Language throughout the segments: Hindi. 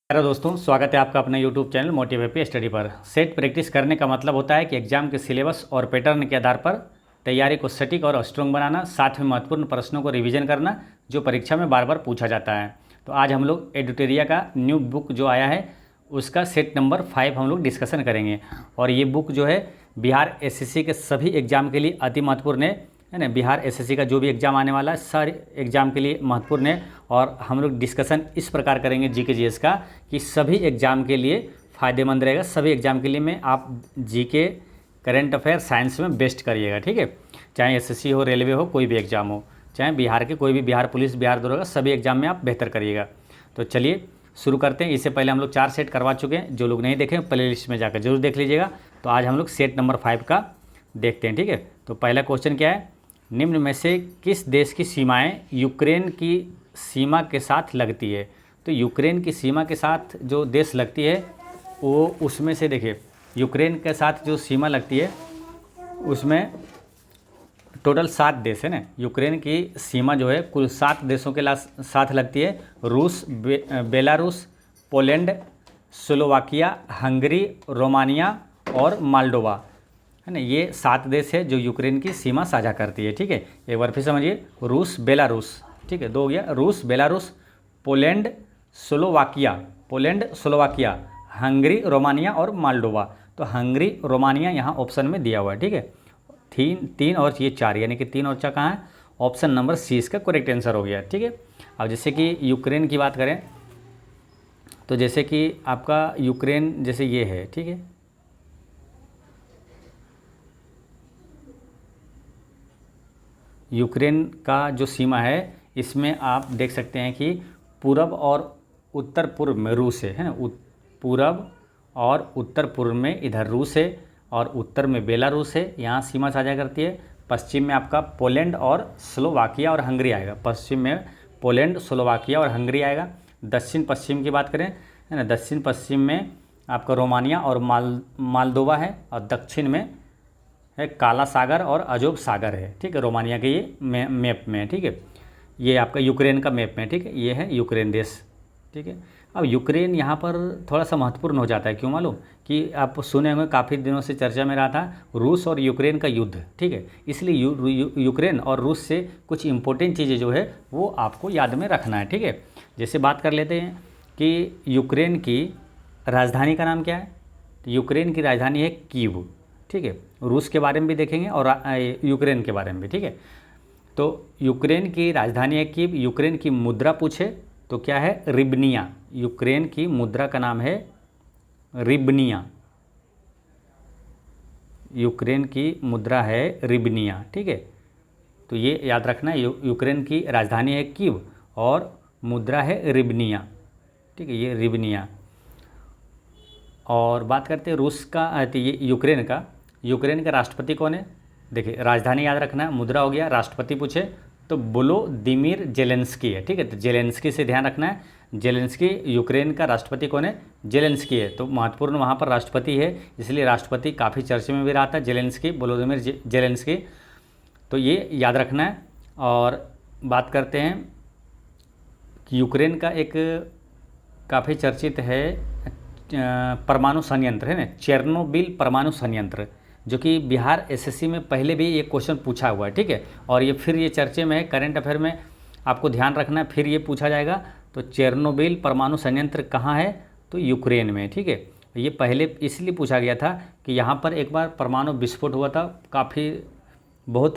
हेलो दोस्तों, स्वागत है आपका अपने YouTube channel motive happy study पर। सेट प्रैक्टिस करने का मतलब होता है कि एग्जाम के सिलेबस और पैटर्न के आधार पर तैयारी को सटीक और स्ट्रॉन्ग बनाना, साथ में महत्वपूर्ण प्रश्नों को रिवीजन करना जो परीक्षा में बार बार पूछा जाता है। तो आज हम लोग एडुटेरिया का न्यू बुक जो आया है उसका सेट नंबर 5 हम लोग डिस्कशन करेंगे। और ये बुक जो है बिहार एसएससी के सभी एग्जाम के लिए अति महत्वपूर्ण है ना। बिहार एसएससी का जो भी एग्ज़ाम आने वाला है सारे एग्ज़ाम के लिए महत्वपूर्ण है। और हम लोग डिस्कशन इस प्रकार करेंगे जीके जीएस का कि सभी एग्ज़ाम के लिए फ़ायदेमंद रहेगा। सभी एग्ज़ाम के लिए में आप जीके, करंट अफेयर, साइंस में बेस्ट करिएगा, ठीक है। चाहे एसएससी हो, रेलवे हो, कोई भी एग्ज़ाम हो, चाहे बिहार के कोई भी, बिहार पुलिस, बिहार दरोगा, सभी एग्ज़ाम में आप बेहतर करिएगा। तो चलिए शुरू करते हैं। इससे पहले हम लोग 4 सेट करवा चुके हैं, जो लोग नहीं देखें प्ले लिस्ट में जाकर जरूर देख लीजिएगा। तो आज हम लोग सेट नंबर 5 का देखते हैं, ठीक है। तो पहला क्वेश्चन क्या है, निम्न में से किस देश की सीमाएं यूक्रेन की सीमा के साथ लगती है। तो यूक्रेन की सीमा के साथ जो देश लगती है वो उसमें से देखिए, यूक्रेन के साथ जो सीमा लगती है उसमें टोटल 7 देश है ना। यूक्रेन की सीमा जो है कुल 7 देशों के साथ लगती है। रूस, Belarus, Poland, Slovakia, Hungary, Romania और मोल्डोवा है ना। ये 7 देश है जो यूक्रेन की सीमा साझा करती है, ठीक है। एक बार फिर समझिए, रूस, बेलारूस, ठीक है, 2 हो गया। रूस, Belarus, Poland, Slovakia, Hungary, Romania और मोल्डोवा। तो हंगरी, रोमानिया यहाँ ऑप्शन में दिया हुआ है, ठीक है। 3 और ये 4, यानी कि 3 और 4 कहाँ है, ऑप्शन नंबर सी इसका करेक्ट आंसर हो गया, ठीक है। अब जैसे कि यूक्रेन की बात करें तो जैसे कि आपका यूक्रेन जैसे ये है, ठीक है। यूक्रेन का जो सीमा है इसमें आप देख सकते हैं कि पूरब और उत्तर पूर्व में रूस है ना। पूरब और उत्तर पूर्व में इधर रूस है और उत्तर में बेलारूस है, यहाँ सीमा साझा करती है। पश्चिम में आपका पोलैंड और स्लोवाकिया और हंगरी आएगा। पश्चिम में पोलैंड, स्लोवाकिया और हंगरी आएगा। दक्षिण पश्चिम की बात करें है ना, दक्षिण पश्चिम में आपका रोमानिया और मोल्दोवा है। और दक्षिण में है काला सागर और अजोब सागर है, ठीक है। रोमानिया के ये मैप में है, ठीक है। ये आपका यूक्रेन का मैप में है, ठीक है। ये है यूक्रेन देश, ठीक है। अब यूक्रेन यहाँ पर थोड़ा सा महत्वपूर्ण हो जाता है, क्यों मालूम, कि आप सुने होंगे काफ़ी दिनों से चर्चा में रहा था रूस और यूक्रेन का युद्ध, ठीक है। इसलिए यूक्रेन और रूस से कुछ इंपॉर्टेंट चीज़ें जो है वो आपको याद में रखना है, ठीक है। जैसे बात कर लेते हैं कि यूक्रेन की राजधानी का नाम क्या है। तो यूक्रेन की राजधानी है कीव, ठीक है। रूस के बारे में भी देखेंगे और यूक्रेन के बारे में भी, ठीक है। तो यूक्रेन की राजधानी है कीव। यूक्रेन की मुद्रा पूछे तो क्या है, रिबनिया। यूक्रेन की मुद्रा का नाम है रिबनिया। यूक्रेन की मुद्रा है रिबनिया, ठीक है। तो ये याद रखना है, यूक्रेन की राजधानी है कीव और मुद्रा है रिबनिया, ठीक है, ये रिबनिया। और बात करते हैं रूस का, तो ये यूक्रेन का राष्ट्रपति कौन है। देखिए राजधानी याद रखना है, मुद्रा हो गया, राष्ट्रपति पूछे तो वोलोदिमीर जेलेंस्की है, ठीक है। तो जेलेंस्की से ध्यान रखना है, जेलेंस्की यूक्रेन का राष्ट्रपति कौन है, जेलेंस्की है। तो महत्वपूर्ण वहाँ पर राष्ट्रपति है, इसलिए राष्ट्रपति काफ़ी चर्चे में भी रहा था, जेलेंस्की, वोलोदिमीर जेलेंस्की। तो ये याद रखना है। और बात करते हैं कि यूक्रेन का एक काफ़ी चर्चित है परमाणु संयंत्र है ना, चेर्नोबिल परमाणु संयंत्र, जो कि बिहार एसएससी में पहले भी ये क्वेश्चन पूछा हुआ है, ठीक है। और ये फिर ये चर्चे में है, करंट अफेयर में आपको ध्यान रखना है, फिर ये पूछा जाएगा। तो चेर्नोबिल परमाणु संयंत्र कहाँ है, तो यूक्रेन में, ठीक है। ये पहले इसलिए पूछा गया था कि यहाँ पर एक बार परमाणु विस्फोट हुआ था, काफ़ी बहुत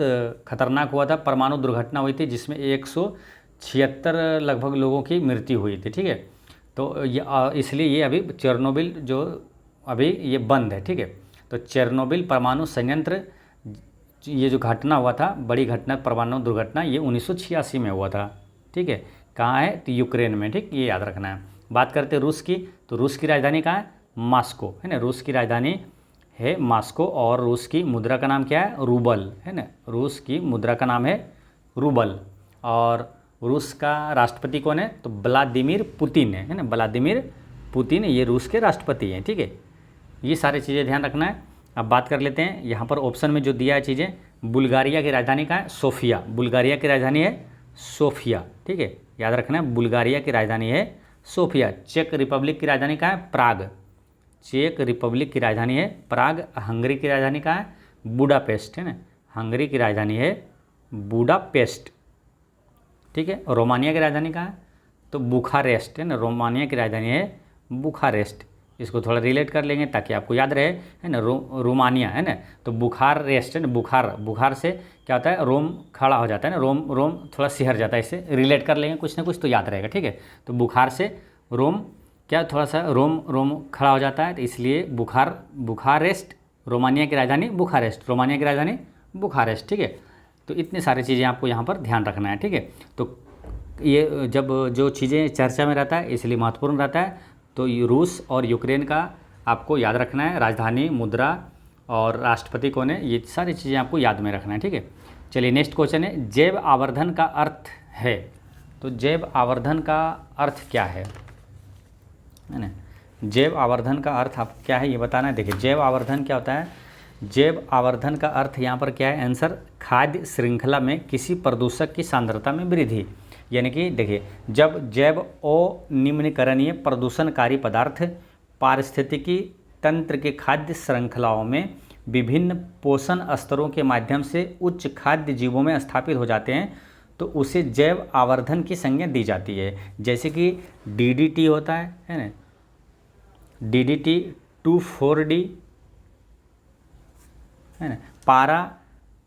खतरनाक हुआ था, परमाणु दुर्घटना हुई थी जिसमें 176 लगभग लोगों की मृत्यु हुई थी, ठीक है। तो ये इसलिए ये अभी चेर्नोबिल जो अभी ये बंद है, ठीक है। तो चेर्नोबिल परमाणु संयंत्र, ये जो घटना हुआ था, बड़ी घटना, परमाणु दुर्घटना, ये 1986 में हुआ था, ठीक है। कहाँ है, तो यूक्रेन में, ठीक, ये याद रखना है। बात करते हैं रूस की, तो रूस की राजधानी कहाँ है, मॉस्को है ना। रूस की राजधानी है मॉस्को और रूस की मुद्रा का नाम क्या है, रूबल है ना। रूस की मुद्रा का नाम है रूबल। और रूस का राष्ट्रपति कौन है, तो व्लादिमीर पुतिन है ना। व्लादिमीर पुतिन ये रूस के राष्ट्रपति हैं, ठीक है। ये सारी चीज़ें ध्यान रखना है। अब बात कर लेते हैं, यहाँ पर ऑप्शन में जो दिया है चीज़ें, बुल्गारिया की राजधानी कहाँ है, सोफिया। बुल्गारिया की राजधानी है सोफिया, ठीक है, याद रखना है, बुल्गारिया की राजधानी है सोफिया। चेक रिपब्लिक की राजधानी कहाँ है? प्राग। चेक रिपब्लिक की राजधानी है प्राग। हंगरी की राजधानी कहाँ है? बुडापेस्ट, है ना। हंगरी की राजधानी है बुडापेस्ट, ठीक है। रोमानिया की राजधानी कहाँ है? तो बुखारेस्ट, है ना। रोमानिया की राजधानी है बुखारेस्ट। इसको थोड़ा रिलेट कर लेंगे ताकि आपको याद रहे, है ना। रोमानिया, है ना। तो बुखारेस्ट, है ना। बुखार से क्या होता है? रोम खड़ा हो जाता है ना, रोम थोड़ा सिहर जाता है। इससे रिलेट कर लेंगे कुछ ना कुछ तो याद रहेगा, ठीक है। तो बुखार से रोम क्या थोड़ा सा रोम खड़ा हो जाता है, तो इसलिए बुखारेस्ट। रोमानिया की राजधानी बुखारेस्ट, रोमानिया की राजधानी बुखारेस्ट, ठीक है। तो इतनी सारी चीज़ें आपको यहाँ पर ध्यान रखना है, ठीक है। तो ये जब जो चीज़ें चर्चा में रहता है इसलिए महत्वपूर्ण रहता है। तो रूस और यूक्रेन का आपको याद रखना है, राजधानी, मुद्रा और राष्ट्रपति कौन है, ये सारी चीज़ें आपको याद में रखना है, ठीक है। चलिए नेक्स्ट क्वेश्चन है, जैव आवर्धन का अर्थ है। तो जैव आवर्धन का अर्थ क्या है ना। जैव आवर्धन का अर्थ आप क्या है ये बताना है। देखिए जैव आवर्धन क्या होता है? जैव आवर्धन का अर्थ यहाँ पर क्या है? आंसर, खाद्य श्रृंखला में किसी प्रदूषक की सांद्रता में वृद्धि। यानी कि देखिए जब जैव अनिम्नीकरणीय प्रदूषणकारी पदार्थ पारिस्थितिकी तंत्र के खाद्य श्रृंखलाओं में विभिन्न पोषण स्तरों के माध्यम से उच्च खाद्य जीवों में स्थापित हो जाते हैं तो उसे जैव आवर्धन की संज्ञा दी जाती है। जैसे कि DDT होता है ना, DDT 2,4-D, है ना। पारा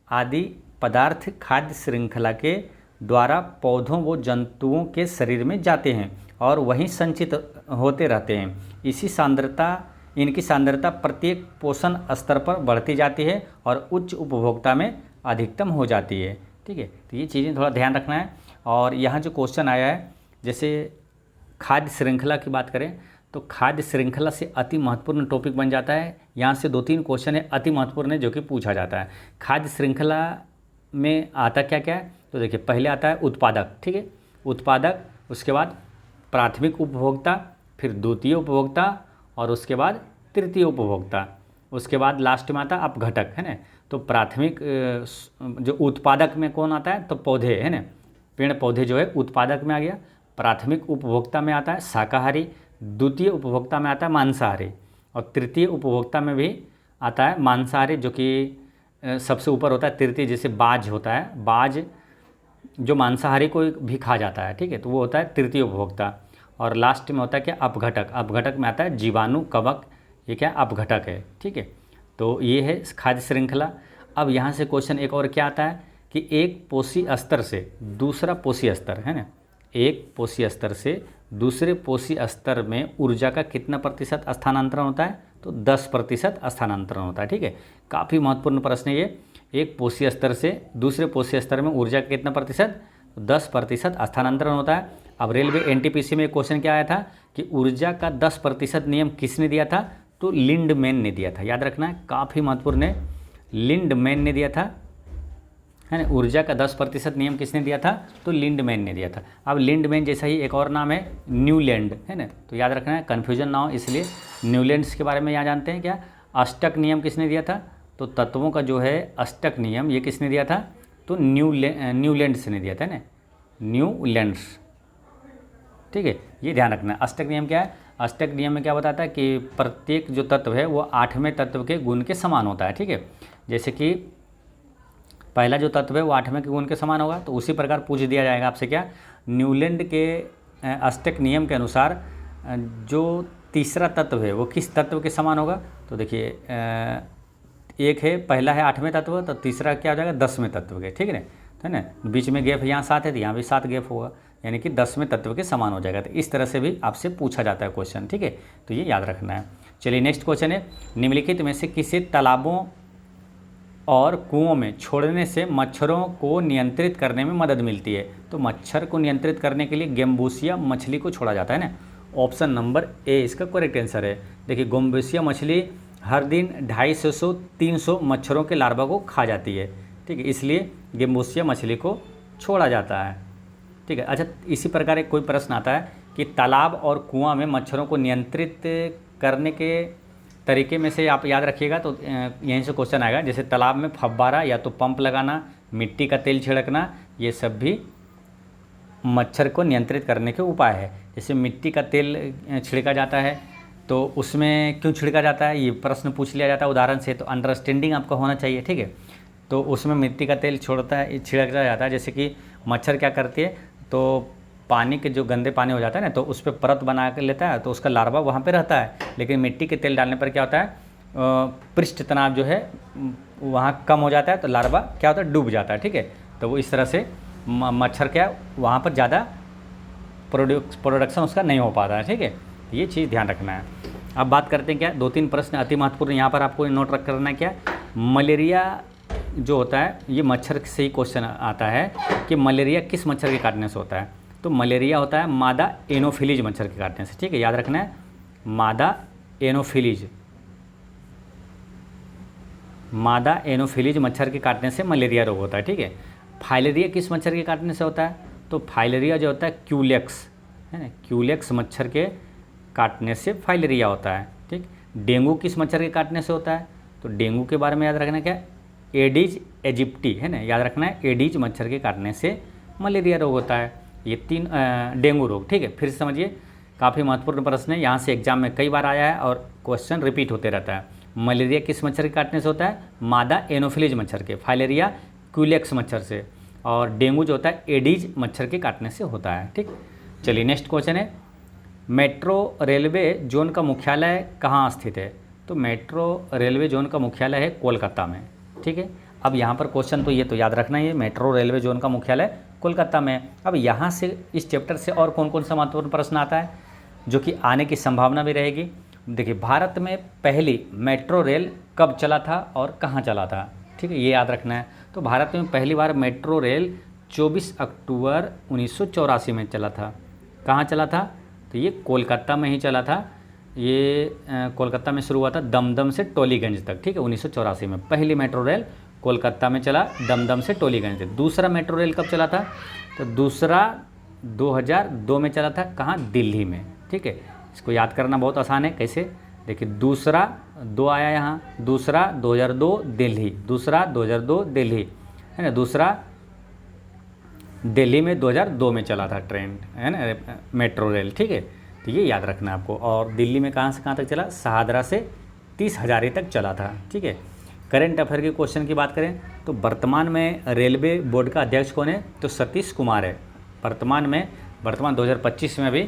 आदि पदार्थ खाद्य श्रृंखला के द्वारा पौधों व जंतुओं के शरीर में जाते हैं और वहीं संचित होते रहते हैं। इनकी सांद्रता प्रत्येक पोषण स्तर पर बढ़ती जाती है और उच्च उपभोक्ता में अधिकतम हो जाती है, ठीक है। तो ये चीज़ें थोड़ा ध्यान रखना है। और यहाँ जो क्वेश्चन आया है, जैसे खाद्य श्रृंखला की बात करें तो खाद्य श्रृंखला से अति महत्वपूर्ण टॉपिक बन जाता है। यहाँ से 2-3 क्वेश्चन है अति महत्वपूर्ण है जो कि पूछा जाता है। खाद्य श्रृंखला में आता क्या क्या है? तो देखिए पहले आता है उत्पादक, ठीक है, उत्पादक, उसके बाद प्राथमिक उपभोक्ता, फिर द्वितीय उपभोक्ता और उसके बाद तृतीय उपभोक्ता, उसके बाद लास्ट में आता है अपघटक, है ना। तो प्राथमिक जो उत्पादक में कौन आता है? तो पौधे, है ना, पेड़ पौधे जो है उत्पादक में आ गया। प्राथमिक उपभोक्ता में आता है शाकाहारी, द्वितीय उपभोक्ता में आता है मांसाहारी और तृतीय उपभोक्ता में भी आता है मांसाहारी, जो कि सबसे ऊपर होता है तृतीय। जैसे बाज होता है, बाज जो मांसाहारी को भी खा जाता है, ठीक है, तो वो होता है तृतीय उपभोक्ता। और लास्ट में होता है क्या? अपघटक। अपघटक में आता है जीवाणु, कवक, ये क्या अपघटक है, ठीक है। तो ये है खाद्य श्रृंखला। अब यहाँ से क्वेश्चन एक और क्या आता है कि एक पोषी स्तर से दूसरा पोषी स्तर, है ना, एक पोषी स्तर से दूसरे पोषी स्तर में ऊर्जा का कितना प्रतिशत स्थानांतरण होता है? तो 10% स्थानांतरण होता है, ठीक है। काफ़ी महत्वपूर्ण प्रश्न है ये। एक पोषी स्तर से दूसरे पोषी स्तर में ऊर्जा का कितना प्रतिशत? 10% स्थानांतरण होता है। अब रेलवे NTPC में एक क्वेश्चन क्या आया था कि ऊर्जा का 10% नियम किसने दिया था? तो लिंडमैन ने दिया था। याद रखना है, काफ़ी महत्वपूर्ण है, लिंडमैन ने दिया था, है ना। ऊर्जा का 10% नियम किसने दिया था? तो लिंडमैन ने दिया था। अब लिंडमैन जैसा ही एक और नाम है न्यूलैंड, है ना। तो याद रखना है, कन्फ्यूजन ना हो इसलिए न्यूलैंड्स के बारे में यहाँ जानते हैं क्या? अष्टक नियम किसने दिया था? तो तत्वों का जो है अष्टक नियम, ये किसने दिया था? तो न्यूलैंड्स ने दिया था ना, न्यूलैंड्स, ठीक है। ये ध्यान रखना है। अष्टक नियम क्या है? अष्टक नियम में क्या बताता है कि प्रत्येक जो तत्व है वो 8वें तत्व के गुण के समान होता है, ठीक है। जैसे कि पहला जो तत्व है वो 8वें के गुण के समान होगा, तो उसी प्रकार पूछ दिया जाएगा आपसे क्या? न्यूलैंड के अष्टक नियम के अनुसार जो तीसरा तत्व है वो किस तत्व के समान होगा? तो देखिए एक है, पहला है 8वें तत्व, तो तीसरा क्या हो जाएगा? 10वें तत्व के, ठीक है ना। बीच में गैप यहाँ 7 है तो यहाँ भी 7 गैप होगा, यानी कि 10वें तत्व के समान हो जाएगा। तो इस तरह से भी आपसे पूछा जाता है क्वेश्चन, ठीक है। तो ये याद रखना है। चलिए नेक्स्ट क्वेश्चन है, निम्नलिखित में से किसे तालाबों और कुओं में छोड़ने से मच्छरों को नियंत्रित करने में मदद मिलती है? तो मच्छर को नियंत्रित करने के लिए गेम्बूसिया मछली को छोड़ा जाता है ना। ऑप्शन नंबर ए इसका करेक्ट आंसर है। देखिए गेम्बूसिया मछली हर दिन 250 से 300 मच्छरों के लार्वा को खा जाती है, ठीक है, इसलिए गेम्बूसिया मछली को छोड़ा जाता है, ठीक है। अच्छा, इसी प्रकार एक कोई प्रश्न आता है कि तालाब और कुआं में मच्छरों को नियंत्रित करने के तरीके में से आप याद रखिएगा, तो यहीं से क्वेश्चन आएगा। जैसे तालाब में फव्वारा या तो पंप लगाना, मिट्टी का तेल छिड़कना, ये सब भी मच्छर को नियंत्रित करने के उपाय है। जैसे मिट्टी का तेल छिड़का जाता है, तो उसमें क्यों छिड़का जाता है, ये प्रश्न पूछ लिया जाता है उदाहरण से, तो अंडरस्टैंडिंग आपका होना चाहिए, ठीक है। तो उसमें मिट्टी का तेल छिड़का जाता है, जैसे कि मच्छर क्या करती है, तो पानी के जो गंदे पानी हो जाता है ना, तो उस पर परत बना कर लेता है, तो उसका लार्वा वहाँ पे रहता है। लेकिन मिट्टी के तेल डालने पर क्या होता है, पृष्ठ तनाव जो है वहाँ कम हो जाता है, तो लार्वा क्या होता है, डूब जाता है, ठीक है। तो वो इस तरह से मच्छर क्या वहाँ पर ज़्यादा प्रोडक्शन उसका नहीं हो पाता है, ठीक है। ये चीज़ ध्यान रखना है। अब बात करते हैं क्या, 2-3 प्रश्न अति महत्वपूर्ण यहाँ पर आपको नोट रख करना है। क्या मलेरिया जो होता है, ये मच्छर से ही क्वेश्चन आता है कि मलेरिया किस मच्छर के काटने से होता है। तो मलेरिया होता है मादा एनोफिलीज मच्छर के काटने से, ठीक है, याद रखना है, मादा एनोफिलीज मच्छर के काटने से मलेरिया रोग होता है, ठीक है। फाइलेरिया किस मच्छर के काटने से होता है, तो फाइलेरिया जो होता है क्यूलेक्स, है ना, क्यूलेक्स मच्छर के काटने से फाइलेरिया होता है, ठीक। डेंगू किस मच्छर के काटने से होता है, तो डेंगू के बारे में याद रखना क्या, एडिज एजिप्टी, है ना, याद रखना है, एडिज मच्छर के काटने से मलेरिया रोग होता है। ये 3 डेंगू रोग, ठीक है। फिर से समझिए, काफ़ी महत्वपूर्ण प्रश्न है, यहाँ से एग्जाम में कई बार आया है और क्वेश्चन रिपीट होते रहता है। मलेरिया किस मच्छर के काटने से होता है, मादा एनोफिलीज मच्छर के, फाइलेरिया क्यूलेक्स मच्छर से, और डेंगू जो होता है एडीज मच्छर के काटने से होता है, ठीक। चलिए नेक्स्ट क्वेश्चन है, मेट्रो रेलवे जोन का मुख्यालय कहाँ स्थित है, तो मेट्रो रेलवे जोन का मुख्यालय है कोलकाता में, ठीक है। अब यहाँ पर क्वेश्चन तो ये तो याद रखना है, मेट्रो रेलवे जोन का मुख्यालय कोलकाता में। अब यहाँ से इस चैप्टर से और कौन कौन सा महत्वपूर्ण प्रश्न आता है जो कि आने की संभावना भी रहेगी। देखिए, भारत में पहली मेट्रो रेल कब चला था और कहाँ चला था, ठीक है, ये याद रखना है। तो भारत में पहली बार मेट्रो रेल 24 अक्टूबर 1984 में चला था। कहाँ चला था, तो ये कोलकाता में ही चला था। ये कोलकाता में शुरू हुआ था दमदम से टोलीगंज तक, ठीक है, 1984 में पहली मेट्रो रेल कोलकाता में चला, दमदम से टोलीगंज तक। दूसरा मेट्रो रेल कब चला था, तो दूसरा 2002 में चला था, कहाँ, दिल्ली में, ठीक है। इसको याद करना बहुत आसान है, कैसे, देखिए, दूसरा 2 आया यहाँ, दूसरा 2002 दिल्ली, दूसरा 2002 दिल्ली, है ना, दूसरा दिल्ली में 2002 में चला था ट्रेन, है ना, मेट्रो रेल, ठीक है। तो ये याद रखना है आपको। और दिल्ली में कहाँ से कहाँ तक चला, शाहदरा से 30 हजारी तक चला था, ठीक है। करंट अफेयर के क्वेश्चन की बात करें तो वर्तमान में रेलवे बोर्ड का अध्यक्ष कौन है, तो सतीश कुमार है। वर्तमान 2025 में भी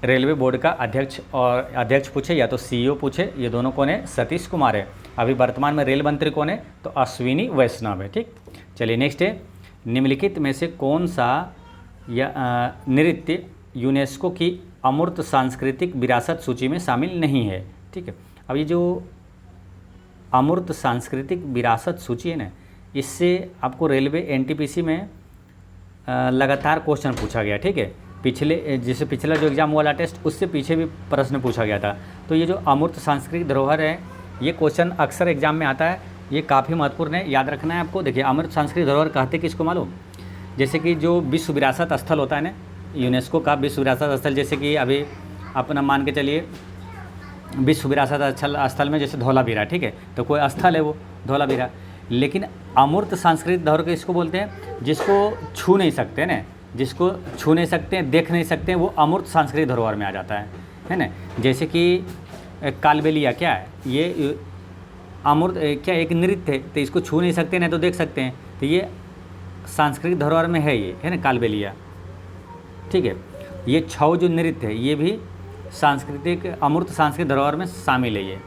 रेलवे बोर्ड का अध्यक्ष, और अध्यक्ष पूछे या तो सीईओ पूछे, ये दोनों कौन है, सतीश कुमार है। अभी वर्तमान में रेल मंत्री कौन है, तो अश्विनी वैष्णव है, ठीक। चलिए नेक्स्ट है, निम्नलिखित में से कौन सा नृत्य यूनेस्को की अमूर्त सांस्कृतिक विरासत सूची में शामिल नहीं है, ठीक है। अब ये जो अमूर्त सांस्कृतिक विरासत सूची है ना, इससे आपको रेलवे एनटीपीसी में लगातार क्वेश्चन पूछा गया, ठीक है। जैसे पिछला जो एग्ज़ाम वाला टेस्ट, उससे पीछे भी प्रश्न पूछा गया था। तो ये जो अमूर्त सांस्कृतिक धरोहर है, ये क्वेश्चन अक्सर एग्जाम में आता है, ये काफ़ी महत्वपूर्ण है, याद रखना है आपको। देखिए, अमूर्त सांस्कृतिक धरोहर कहते किसको मालूम, जैसे कि जो विश्व विरासत स्थल होता है ना, यूनेस्को का विश्व विरासत स्थल, जैसे कि अभी अपना मान के चलिए विश्व विरासत स्थल में जैसे धौलावीरा, ठीक है, तो कोई स्थल है वो धौलावीरा। लेकिन अमूर्त सांस्कृतिक धरोहर किसको बोलते हैं, जिसको छू नहीं सकते ना, जिसको छू नहीं सकते हैं, देख नहीं सकते हैं, वो अमूर्त सांस्कृतिक धरोहर में आ जाता है ना। जैसे कि कालबेलिया क्या है, ये अमूर्त क्या एक नृत्य है, तो इसको छू नहीं सकते, नहीं तो देख सकते हैं, तो ये सांस्कृतिक धरोहर में है, ये है ना कालबेलिया, ठीक है। ये छऊ जो नृत्य है, ये भी सांस्कृतिक अमूर्त सांस्कृतिक धरोहर में शामिल है ये।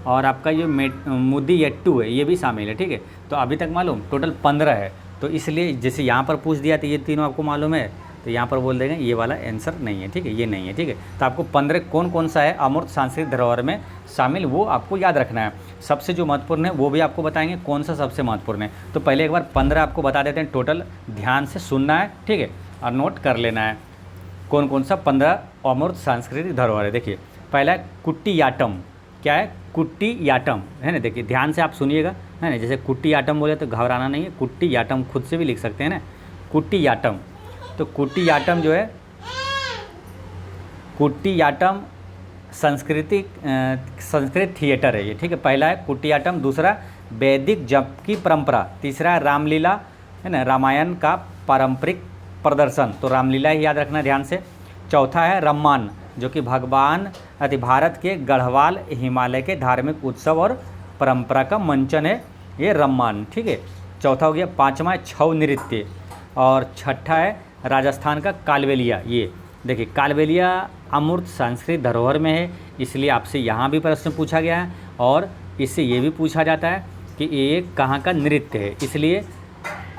और आपका ये मुदियट्टू है, ये भी शामिल है, ठीक है। तो अभी तक मालूम टोटल 15 है, तो इसलिए जैसे यहाँ पर पूछ दिया तो ये तीनों आपको मालूम है, तो यहाँ पर बोल देंगे ये वाला आंसर नहीं है, ठीक है, ये नहीं है, ठीक है। तो आपको 15 कौन कौन सा है अमूर्त सांस्कृतिक धरोहर में शामिल, वो आपको याद रखना है। सबसे जो महत्वपूर्ण है वो भी आपको बताएंगे कौन सा सबसे महत्वपूर्ण है। तो पहले एक बार 15 आपको बता देते हैं टोटल, ध्यान से सुनना है, ठीक है, और नोट कर लेना है कौन कौन सा 15 अमूर्त सांस्कृतिक धरोहर है। देखिए, पहला है कुट्टियाट्टम, क्या है, कुट्टियाट्टम, है ना, देखिए ध्यान से आप सुनिएगा, है ना। जैसे कुट्टियाट्टम बोले तो घबराना नहीं है, कुट्टियाट्टम खुद से भी लिख सकते हैं ना, कुट्टियाट्टम। तो कुट्टियाट्टम जो है, कुट्टियाट्टम संस्कृत थिएटर है ये, ठीक है। पहला है कुट्टियाट्टम, दूसरा वैदिक जप की परंपरा, तीसरा है रामलीला, है ना, रामायण का पारंपरिक प्रदर्शन, तो रामलीला ही याद रखना ध्यान से। चौथा है रम्मान, जो कि भगवान भारत के गढ़वाल हिमालय के धार्मिक उत्सव और परंपरा का मंचन है ये रम्मान, ठीक है। चौथा हो गया। पाँचवा है छऊ नृत्य, और छठा है राजस्थान का कालबेलिया। ये देखिए कालबेलिया अमूर्त सांस्कृतिक धरोहर में है, इसलिए आपसे यहाँ भी प्रश्न पूछा गया है, और इससे ये भी पूछा जाता है कि ये कहाँ का नृत्य है, इसलिए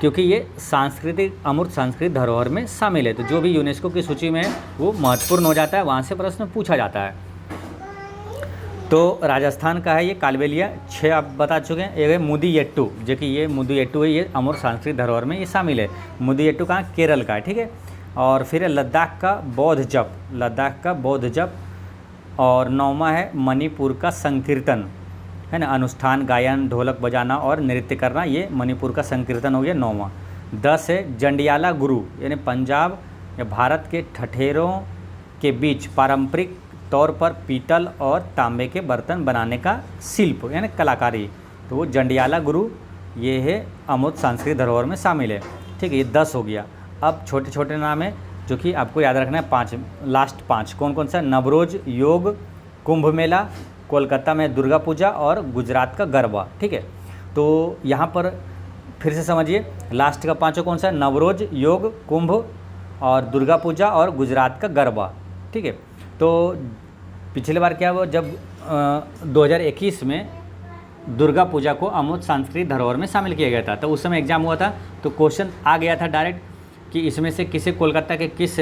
क्योंकि ये सांस्कृतिक अमूर्त सांस्कृतिक धरोहर में शामिल है, तो जो भी यूनेस्को की सूची में है वो महत्वपूर्ण हो जाता है, वहाँ से प्रश्न पूछा जाता है। तो राजस्थान का है ये कालबेलिया। 6 आप बता चुके हैं। एक है मुदियट्टू, जो कि ये मुदियट्टू है, ये अमूर्त सांस्कृतिक धरोहर में ये शामिल है। मुदियट्टू कहाँ, केरल का है, ठीक है। और फिर है लद्दाख का बौद्ध जप, लद्दाख का बौद्ध जप। और 9वां है मणिपुर का संकीर्तन, है ना, अनुष्ठान, गायन, ढोलक बजाना और नृत्य करना, ये मणिपुर का संकीर्तन हो गया 9वां। 10 है जंडियाला गुरु, यानी पंजाब या भारत के ठठेरों के बीच पारंपरिक तौर पर पीतल और तांबे के बर्तन बनाने का शिल्प यानी कलाकारी, तो वो जंडियाला गुरु ये है अमूर्त सांस्कृतिक धरोहर में शामिल है, ठीक है। ये 10 हो गया। अब छोटे छोटे नाम है जो कि आपको याद रखना है, 5 लास्ट 5 कौन कौन सा, नवरोज, योग, कुंभ मेला, कोलकाता में दुर्गा पूजा और गुजरात का गरबा, ठीक है। तो यहाँ पर फिर से समझिए लास्ट का 5 कौन सा, नवरोज, योग, कुंभ और दुर्गा पूजा और गुजरात का गरबा, ठीक है। तो पिछली बार क्या हुआ, जब 2021 में दुर्गा पूजा को अमूर्त सांस्कृतिक धरोहर में शामिल किया गया था, तो उस समय एग्जाम हुआ था, तो क्वेश्चन आ गया था डायरेक्ट कि इसमें से किसे, कोलकाता के किस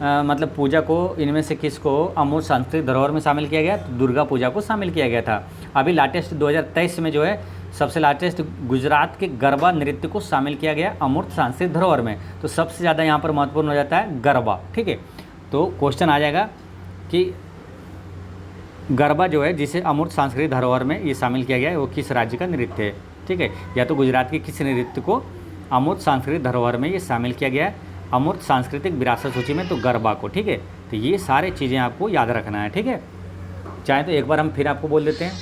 मतलब पूजा को, इनमें से किसको अमूर्त सांस्कृतिक धरोहर में शामिल किया गया, तो दुर्गा पूजा को शामिल किया गया था। अभी लाटेस्ट 2023 में जो है सबसे लाटेस्ट गुजरात के गरबा नृत्य को शामिल किया गया अमूर्त सांस्कृतिक धरोहर में, तो सबसे ज़्यादा यहाँ पर महत्वपूर्ण हो जाता है गरबा, ठीक है। तो क्वेश्चन आ जाएगा कि गरबा जो है जिसे अमूर्त सांस्कृतिक धरोहर में ये शामिल किया गया है वो किस राज्य का नृत्य है, ठीक है। या तो गुजरात के किस नृत्य को अमूर्त सांस्कृतिक धरोहर में ये शामिल किया गया है अमूर्त सांस्कृतिक विरासत सूची में, तो गरबा को, ठीक है। तो ये सारे चीज़ें आपको याद रखना है, ठीक है। चाहे तो एक बार हम फिर आपको बोल देते हैं।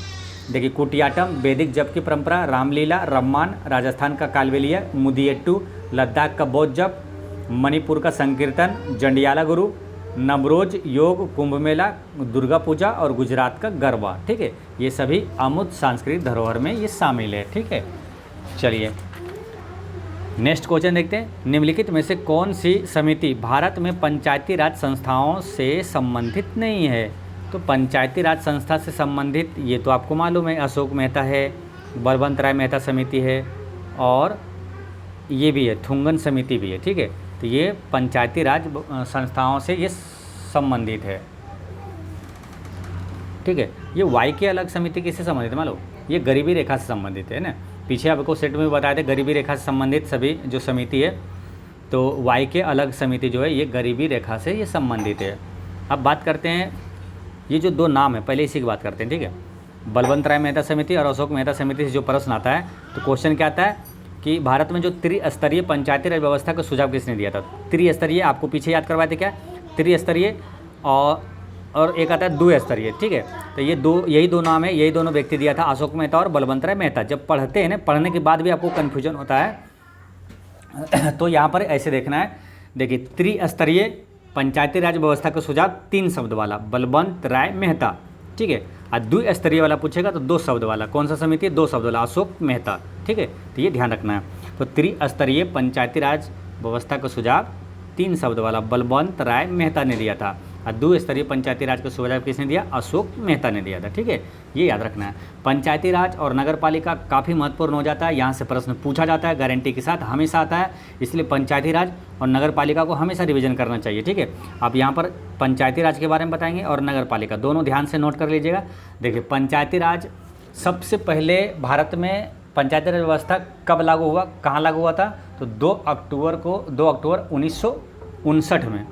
देखिए कुटियाटम वैदिक जप की परंपरा, रामलीला, रम्मान, राजस्थान का कालबेलिया, मुदियट्टू, लद्दाख का बौद्ध जप, मणिपुर का संकीर्तन, जंडियाला गुरु, नवरोज, योग, कुंभ मेला, दुर्गा पूजा और गुजरात का गरबा, ठीक है। ये सभी अमूर्त सांस्कृतिक धरोहर में ये शामिल है, ठीक है। चलिए नेक्स्ट क्वेश्चन देखते हैं। निम्नलिखित में से कौन सी समिति भारत में पंचायती राज संस्थाओं से संबंधित नहीं है, तो पंचायती राज संस्था से संबंधित ये तो आपको मालूम है, अशोक मेहता है, बलवंत राय मेहता समिति है, और ये भी है थुंगन समिति भी है, ठीक है। तो ये पंचायती राज संस्थाओं से ये संबंधित है, ठीक है। ये वाई के अलग समिति किससे संबंधित है मालूम, ये गरीबी रेखा से संबंधित है ना, पीछे आपको सेट में बताया था गरीबी रेखा से संबंधित सभी जो समिति है, तो वाई के अलग समिति जो है ये गरीबी रेखा से ये संबंधित है। अब बात करते हैं ये जो 2 नाम है, पहले इसी की बात करते हैं, ठीक है। बलवंत राय मेहता समिति और अशोक मेहता समिति से जो प्रश्न आता है, तो क्वेश्चन क्या आता है कि भारत में जो त्रिस्तरीय पंचायती राज व्यवस्था का सुझाव किसने दिया था। त्रिस्तरीय आपको पीछे याद करवाए थे क्या, त्रिस्तरीय और एक आता है द्विस्तरीय, ठीक है। तो ये यही दो नाम है, यही दोनों व्यक्ति दिया था, अशोक मेहता और बलवंत राय मेहता। जब पढ़ते हैं ना, पढ़ने के बाद भी आपको कन्फ्यूजन होता है तो यहाँ पर ऐसे देखना है। देखिए त्रिस्तरीय पंचायती राज व्यवस्था का सुझाव 3 शब्द वाला बलवंत राय मेहता, ठीक है। और द्विस्तरीय वाला पूछेगा तो 2 शब्द वाला, कौन सा समिति है, 2 शब्द वाला अशोक मेहता, ठीक है। तो ये ध्यान रखना है। तो त्रिस्तरीय पंचायती राज व्यवस्था का सुझाव 3 शब्द वाला बलवंत राय मेहता ने दिया था, और द्विस्तरीय पंचायती राज का सुझाव किसने दिया, अशोक मेहता ने दिया था, ठीक है। ये याद रखना है। पंचायती राज और नगर पालिका काफ़ी महत्वपूर्ण हो जाता है, यहाँ से प्रश्न पूछा जाता है, गारंटी के साथ हमेशा आता है, इसलिए पंचायती राज और नगर पालिका को हमेशा रिवीजन करना चाहिए, ठीक है। आप यहाँ पर पंचायती राज के बारे में बताएंगे और नगर पालिका, दोनों ध्यान से नोट कर लीजिएगा। देखिए पंचायती राज सबसे पहले भारत में पंचायती राज व्यवस्था कब लागू हुआ, कहाँ लागू हुआ था, तो 2 अक्टूबर 1959 में,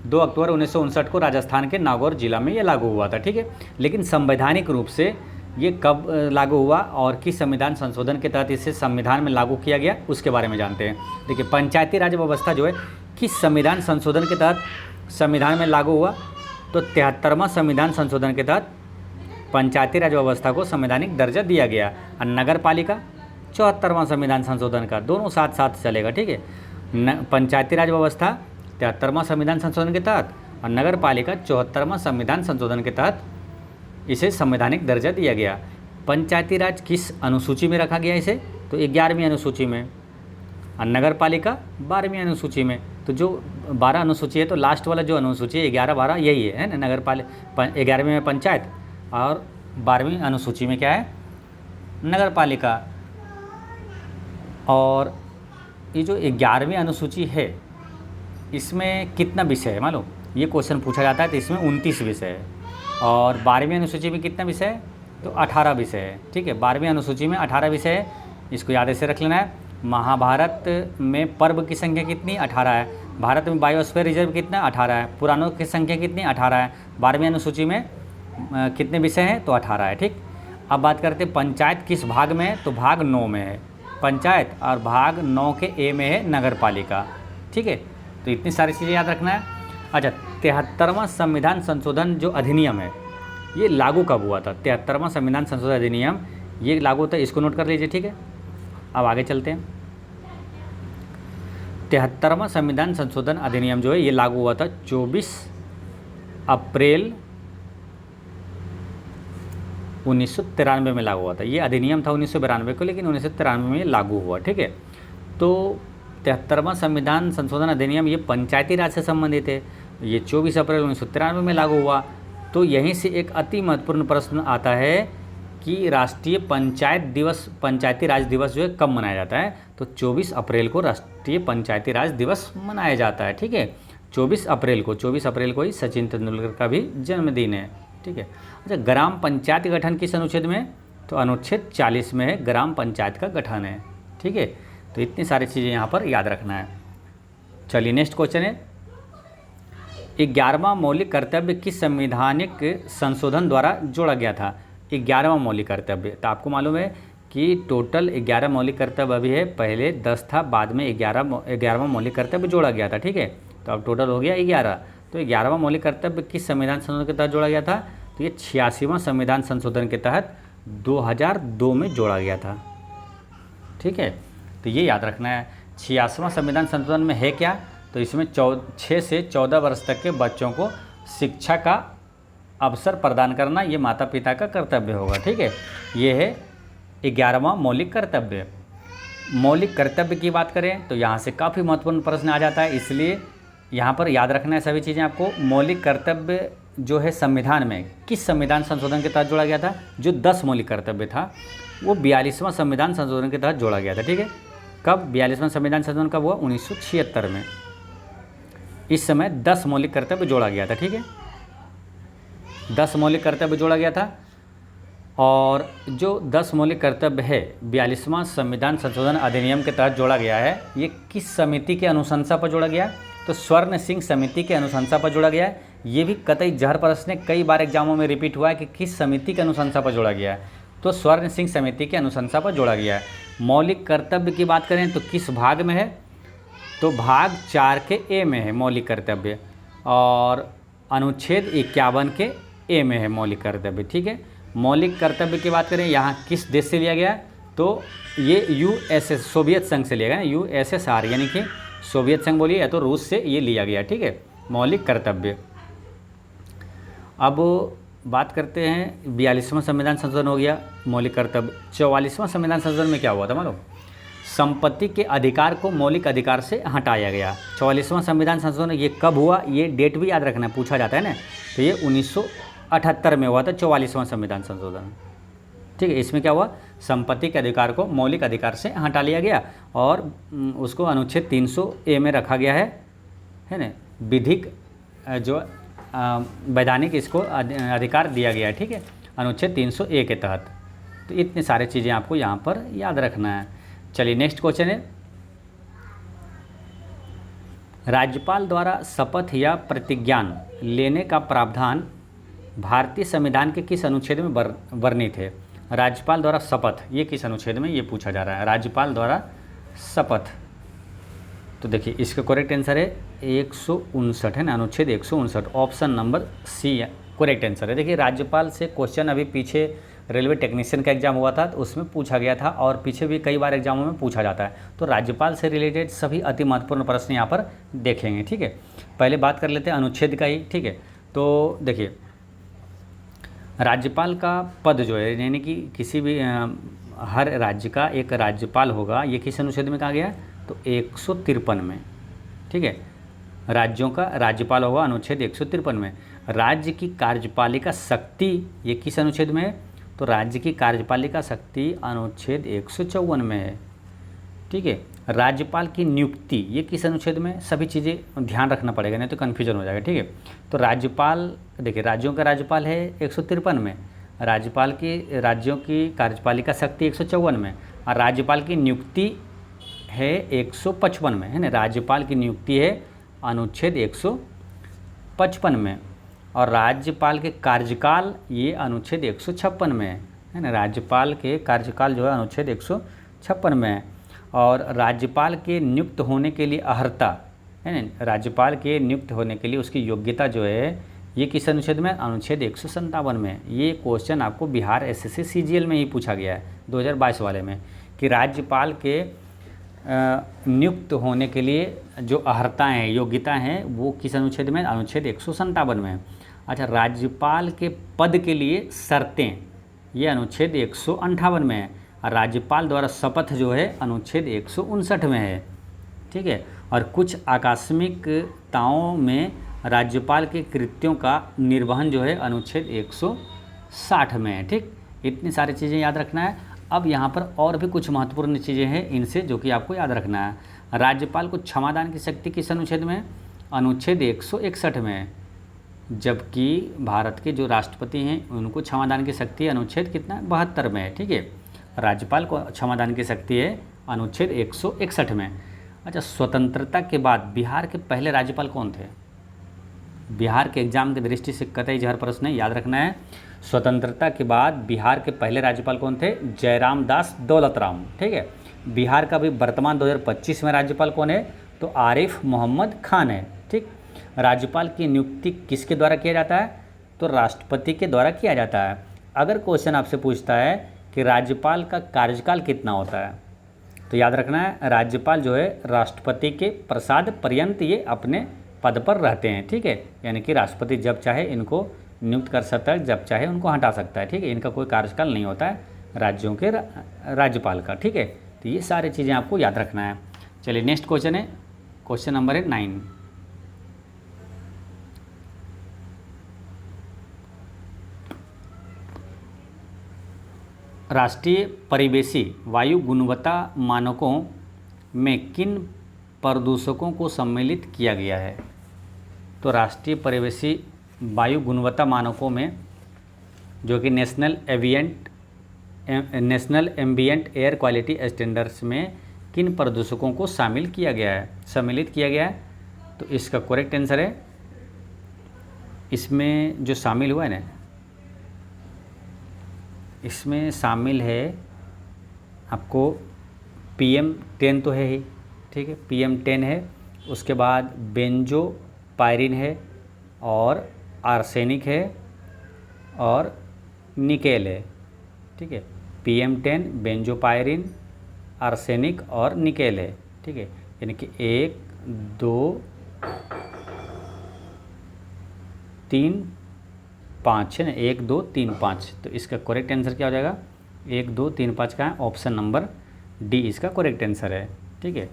2 अक्टूबर 1959 को राजस्थान के नागौर जिला में ये लागू हुआ था, ठीक है। लेकिन संवैधानिक रूप से ये कब लागू हुआ और किस संविधान संशोधन के तहत इसे संविधान में लागू किया गया, उसके बारे में जानते हैं। देखिए पंचायती राज व्यवस्था जो है किस संविधान संशोधन के तहत संविधान में लागू हुआ, तो 73वां संविधान संशोधन के तहत पंचायती राज व्यवस्था को संवैधानिक दर्जा दिया गया। और नगर पालिका 74वां संविधान संशोधन का, दोनों साथ साथ चलेगा, ठीक है। पंचायती राज व्यवस्था 73वां संविधान संशोधन के तहत और नगर पालिका 74वां संविधान संशोधन के तहत इसे संवैधानिक दर्जा दिया गया। पंचायती राज किस अनुसूची में रखा गया इसे? तो 11वीं अनुसूची में, और नगर पालिका 12वीं अनुसूची में। तो जो 12 अनुसूची है तो लास्ट वाला जो अनुसूची है 11, 12 यही है ना, नगर पालिका 11वीं में पंचायत और 12वीं अनुसूची में क्या है? नगर पालिका। और ये जो 11वीं अनुसूची है इसमें कितना विषय है मालूम? ये क्वेश्चन पूछा जाता है। तो इसमें 29 विषय है और 12वीं अनुसूची में कितना विषय है? तो 18 विषय है। ठीक है, 12वीं अनुसूची में 18 विषय है, इसको याद ऐसे रख लेना है। महाभारत में पर्व की संख्या कितनी? 18 है। भारत में बायोस्फीयर रिजर्व कितना? 18 है। पुराणों की संख्या कितनी? 18 है। 12वीं अनुसूची में कितने विषय हैं? तो 18 है। ठीक, अब बात करते हैं पंचायत किस भाग में है? तो भाग 9 में है पंचायत, और भाग 9 के ए में है नगर पालिका। ठीक है, तो इतनी सारी चीज़ें याद रखना है। अच्छा, 73वां संविधान संशोधन जो अधिनियम है ये लागू कब हुआ था? 73वां संविधान संशोधन अधिनियम ये लागू होता है, इसको नोट कर लीजिए। ठीक है, अब आगे चलते हैं। 73वां संविधान संशोधन अधिनियम जो है ये लागू हुआ था 24 अप्रैल 1993 में लागू हुआ था। ये अधिनियम था 1992 को, लेकिन 1993 में लागू हुआ। ठीक है, तो 73वां संविधान संशोधन अधिनियम ये पंचायती राज से संबंधित है। ये 24 अप्रैल 1993 में लागू हुआ। तो यहीं से एक अति महत्वपूर्ण प्रश्न आता है कि राष्ट्रीय पंचायत दिवस, पंचायती राज दिवस जो है कब मनाया जाता है? तो 24 अप्रैल को राष्ट्रीय पंचायती राज दिवस मनाया जाता है। ठीक है, 24 अप्रैल को ही सचिन तेंदुलकर का भी जन्मदिन है। ठीक है, अच्छा, ग्राम पंचायत गठन किस अनुच्छेद में? तो अनुच्छेद 40 में है, ग्राम पंचायत का गठन है। ठीक है, तो इतनी सारी चीज़ें यहाँ पर याद रखना है। चलिए नेक्स्ट क्वेश्चन है, 11वां मौलिक कर्तव्य किस संवैधानिक संशोधन द्वारा जोड़ा गया था? 11वां मौलिक कर्तव्य, तो आपको मालूम है कि टोटल 11 मौलिक कर्तव्य अभी है, पहले 10 था, बाद में 11वां मौलिक कर्तव्य जोड़ा गया था। ठीक है, तो अब टोटल हो गया 11। तो 11वां मौलिक कर्तव्य किस संविधान संशोधन के तहत जोड़ा गया था? तो ये 86वां संविधान संशोधन के तहत 2002 में जोड़ा गया था। ठीक है, तो ये याद रखना है। 86वां संविधान संशोधन में है क्या? तो इसमें 6 से 14 वर्ष तक के बच्चों को शिक्षा का अवसर प्रदान करना ये माता पिता का कर्तव्य होगा। ठीक है, ये है 11वां मौलिक कर्तव्य। मौलिक कर्तव्य की बात करें तो यहाँ से काफ़ी महत्वपूर्ण प्रश्न आ जाता है, इसलिए यहाँ पर याद रखना है सभी चीज़ें आपको। मौलिक कर्तव्य जो है संविधान में किस संविधान संशोधन के तहत जोड़ा गया था? जो 10 मौलिक कर्तव्य था वो 42वां संविधान संशोधन के तहत जोड़ा गया था। ठीक है, कब 42वां संविधान संशोधन कब हुआ? 1976 में। इस समय 10 मौलिक कर्तव्य जोड़ा गया था। ठीक है, 10 मौलिक कर्तव्य जोड़ा गया था। और जो 10 मौलिक कर्तव्य है 42वां संविधान संशोधन अधिनियम के तहत जोड़ा गया है, ये किस समिति के अनुशंसा पर जोड़ा गया? तो स्वर्ण सिंह समिति के अनुशंसा पर जोड़ा गया है। ये भी कतई जहर प्रश्न कई बार एग्जामों में रिपीट हुआ है कि किस समिति के अनुशंसा पर जोड़ा गया है? तो स्वर्ण सिंह समिति के अनुशंसा पर जोड़ा गया है। मौलिक कर्तव्य की बात करें तो किस भाग में है? तो भाग 4 के ए में है मौलिक कर्तव्य, और अनुच्छेद 51 के ए में है मौलिक कर्तव्य। ठीक है, मौलिक कर्तव्य की बात करें यहाँ किस देश से लिया गया? तो ये यूएसएस सोवियत संघ से लिया गया, यूएसएसआर यानी कि सोवियत संघ बोलिए या तो रूस से ये लिया गया। ठीक है, मौलिक कर्तव्य। अब बात करते हैं 42वां संविधान संशोधन हो गया, मौलिक कर्तव्य। 44वां संविधान संशोधन में क्या हुआ था मालूम? संपत्ति के अधिकार को मौलिक अधिकार से हटाया गया। 44वां संविधान संशोधन ये कब हुआ? ये डेट भी याद रखना, पूछा जाता है ना। तो ये 1978 में हुआ था 44वां संविधान संशोधन। ठीक है, इसमें क्या हुआ? संपत्ति के अधिकार को मौलिक अधिकार से हटा लिया गया और उसको अनुच्छेद 300A में रखा गया है ना। विधिक जो वैधानिक इसको अधिकार दिया गया है। ठीक है, अनुच्छेद 300A के तहत। तो इतनी सारी चीज़ें आपको यहाँ पर याद रखना है। चलिए नेक्स्ट क्वेश्चन है, राज्यपाल द्वारा शपथ या प्रतिज्ञान लेने का प्रावधान भारतीय संविधान के किस अनुच्छेद में वर्णित है? राज्यपाल द्वारा शपथ ये किस अनुच्छेद में, ये पूछा जा रहा है। राज्यपाल द्वारा शपथ, तो देखिए इसका करेक्ट आंसर है 159 है ना, अनुच्छेद 159, option number C correct answer है। देखिए राज्यपाल से क्वेश्चन अभी पीछे रेलवे टेक्नीशियन का एग्जाम हुआ था तो उसमें पूछा गया था, और पीछे भी कई बार एग्जामों में पूछा जाता है। तो राज्यपाल से रिलेटेड सभी अति महत्वपूर्ण प्रश्न यहाँ पर देखेंगे, ठीक है। पहले बात कर लेते हैं अनुच्छेद का ही, ठीक है। तो देखिए राज्यपाल का पद जो है, यानी कि किसी भी हर राज्य का एक राज्यपाल होगा, ये किस अनुच्छेद में कहा गया है? तो 153 में, ठीक है। राज्यों का राज्यपाल होगा अनुच्छेद 153 में। राज्य की कार्यपालिका शक्ति ये किस अनुच्छेद में है? तो राज्य की कार्यपालिका शक्ति अनुच्छेद 154 में है, ठीक है। राज्यपाल की नियुक्ति ये किस अनुच्छेद में? सभी चीज़ें ध्यान रखना पड़ेगा, नहीं तो कन्फ्यूजन हो जाएगा, ठीक है। तो राज्यपाल देखिए राज्यों का राज्यपाल है 153 में, राज्यपाल की राज्यों की कार्यपालिका शक्ति 154 में, और राज्यपाल की नियुक्ति है 155 में, है ना। राज्यपाल की नियुक्ति है अनुच्छेद 155 में, और राज्यपाल के कार्यकाल ये अनुच्छेद 156 में है ना। राज्यपाल के कार्यकाल जो है अनुच्छेद 156 में है। और राज्यपाल के नियुक्त होने के लिए अर्हता है ना, राज्यपाल के नियुक्त होने के लिए उसकी योग्यता जो है ये किस अनुच्छेद में? अनुच्छेद 157 में। ये क्वेश्चन आपको बिहार एसएससी सीजीएल में ही पूछा गया है 2022 वाले में, कि राज्यपाल के नियुक्त होने के लिए जो अर्हताएँ हैं, योग्यता हैं, वो किस अनुच्छेद में? अनुच्छेद 157 में। अच्छा, राज्यपाल के पद के लिए शर्तें ये अनुच्छेद 158 में है, और राज्यपाल द्वारा शपथ जो है अनुच्छेद 159 में है, ठीक है। और कुछ आकस्मिकताओं में राज्यपाल के कृत्यों का निर्वहन जो है अनुच्छेद 160 में है, ठीक। इतनी सारी चीज़ें याद रखना है। अब यहाँ पर और भी कुछ महत्वपूर्ण चीज़ें हैं इनसे, जो कि आपको याद रखना है। राज्यपाल को क्षमादान की शक्ति किस अनुच्छेद में? अनुच्छेद 161 में है, जबकि भारत के जो राष्ट्रपति हैं उनको क्षमादान की शक्ति अनुच्छेद कितना? 72 में है, ठीक है। राज्यपाल को क्षमादान की शक्ति है अनुच्छेद 161 में। अच्छा, स्वतंत्रता के बाद बिहार के पहले राज्यपाल कौन थे? बिहार के एग्जाम की दृष्टि से कतई जहर प्रश्न है, याद रखना है। स्वतंत्रता के बाद बिहार के पहले राज्यपाल कौन थे? जयराम दास दौलतराम, ठीक है। बिहार का भी वर्तमान 2025 में राज्यपाल कौन है? तो आरिफ मोहम्मद खान है, ठीक। राज्यपाल की नियुक्ति किसके द्वारा किया जाता है? तो राष्ट्रपति के द्वारा किया जाता है। अगर क्वेश्चन आपसे पूछता है कि राज्यपाल का कार्यकाल कितना होता है, तो याद रखना है राज्यपाल जो है राष्ट्रपति के प्रसाद पर्यंत ये अपने पद पर रहते हैं, ठीक है। यानी कि राष्ट्रपति जब चाहे इनको नियुक्त कर सकता है, जब चाहे उनको हटा सकता है, ठीक है। इनका कोई कार्यकाल नहीं होता है राज्यों के राज्यपाल का, ठीक है। तो ये सारी चीज़ें आपको याद रखना है। चलिए नेक्स्ट क्वेश्चन है, क्वेश्चन नंबर है 9। राष्ट्रीय परिवेशी वायु गुणवत्ता मानकों में किन प्रदूषकों को सम्मिलित किया गया है? तो राष्ट्रीय परिवेशी वायु गुणवत्ता मानकों में, जो कि national ambient air quality standards में किन प्रदूषकों को सम्मिलित किया गया है? तो इसका करेक्ट आंसर है, इसमें जो शामिल हुआ है ना, इसमें शामिल है आपको PM10 तो है ही, ठीक है, PM10 है, उसके बाद बेंजोपायरिन है, और आर्सेनिक है, और निकेल है, ठीक है। PM10, बेंजोपायरिन, आर्सेनिक और निकेल है, ठीक है। यानी कि 1 2 3 5 है ना, 1 2 3 5। तो इसका करेक्ट आंसर क्या हो जाएगा? 1 2 3 5 का है ऑप्शन नंबर डी इसका करेक्ट आंसर है, ठीक है।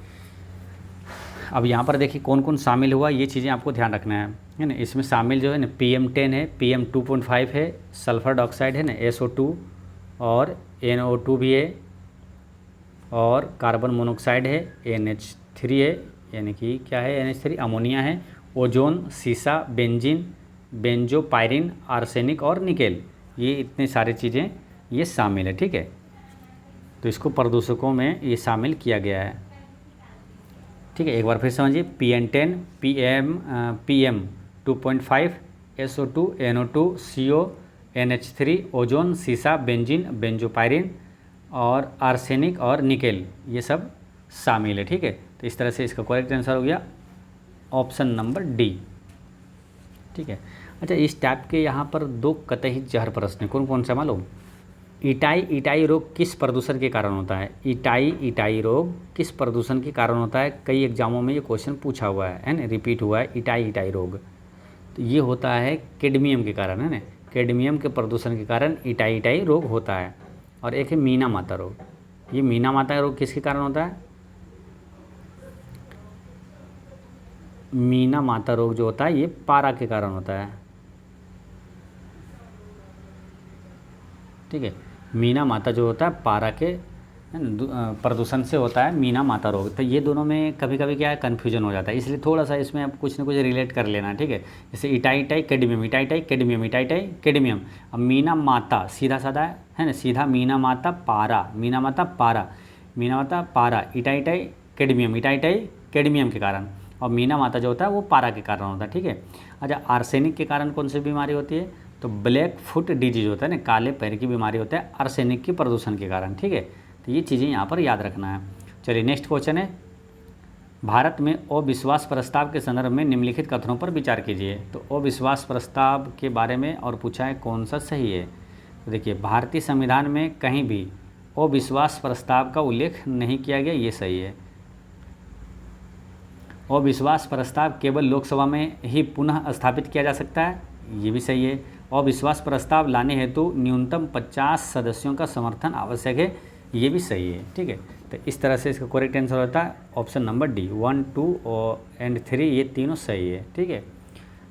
अब यहाँ पर देखिए कौन कौन शामिल हुआ, ये चीज़ें आपको ध्यान रखना है ना। इसमें शामिल जो है ना PM10 है, PM2.5 है, सल्फर डाइऑक्साइड है ना SO2, और NO2 भी है, और कार्बन मोनोऑक्साइड है, NH3 है, यानी कि क्या है NH3, अमोनिया है, ओजोन, सीसा, बेंजीन, बेंजोपायरिन, आर्सेनिक और निकेल, ये इतने सारी चीज़ें ये शामिल है, ठीक है। तो इसको प्रदूषकों में ये शामिल किया गया है, ठीक है। एक बार फिर समझिए, PM10, PM2.5, SO2, NO2, CO, NH3, ozone, सीसा, बेंजीन, बेंजोपायरिन और आर्सेनिक और निकेल, ये सब शामिल है, ठीक है। तो इस तरह से इसका करेक्ट आंसर हो गया ऑप्शन नंबर डी, ठीक है। अच्छा, इस टाइप के यहाँ पर 2 कतई जहर प्रश्न कौन कौन सा मालूम? इटाई रोग किस प्रदूषण के कारण होता है? इटाई रोग किस प्रदूषण के कारण होता है? कई एग्जामों में ये क्वेश्चन पूछा हुआ है ना, रिपीट हुआ है इटाई रोग। तो ये होता है कैडमियम के कारण, है ना, कैडमियम के प्रदूषण के कारण इटाई रोग होता है। और एक है मीना माता रोग। ये मीना माता रोग किसके कारण होता है? मीना माता रोग जो होता है ये पारा के कारण होता है, ठीक है। मीना माता जो होता है पारा के प्रदूषण से होता है मीना माता रोग। तो ये दोनों में कभी कभी क्या है, कन्फ्यूजन हो जाता है, इसलिए थोड़ा सा इसमें आप कुछ ना कुछ रिलेट कर लेना, ठीक है। जैसे इटाई कैडमियम, इटाई कैडमियम। अब मीना माता सीधा साधा है ना, सीधा मीना माता पारा, मीना माता पारा, इटाई कैडमियम के कारण, और मीना माता जो होता है वो पारा के कारण होता है, ठीक है। अच्छा, आर्सेनिक के कारण कौन सी बीमारी होती है? तो ब्लैक फुट डिजीज होता है ना, काले पैर की बीमारी होता है आर्सेनिक की प्रदूषण के कारण, ठीक है। तो ये चीज़ें यहाँ पर याद रखना है। चलिए नेक्स्ट क्वेश्चन है, भारत में अविश्वास प्रस्ताव के संदर्भ में निम्नलिखित कथनों पर विचार कीजिए। तो अविश्वास प्रस्ताव के बारे में और पूछा है कौन सा सही है। तो देखिए, भारतीय संविधान में कहीं भी अविश्वास प्रस्ताव का उल्लेख नहीं किया गया, ये सही है। अविश्वास प्रस्ताव केवल लोकसभा में ही पुनः स्थापित किया जा सकता है, ये भी सही है। अविश्वास प्रस्ताव लाने हेतु न्यूनतम 50 सदस्यों का समर्थन आवश्यक है, ये भी सही है, ठीक है। तो इस तरह से इसका करेक्ट आंसर होता है ऑप्शन नंबर डी, 1, 2 एंड 3 ये तीनों सही है, ठीक है।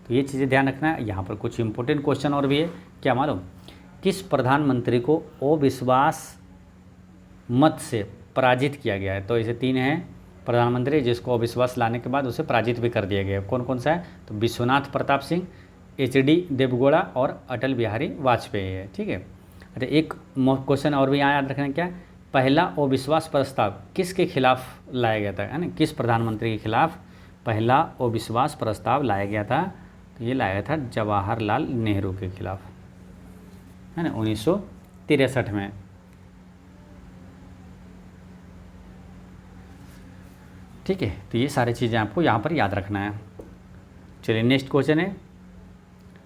तो ये चीज़ें ध्यान रखना है। यहाँ पर कुछ इंपॉर्टेंट क्वेश्चन और भी है, क्या मालूम? किस प्रधानमंत्री को अविश्वास मत से पराजित किया गया है? तो ऐसे 3 हैं प्रधानमंत्री जिसको अविश्वास लाने के बाद उसे पराजित भी कर दिया गया। कौन कौन सा है? तो विश्वनाथ प्रताप सिंह, HD देवगौड़ा और अटल बिहारी वाजपेयी है, ठीक है। अच्छा, एक क्वेश्चन और भी यहाँ याद रखना, क्या पहला अविश्वास प्रस्ताव किसके खिलाफ लाया गया था, है ना, किस प्रधानमंत्री के खिलाफ पहला अविश्वास प्रस्ताव लाया गया था? तो ये लाया था जवाहरलाल नेहरू के खिलाफ, है ना, 1963 में, ठीक है। तो ये सारी चीज़ें आपको यहाँ पर याद रखना है। चलिए नेक्स्ट क्वेश्चन है,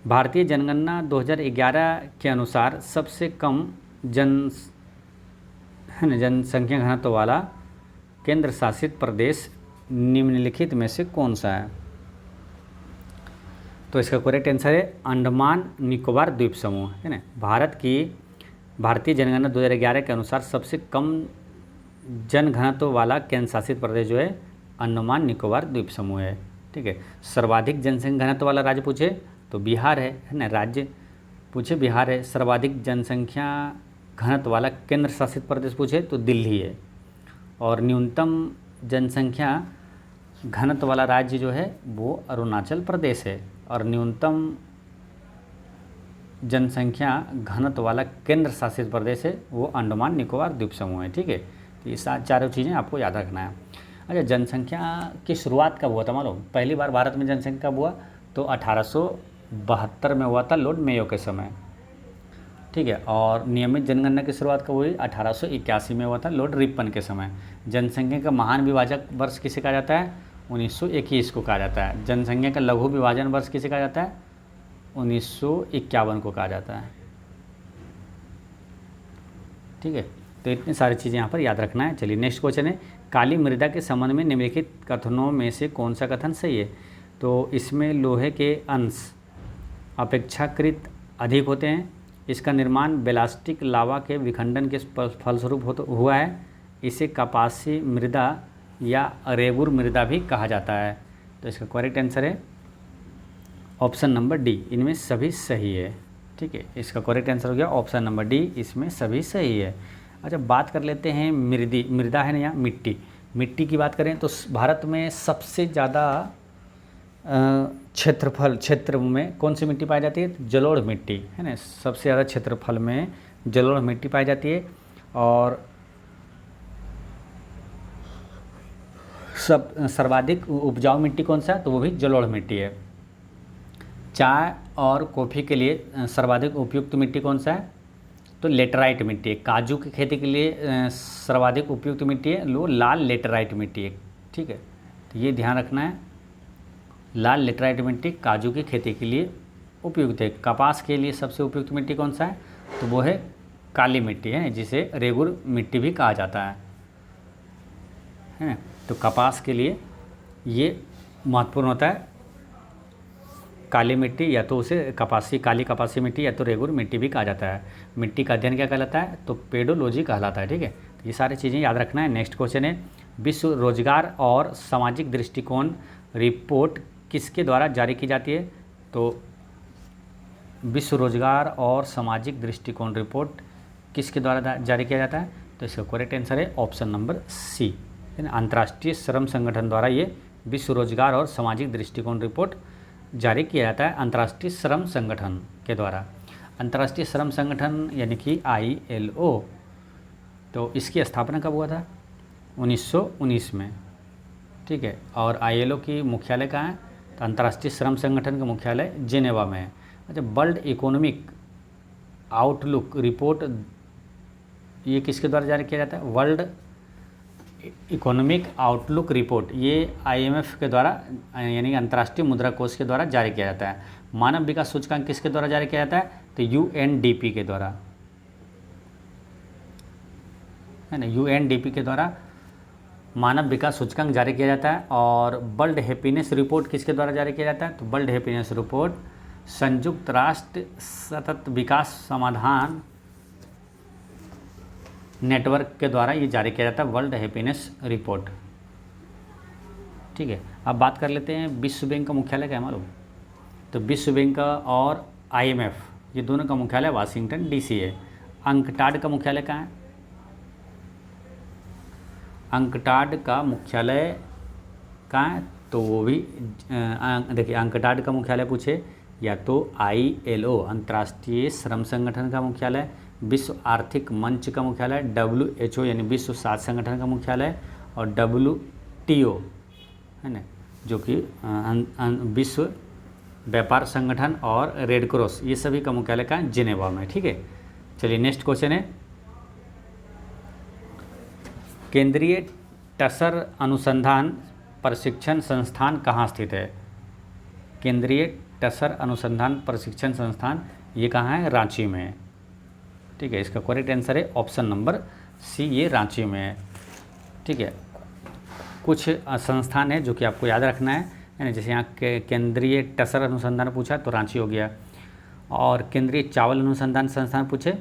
भारतीय जनगणना 2011 के अनुसार सबसे कम जनसंख्या घनत्व वाला केंद्र शासित प्रदेश निम्नलिखित में से कौन सा है? तो इसका करेक्ट आंसर है अंडमान निकोबार द्वीप समूह, है ना। भारतीय जनगणना 2011 के अनुसार सबसे कम जनघनत्व वाला केंद्र शासित प्रदेश जो है अंडमान निकोबार द्वीप समूह है, ठीक है। सर्वाधिक जनसंख्या घनत्व वाला राज्य पूछे तो बिहार है ना, राज्य पूछे बिहार है। सर्वाधिक जनसंख्या घनत्व वाला केंद्र शासित प्रदेश पूछे तो दिल्ली है। और न्यूनतम जनसंख्या घनत्व वाला राज्य जो है वो अरुणाचल प्रदेश है। और न्यूनतम जनसंख्या घनत्व वाला केंद्र शासित प्रदेश है वो अंडमान निकोबार द्वीप समूह है, ठीक है। तो ये चारों चीज़ें आपको याद रखना है। अच्छा, जनसंख्या की शुरुआत कब हुआ था मालूम? पहली बार भारत में जनसंख्या कब हुआ? तो 1872 में हुआ था, लॉर्ड मेयो के समय, ठीक है। और नियमित जनगणना की शुरुआत कब हुई? 1881 में हुआ था, लॉर्ड रिपन के समय। जनसंख्या का महान विभाजक वर्ष किसे कहा जाता है? 1921 को कहा जाता है। जनसंख्या का लघु विभाजन वर्ष किसे कहा जाता है? 1951 को कहा जाता है, ठीक है। तो इतनी सारी चीज़ें यहाँ पर याद रखना है। चलिए नेक्स्ट क्वेश्चन है, काली मृदा के संबंध में निम्नलिखित कथनों में से कौन सा कथन सही है? तो इसमें लोहे के अंश अपेक्षाकृत अधिक होते हैं। इसका निर्माण बेलास्टिक लावा के विखंडन के फलस्वरूप हुआ है। इसे कपासी मृदा या रेगुर मृदा भी कहा जाता है। तो इसका करेक्ट आंसर है ऑप्शन नंबर डी, इनमें सभी सही है, ठीक है। इसका करेक्ट आंसर हो गया ऑप्शन नंबर डी, इसमें सभी सही है। अच्छा, बात कर लेते हैं मृदा है ना, यहाँ मिट्टी की बात करें तो भारत में सबसे ज़्यादा क्षेत्र में कौन सी मिट्टी पाई जाती है? जलोढ़ मिट्टी, है ना। सबसे ज़्यादा क्षेत्रफल में जलोढ़ मिट्टी पाई जाती है। और सर्वाधिक उपजाऊ मिट्टी कौन सा है? तो वो भी जलोढ़ मिट्टी है। चाय और कॉफ़ी के लिए सर्वाधिक उपयुक्त मिट्टी कौन सा है? तो लेटराइट मिट्टी है। काजू की खेती के लिए सर्वाधिक उपयुक्त मिट्टी है लो लाल लेटराइट मिट्टी है, ठीक है। तो ये ध्यान रखना है, लाल लेटराइट मिट्टी काजू की खेती के लिए उपयुक्त है। कपास के लिए सबसे उपयुक्त मिट्टी कौन सा है? तो वो है काली मिट्टी है जिसे रेगुर मिट्टी भी कहा जाता है ना। तो कपास के लिए ये महत्वपूर्ण होता है, काली मिट्टी या तो उसे काली कपासी मिट्टी या तो रेगुर मिट्टी भी कहा जाता है। मिट्टी का अध्ययन क्या कहलाता है, तो पेडोलॉजी कहलाता है। ठीक है, तो ये सारी चीज़ें याद रखना है। नेक्स्ट क्वेश्चन है, विश्व रोजगार और सामाजिक दृष्टिकोण रिपोर्ट किसके द्वारा जारी की जाती है, तो विश्व रोजगार और सामाजिक दृष्टिकोण रिपोर्ट किसके द्वारा जारी किया जाता है, तो इसका करेक्ट आंसर है ऑप्शन नंबर सी, है ना। अंतर्राष्ट्रीय श्रम संगठन द्वारा ये विश्व रोजगार और सामाजिक दृष्टिकोण रिपोर्ट जारी किया जाता है, अंतर्राष्ट्रीय श्रम संगठन के द्वारा। अंतर्राष्ट्रीय श्रम संगठन यानी कि ILO, तो इसकी स्थापना कब हुआ था, 1919 में। ठीक है, और ILO की मुख्यालय कहाँ है, तो अंतर्राष्ट्रीय श्रम संगठन का मुख्यालय जेनेवा में है। अच्छा, वर्ल्ड इकोनॉमिक आउटलुक रिपोर्ट ये किसके द्वारा जारी किया जाता है, वर्ल्ड इकोनॉमिक आउटलुक रिपोर्ट ये IMF के द्वारा यानी अंतर्राष्ट्रीय मुद्रा कोष के द्वारा जारी किया जाता है। मानव विकास सूचकांक किसके द्वारा जारी किया जाता है, तो UNDP के द्वारा, है ना। UNDP के द्वारा मानव विकास सूचकांक जारी किया जाता है। और वर्ल्ड हैप्पीनेस रिपोर्ट किसके द्वारा जारी किया जाता है, तो वर्ल्ड हैप्पीनेस रिपोर्ट संयुक्त राष्ट्र सतत विकास समाधान नेटवर्क के द्वारा ये जारी किया जाता है, वर्ल्ड हैप्पीनेस रिपोर्ट। ठीक है, अब बात कर लेते हैं विश्व बैंक का मुख्यालय क्या है मालूम, तो विश्व बैंक और IMF ये दोनों का मुख्यालय वाशिंगटन DC है। अंकटाड का मुख्यालय कहाँ है, अंकटाड का मुख्यालय कहाँ है, तो वो भी देखिए अंकटाड का मुख्यालय पूछे या तो ILO अंतर्राष्ट्रीय श्रम संगठन का मुख्यालय, विश्व आर्थिक मंच का मुख्यालय, WHO यानी विश्व स्वास्थ्य संगठन का मुख्यालय, और WTO है ना जो कि विश्व व्यापार संगठन, और रेड क्रॉस ये सभी का मुख्यालय का जिनेवा में। ठीक है, चलिए नेक्स्ट क्वेश्चन है, केंद्रीय टसर अनुसंधान प्रशिक्षण संस्थान कहाँ स्थित है, केंद्रीय टसर अनुसंधान प्रशिक्षण संस्थान ये कहाँ है, रांची में है। ठीक है, इसका करेक्ट आंसर है ऑप्शन नंबर सी, ये रांची में है। ठीक है, कुछ संस्थान है जो कि आपको याद रखना है ना, जैसे यहाँ केंद्रीय टसर अनुसंधान पूछा तो रांची हो गया, और केंद्रीय चावल अनुसंधान संस्थान पूछे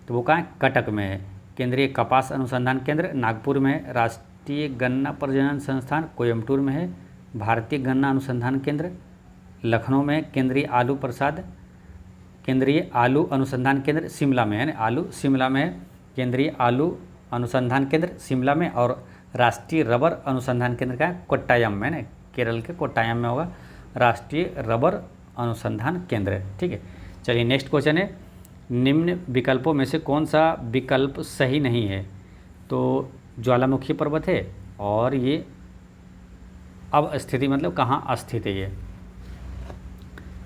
तो वो कहाँ है, कटक में है। केंद्रीय कपास अनुसंधान केंद्र नागपुर में है। राष्ट्रीय गन्ना प्रजनन संस्थान कोयम्बटूर में है। भारतीय गन्ना अनुसंधान केंद्र लखनऊ में है। केंद्रीय आलू अनुसंधान केंद्र शिमला में है ना, आलू शिमला में है। केंद्रीय आलू अनुसंधान केंद्र शिमला में, और राष्ट्रीय रबर अनुसंधान केंद्र का कोट्टायम में है ना, केरल के कोट्टायम में होगा राष्ट्रीय रबर अनुसंधान केंद्र। ठीक है, चलिए नेक्स्ट क्वेश्चन है, निम्न विकल्पों में से कौन सा विकल्प सही नहीं है, तो ज्वालामुखी पर्वत है और ये अब स्थिति मतलब कहाँ स्थित है ये,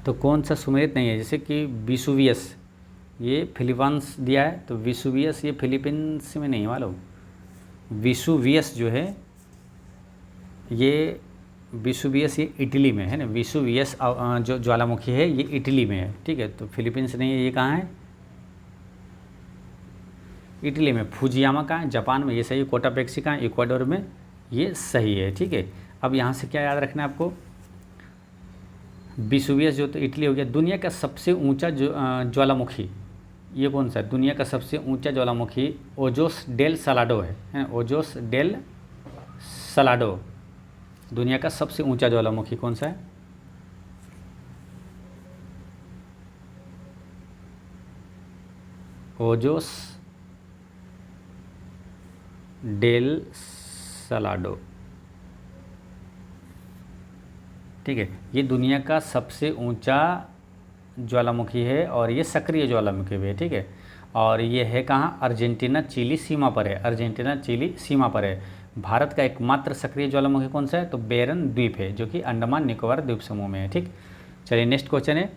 तो कौन सा सुमेलित नहीं है, जैसे कि विसुवियस ये फिलीपींस दिया है, तो विसुवियस ये फिलीपींस में नहीं है मालूम। विसुवियस जो है ये विसुवियस ये इटली में है ना, विसुवियस जो ज्वालामुखी है ये इटली में है। ठीक है, तो फिलीपींस नहीं है, ये कहाँ है, इटली में। फुजियामा कहाँ है, जापान में, ये सही है। कोटापेक्सी कहाँ है, इक्वाडोर में, ये सही है। ठीक है, अब यहाँ से क्या याद रखना है आपको, विसुवियस जो तो इटली हो गया। दुनिया का सबसे ऊंचा ज्वालामुखी ये कौन सा है, दुनिया का सबसे ऊंचा ज्वालामुखी ओजोस डेल सलाडो है, ओजोस डेल सलाडो दुनिया का सबसे ऊंचा ज्वालामुखी कौन सा है, ओजोस डेल सलाडो। ठीक है, ये दुनिया का सबसे ऊंचा ज्वालामुखी है और ये सक्रिय ज्वालामुखी भी है। ठीक है, और ये है कहाँ, अर्जेंटीना चिली सीमा पर है, अर्जेंटीना चिली सीमा पर है। भारत का एकमात्र सक्रिय ज्वालामुखी कौन सा है, तो बेरन द्वीप है जो कि अंडमान निकोबार द्वीप समूह में है। ठीक, चलिए नेक्स्ट क्वेश्चन है,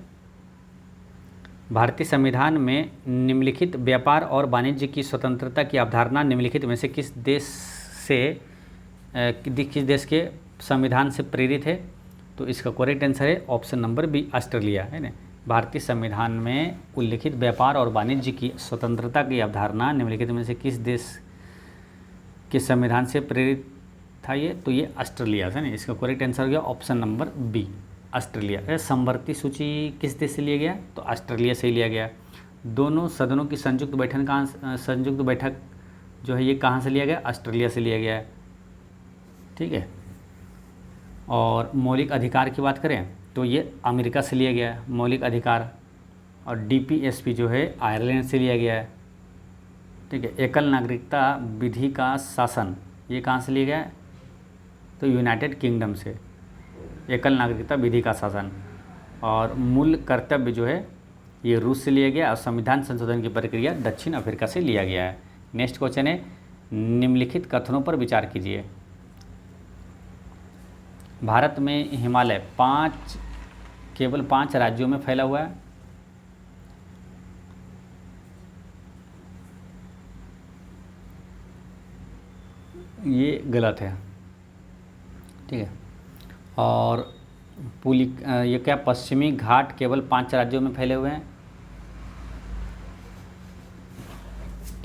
भारतीय संविधान में निम्नलिखित व्यापार और वाणिज्य की स्वतंत्रता की अवधारणा निम्नलिखित में से किस देश के संविधान से प्रेरित है, तो इसका करेक्ट आंसर है ऑप्शन नंबर बी, ऑस्ट्रेलिया है ना। भारतीय संविधान में उल्लिखित व्यापार और वाणिज्य की स्वतंत्रता की अवधारणा निम्नलिखित में से किस देश के संविधान से प्रेरित था? तो ये ऑस्ट्रेलिया से। नहीं, इसका करेक्ट आंसर हो गया ऑप्शन नंबर बी, ऑस्ट्रेलिया। समवर्ती सूची किस देश से लिया गया? तो ऑस्ट्रेलिया से ही लिया गया। दोनों सदनों की संयुक्त बैठक जो है ये कहाँ से लिया गया? ऑस्ट्रेलिया से लिया गया है। ठीक है। और मौलिक अधिकार की बात करें तो ये अमेरिका से लिया गया है मौलिक अधिकार। और डीपीएसपी जो है आयरलैंड से लिया गया है। ठीक है। एकल नागरिकता विधि का शासन ये कहाँ से लिया गया है? तो यूनाइटेड किंगडम से एकल नागरिकता विधि का शासन। और मूल कर्तव्य जो है ये रूस से लिया गया। और संविधान संशोधन की प्रक्रिया दक्षिण अफ्रीका से लिया गया है। नेक्स्ट क्वेश्चन है, निम्नलिखित कथनों पर विचार कीजिए। भारत में हिमालय केवल 5 राज्यों में फैला हुआ है। ये गलत है। ठीक है। और ये क्या पश्चिमी घाट केवल 5 राज्यों में फैले हुए हैं?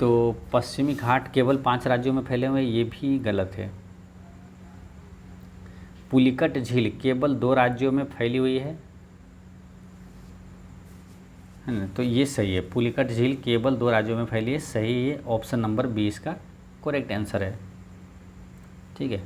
तो पश्चिमी घाट केवल 5 राज्यों में फैले हुए हैं, ये भी गलत है। पुलिकट झील केवल 2 राज्यों में फैली हुई है ना? तो ये सही है। पुलिकट झील केवल 2 राज्यों में फैली है, सही है। ऑप्शन नंबर 20 का करेक्ट आंसर है। ठीक है।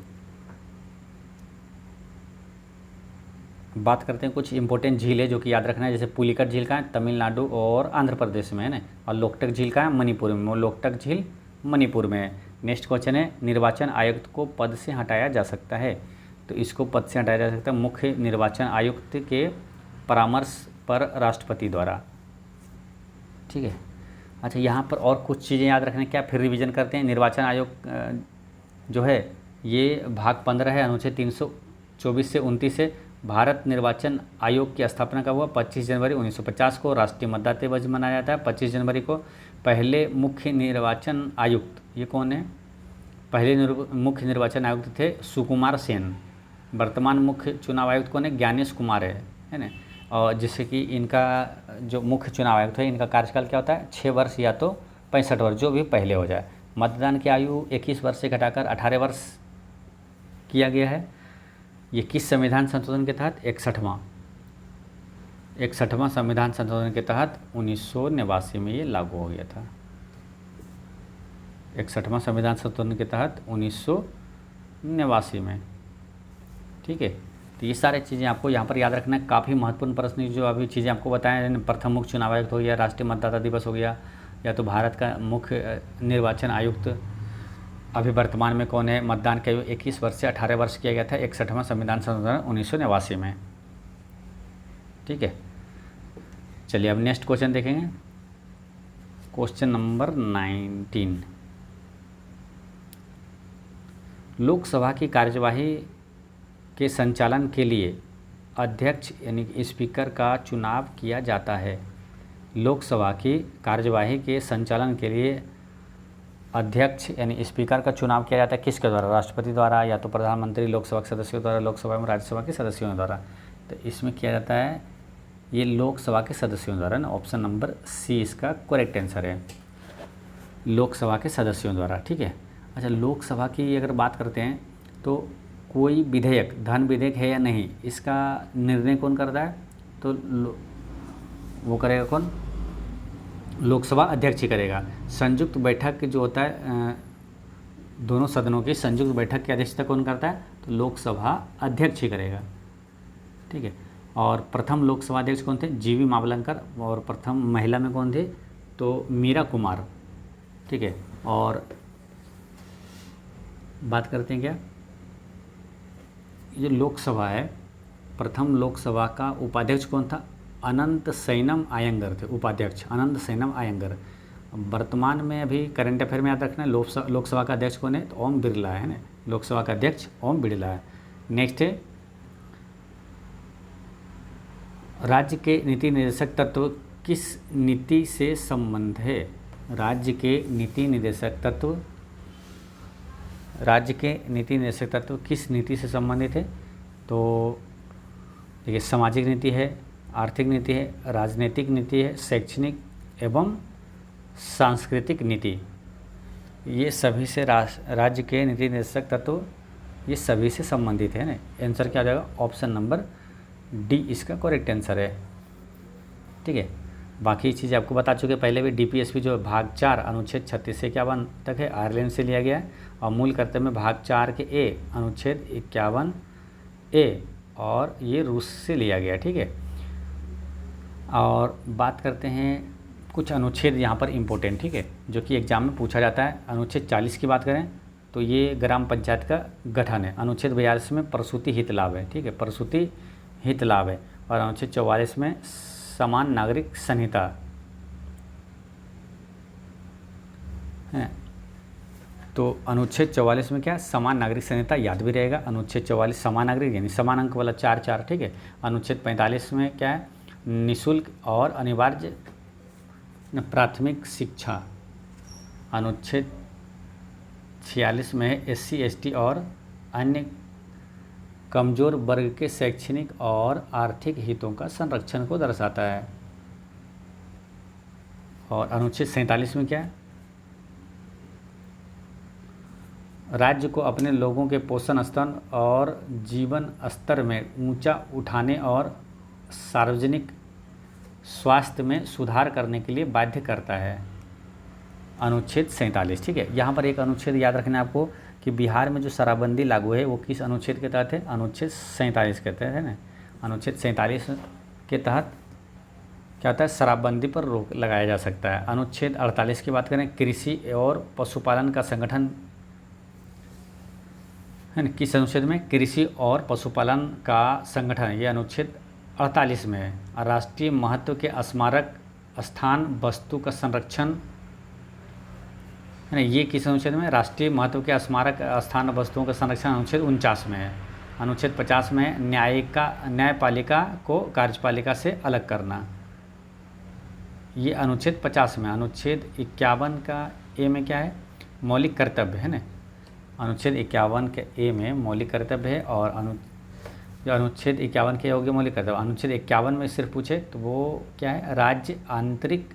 बात करते हैं कुछ इंपॉर्टेंट झील है जो कि याद रखना है। जैसे पुलिकट झील का है तमिलनाडु और आंध्र प्रदेश में है ना। और लोकटक झील का है मणिपुर में। लोकटक झील मणिपुर में है। नेक्स्ट क्वेश्चन है, निर्वाचन आयुक्त को पद से हटाया जा सकता है? तो इसको पद से हटाया जा सकता है मुख्य निर्वाचन आयुक्त के परामर्श पर राष्ट्रपति द्वारा। ठीक है। अच्छा, यहाँ पर और कुछ चीज़ें याद रखना, क्या फिर रिवीजन करते हैं। निर्वाचन आयोग जो है ये भाग 15 है, अनुच्छेद 324 से 29 से। भारत निर्वाचन आयोग की स्थापना कब हुआ? 25 जनवरी 1950 को। राष्ट्रीय मतदाता दिवस मनाया जाता है 25 जनवरी को। पहले मुख्य निर्वाचन आयुक्त ये कौन है? पहले मुख्य निर्वाचन आयुक्त थे सुकुमार सेन। वर्तमान मुख्य चुनाव आयुक्त कौन है? ज्ञानेश कुमार है ना। और जिससे कि इनका जो मुख्य चुनाव आयुक्त है इनका कार्यकाल क्या होता है? 6 वर्ष या तो 65 वर्ष, जो भी पहले हो जाए। मतदान की आयु 21 वर्ष से घटाकर 18 वर्ष किया गया है। ये किस संविधान संशोधन के तहत? 61वां संविधान संशोधन के तहत 1989 में ये लागू हो गया था। 61वां संविधान संशोधन के तहत 1989 में। ठीक है। तो ये सारी चीज़ें आपको यहाँ पर याद रखना है। काफ़ी महत्वपूर्ण प्रश्न जो अभी चीज़ें आपको बताएं, प्रथम मुख्य चुनाव आयुक्त हो गया, राष्ट्रीय मतदाता दिवस हो गया, या तो भारत का मुख्य निर्वाचन आयुक्त अभी वर्तमान में कौन है? मतदान की आयु 21 वर्ष से 18 वर्ष किया गया था 61वां संविधान संशोधन 1989 में। ठीक है। चलिए अब नेक्स्ट क्वेश्चन देखेंगे। क्वेश्चन नंबर 19, लोकसभा की कार्यवाही के संचालन के लिए अध्यक्ष यानी कि स्पीकर का चुनाव किया जाता है। लोकसभा की कार्यवाही के संचालन के लिए अध्यक्ष यानी स्पीकर का चुनाव किया जाता है किसके द्वारा? राष्ट्रपति द्वारा, या तो प्रधानमंत्री, लोकसभा के सदस्यों द्वारा, लोकसभा एवं राज्यसभा के सदस्यों द्वारा। तो इसमें किया जाता है ये लोकसभा के सदस्यों द्वारा ना। ऑप्शन नंबर सी इसका करेक्ट आंसर है, लोकसभा के सदस्यों द्वारा। ठीक है। अच्छा, लोकसभा की अगर बात करते हैं तो कोई विधेयक धन विधेयक है या नहीं, इसका निर्णय कौन करता है? तो वो करेगा कौन? लोकसभा अध्यक्ष ही करेगा। संयुक्त बैठक जो होता है दोनों सदनों की संयुक्त बैठक की अध्यक्षता कौन करता है? तो लोकसभा अध्यक्ष ही करेगा। ठीक है। और प्रथम लोकसभा अध्यक्ष कौन थे? जीवी मावलंकर। और प्रथम महिला में कौन थे? तो मीरा कुमार। ठीक है। और बात करते हैं क्या, ये लोकसभा है, प्रथम लोकसभा का उपाध्यक्ष कौन था? अनंत सैनम आयंगर थे उपाध्यक्ष, अनंत सैनम आयंगर। वर्तमान में अभी करंट अफेयर में याद रखना है लोकसभा का अध्यक्ष कौन है? तो ओम बिरला है ना। लोकसभा का अध्यक्ष ओम बिरला है। नेक्स्ट है, राज्य के नीति निर्देशक तत्व किस नीति से संबंध है? राज्य के नीति निर्देशक तत्व किस नीति से संबंधित है? तो देखिए, सामाजिक नीति है, आर्थिक नीति है, राजनीतिक नीति है, शैक्षणिक एवं सांस्कृतिक नीति। ये सभी से राज्य के नीति निर्देशक तत्व ये सभी से संबंधित है ना। आंसर क्या हो जाएगा? ऑप्शन नंबर डी इसका करेक्ट आंसर है। ठीक है, बाकी चीज़ें आपको बता चुके पहले भी। डीपीएसपी जो भाग 4 अनुच्छेद 36 से 51 तक है, आयरलैंड से लिया गया है। और मूल कर्तव्य में भाग 4 के ए अनुच्छेद 51 ए, और ये रूस से लिया गया। ठीक है, और बात करते हैं कुछ अनुच्छेद यहाँ पर इम्पोर्टेंट, ठीक है, जो कि एग्जाम में पूछा जाता है। अनुच्छेद 40 की बात करें तो ये ग्राम पंचायत का गठन है। अनुच्छेद 42 में प्रसूति हित लाभ है। ठीक है, प्रसूति हित लाभ है। और अनुच्छेद 44 में समान नागरिक संहिता है। तो अनुच्छेद 44 में क्या? समान नागरिक संहिता, याद भी रहेगा। अनुच्छेद 44 समान नागरिक यानी समान अंक वाला 4 ठीक है। अनुच्छेद 45 में क्या है? निःशुल्क और अनिवार्य प्राथमिक शिक्षा। अनुच्छेद 46 में SC ST और अन्य कमज़ोर वर्ग के शैक्षणिक और आर्थिक हितों का संरक्षण को दर्शाता है। और अनुच्छेद 47 में क्या है? राज्य को अपने लोगों के पोषण स्तर और जीवन स्तर में ऊंचा उठाने और सार्वजनिक स्वास्थ्य में सुधार करने के लिए बाध्य करता है। अनुच्छेद 47। ठीक है, यहाँ पर एक अनुच्छेद याद रखना है आपको कि बिहार में जो शराबबंदी लागू है वो किस अनुच्छेद के तहत है? अनुच्छेद 47 के तहत है ना। अनुच्छेद 47 के तहत क्या होता है? शराबबंदी पर रोक लगाया जा सकता है। अनुच्छेद 48 की बात करें, कृषि और पशुपालन का संगठन है ना, किस अनुच्छेद में? कृषि और पशुपालन का संगठन, ये अनुच्छेद 48 में है। राष्ट्रीय महत्व के स्मारक स्थान वस्तु का संरक्षण है ना, ये किस अनुच्छेद में? राष्ट्रीय महत्व के स्मारक स्थान वस्तुओं का संरक्षण अनुच्छेद 49 में है। अनुच्छेद 50 में न्यायपालिका को कार्यपालिका से अलग करना, ये अनुच्छेद 50 में। अनुच्छेद 51 का ए में क्या है? मौलिक कर्तव्य है ना। अनुच्छेद 51 के ए में मौलिक कर्तव्य है। और जो अनुच्छेद 51 के हो गया मौलिक कर्तव्य, अनुच्छेद 51 में सिर्फ पूछे तो वो क्या है? राज्य आंतरिक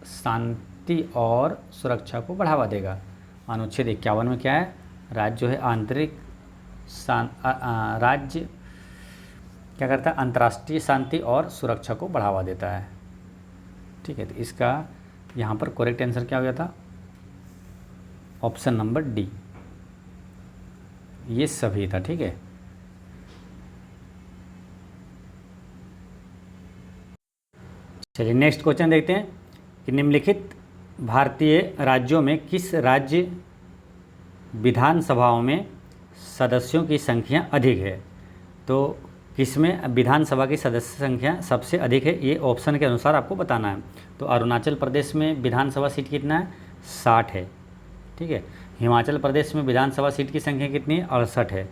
शांति और सुरक्षा को बढ़ावा देगा। अनुच्छेद 51 में क्या है? राज्य जो है आंतरिक राज्य क्या करता है? अंतर्राष्ट्रीय शांति और सुरक्षा को बढ़ावा देता है। ठीक है, तो इसका यहाँ पर करेक्ट आंसर क्या हो गया था? ऑप्शन नंबर डी, ये सभी था। ठीक है, चलिए नेक्स्ट क्वेश्चन देखते हैं कि निम्नलिखित भारतीय राज्यों में किस राज्य विधानसभाओं में सदस्यों की संख्या अधिक है? तो किसमें विधानसभा की सदस्य संख्या सबसे अधिक है? ये ऑप्शन के अनुसार आपको बताना है। तो अरुणाचल प्रदेश में विधानसभा सीट कितना है? 60 है। ठीक है, हिमाचल प्रदेश में विधानसभा सीट की संख्या कितनी है? 68 है।